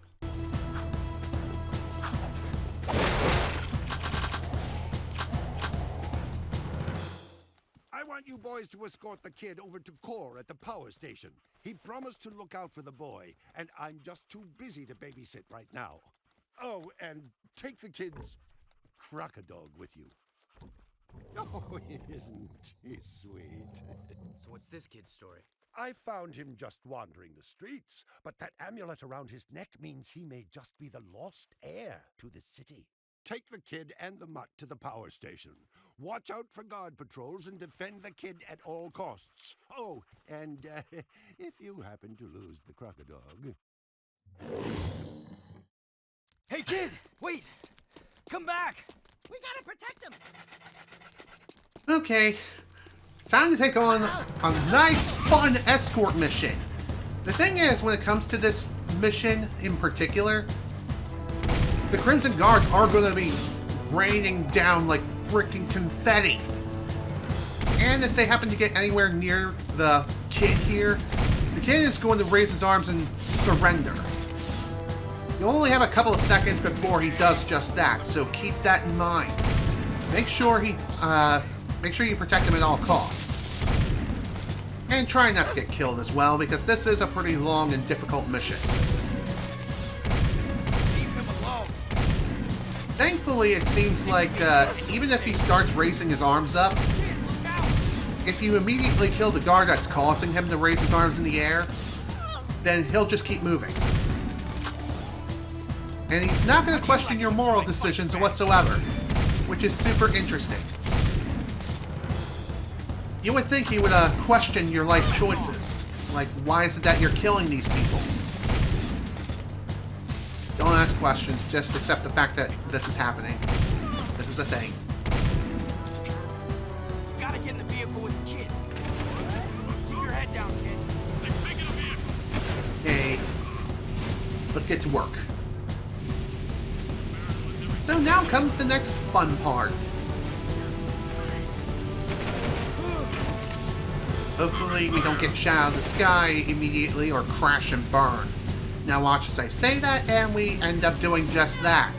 I want you boys to escort the kid over to Core at the power station. He promised to look out for the boy, and I'm just too busy to babysit right now. Oh, and take the kid's crocodile with you. Oh, isn't he sweet? So what's this kid's story? I found him just wandering the streets, but that amulet around his neck means he may just be the lost heir to the city. Take the kid and the mutt to the power station. Watch out for guard patrols and defend the kid at all costs. Oh, and if you happen to lose the crocodile... Hey, Hey, kid! Wait! Come back! We gotta protect him! Okay. Time to take on a nice, fun escort mission. The thing is, when it comes to this mission in particular, the Crimson Guards are going to be raining down like freaking confetti. And if they happen to get anywhere near the kid here, the kid is going to raise his arms and surrender. You'll only have a couple of seconds before he does just that, so keep that in mind. Make sure you protect him at all costs. And try not to get killed as well, because this is a pretty long and difficult mission. Thankfully, it seems like even if he starts raising his arms up, if you immediately kill the guard that's causing him to raise his arms in the air, then he'll just keep moving. And he's not going to question your moral decisions whatsoever, which is super interesting. You would think he would question your life choices. Like, why is it that you're killing these people? Don't ask questions, just accept the fact that this is happening. This is a thing. You gotta get in the vehicle with the kid. Keep your head down, kid. Okay. Let's get to work. So now comes the next fun part. Hopefully we don't get shot out of the sky immediately or crash and burn. Now watch as I say that, and we end up doing just that.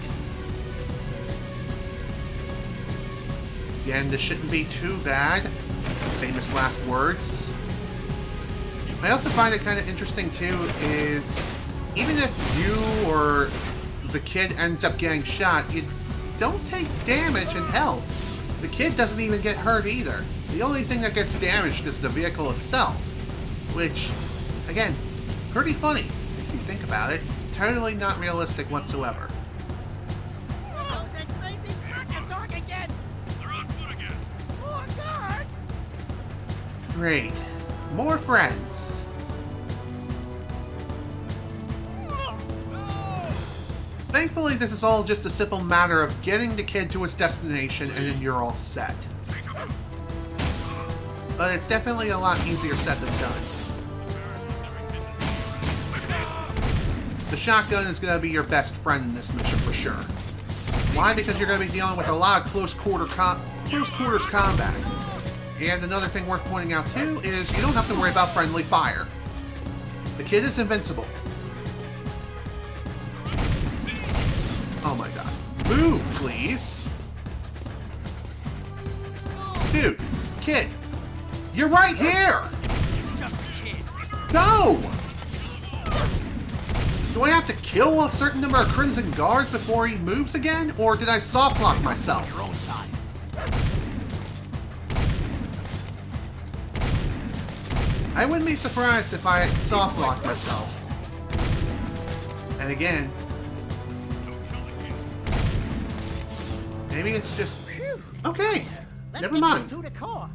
Again, this shouldn't be too bad. Famous last words. I also find it kind of interesting too is, even if you or the kid ends up getting shot, you don't take damage in health. The kid doesn't even get hurt either. The only thing that gets damaged is the vehicle itself. Which, again, pretty funny if you think about it. Totally not realistic whatsoever. Oh, that crazy fucking dog again! They're on foot again. More guards! Great. More friends. Thankfully, this is all just a simple matter of getting the kid to his destination and then you're all set. But it's definitely a lot easier said than done. The shotgun is going to be your best friend in this mission for sure. Why? Because you're going to be dealing with a lot of close quarters combat. And another thing worth pointing out too is you don't have to worry about friendly fire. The kid is invincible. Oh my god. Move, please. Dude, kid, you're right here! He's just a kid. No! Do I have to kill a certain number of Crimson Guards before he moves again? Or did I soft lock myself? Your own size. I wouldn't be surprised if I soft locked myself. And again, maybe it's just... Okay, Let's never get mind. these two to core.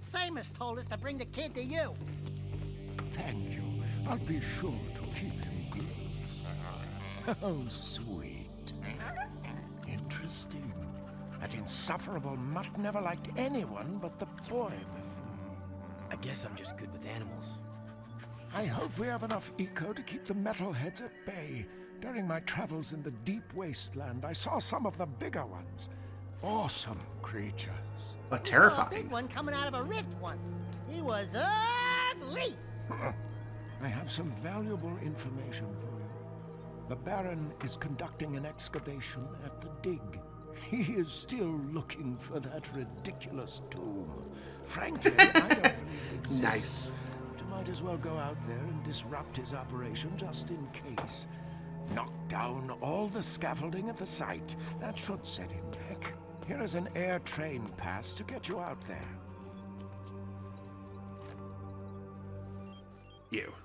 Seamus told us to bring the kid to you. Thank you. I'll be sure to keep him good. Oh, sweet. Interesting. That insufferable mutt never liked anyone but the boy before. I guess I'm just good with animals. I hope we have enough eco to keep the metalheads at bay. During my travels in the deep wasteland, I saw some of the bigger ones. Awesome creatures. But We saw a terrifying. big one coming out of a rift once. He was ugly. I have some valuable information for you. The Baron is conducting an excavation at the dig. He is still looking for that ridiculous tomb. Frankly, I don't believe it exists. Nice. But you might as well go out there and disrupt his operation just in case. Knock down all the scaffolding at the site. That should set him back. Here is an air train pass to get you out there.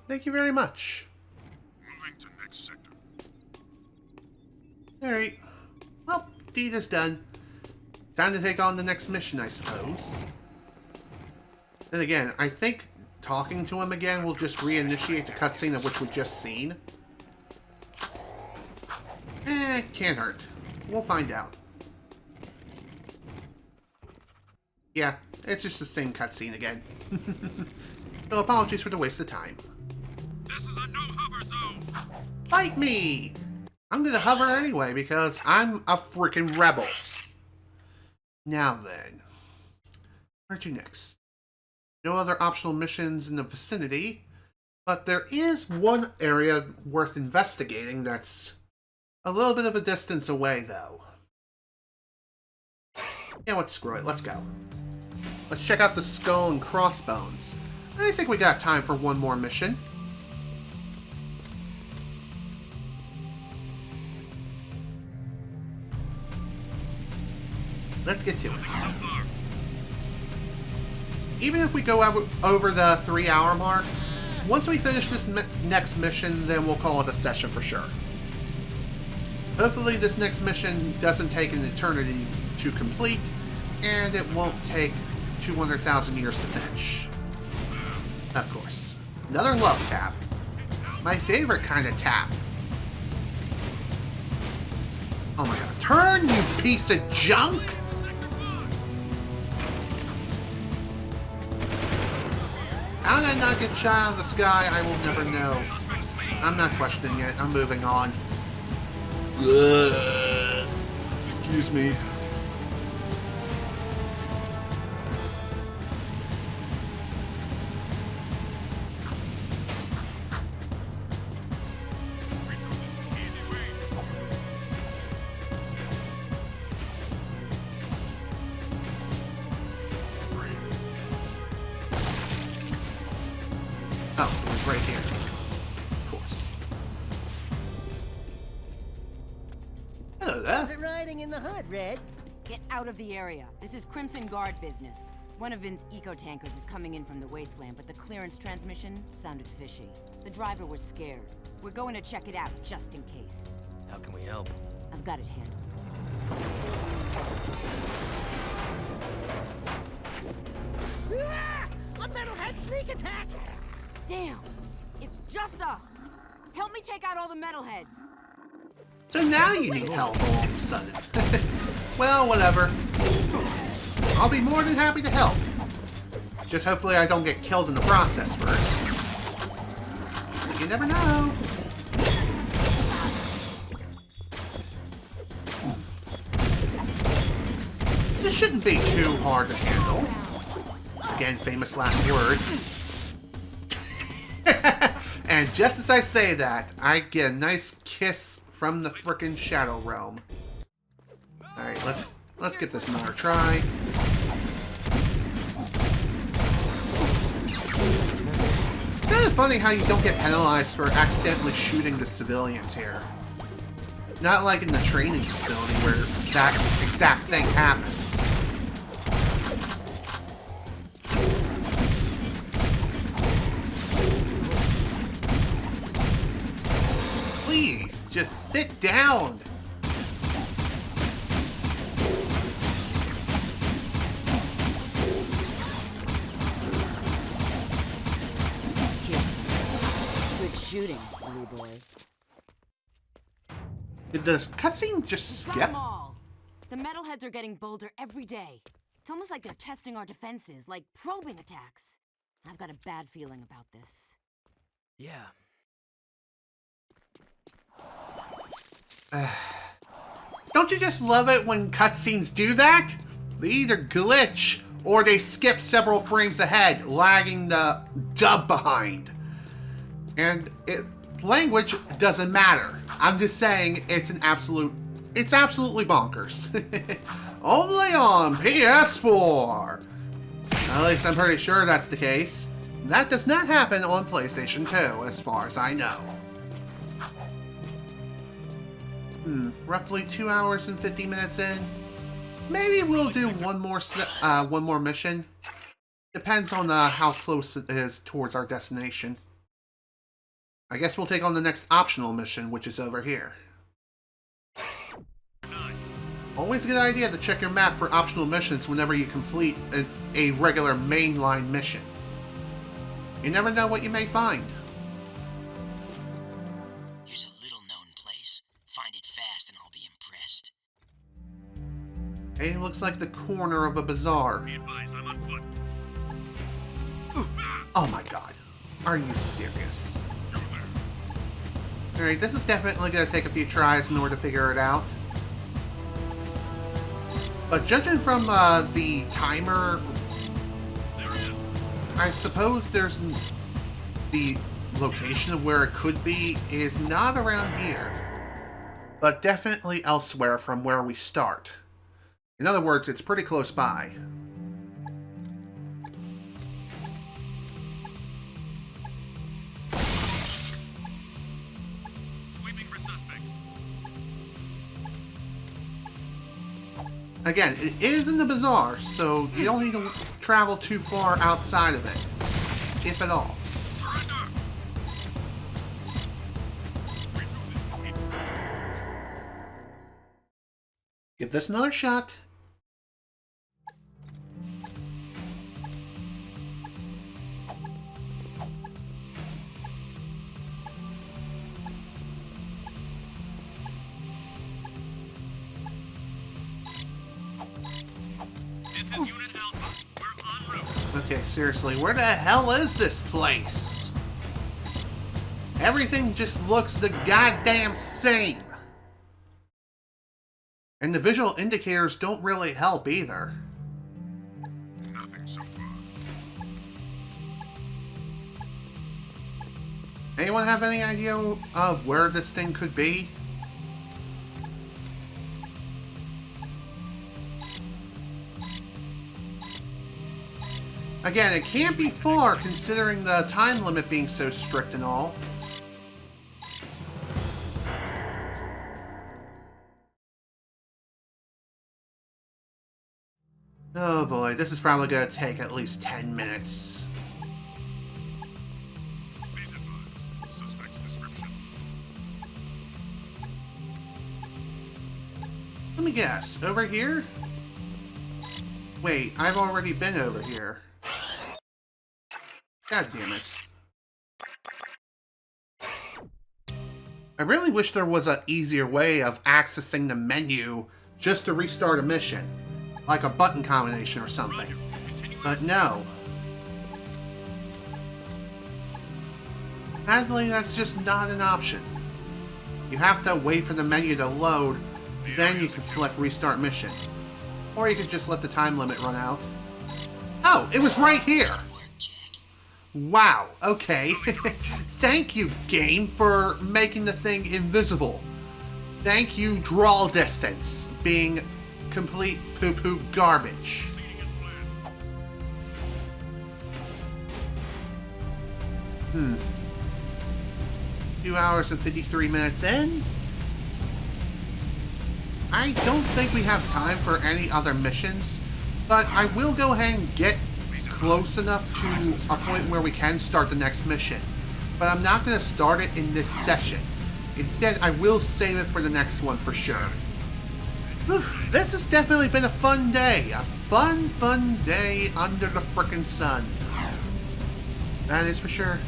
Thank you very much. Moving to next sector. Alright. Well, deed is done. Time to take on the next mission, I suppose. Then again, I think talking to him again will just reinitiate the cutscene of which we just seen. Can't hurt. We'll find out. Yeah, it's just the same cutscene again. So apologies for the waste of time. This is a no-hover zone! Fight me! I'm gonna hover anyway because I'm a freaking rebel. Now then, where to next? No other optional missions in the vicinity, but there is one area worth investigating that's a little bit of a distance away, though. Yeah, what? Screw it. Let's go. Let's check out the skull and crossbones. I think we got time for one more mission. Let's get to it. Even if we go over the 3-hour mark, once we finish this next mission, then we'll call it a session for sure. Hopefully this next mission doesn't take an eternity to complete, and it won't take 200,000 years to finish. Of course. Another love tap. My favorite kind of tap. Oh my god. Turn, you piece of junk! How did I not get shot out of the sky? I will never know. I'm not questioning it. I'm moving on. Ugh. Excuse me. Oh, it was right here. Of course. Hello there. How's it riding in the hood, Red? Get out of the area. This is Crimson Guard business. One of Vin's eco-tankers is coming in from the wasteland, but the clearance transmission sounded fishy. The driver was scared. We're going to check it out, just in case. How can we help? I've got it handled. Ah! A metalhead sneak attack! Damn! It's just us! Help me take out all the metalheads! So now you need help all of a sudden. Well, whatever. I'll be more than happy to help. Just hopefully I don't get killed in the process first. You never know. This shouldn't be too hard to handle. Again, famous last words. And just as I say that, I get a nice kiss from the frickin' Shadow Realm. Alright, let's get this another try. Kind of funny how you don't get penalized for accidentally shooting the civilians here. Not like in the training facility where that exact thing happens. Please, just sit down. Good shooting, blue boy. Did the cutscene just Got skip? 'em all. The metalheads are getting bolder every day. It's almost like they're testing our defenses, like probing attacks. I've got a bad feeling about this. Yeah. Don't you just love it when cutscenes do that? They either glitch or they skip several frames ahead, lagging the dub behind. And language doesn't matter. I'm just saying it's absolutely bonkers. Only on PS4. At least I'm pretty sure that's the case. That does not happen on PlayStation 2, as far as I know. Roughly 2 hours and 50 minutes in. Maybe we'll do one more mission. Depends on how close it is towards our destination. I guess we'll take on the next optional mission, which is over here. Always a good idea to check your map for optional missions whenever you complete a regular mainline mission. You never know what you may find. Here's a little-known place. Find it fast It looks like the corner of a bazaar. Be advised, I'm on foot. Oh my god. Are you serious? Alright, this is definitely going to take a few tries in order to figure it out. But judging from the timer, I suppose there's the location of where it could be is not around here, but definitely elsewhere from where we start. In other words, it's pretty close by. Sweeping for suspects. Again, it is in the bazaar, so you don't need to travel too far outside of it, if at all. Give this another shot. This is Unit Alpha. We're en route. Okay, seriously, where the hell is this place? Everything just looks the goddamn same. And the visual indicators don't really help either. Nothing so far. Anyone have any idea of where this thing could be? Again, it can't be far considering the time limit being so strict and all. Oh boy, this is probably going to take at least 10 minutes. Please advise. Suspect's description. Let me guess, over here? Wait, I've already been over here. God damn it. I really wish there was an easier way of accessing the menu just to restart a mission. Like a button combination or something. But no. Sadly, that's just not an option. You have to wait for the menu to load, then you can select restart mission. Or you could just let the time limit run out. Oh, it was right here! Wow, okay. Thank you, game, for making the thing invisible. Thank you, draw distance, being complete poo-poo garbage. 2 hours and 53 minutes in. I don't think we have time for any other missions, but I will go ahead and get close enough to a point where we can start the next mission. But I'm not going to start it in this session. Instead, I will save it for the next one for sure. Whew, this has definitely been a fun day. A fun day under the frickin' sun. That is for sure.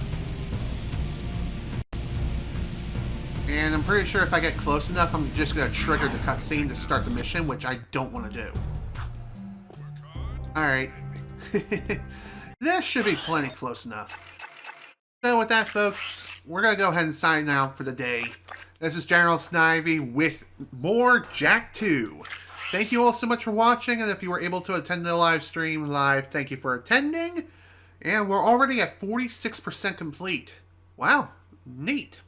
And I'm pretty sure if I get close enough, I'm just going to trigger the cutscene to start the mission, which I don't want to do. Alright. This should be plenty close enough. So with that, folks, we're going to go ahead and sign out for the day. This is General Snivy with more Jak 2. Thank you all so much for watching, and if you were able to attend the live stream live, thank you for attending. And we're already at 46% complete. Wow, neat.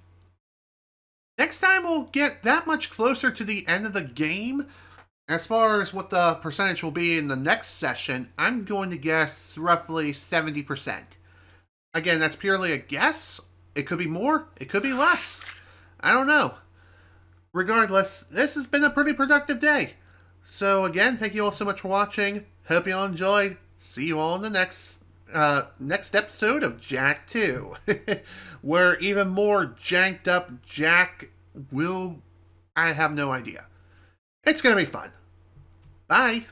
Next time we'll get that much closer to the end of the game. As far as what the percentage will be in the next session, I'm going to guess roughly 70%. Again, that's purely a guess. It could be more, it could be less. I don't know. Regardless, this has been a pretty productive day. So again, thank you all so much for watching. Hope you all enjoyed. See you all in the next episode of Jak 2. Where even more janked up Jak will... I have no idea. It's going to be fun. Bye.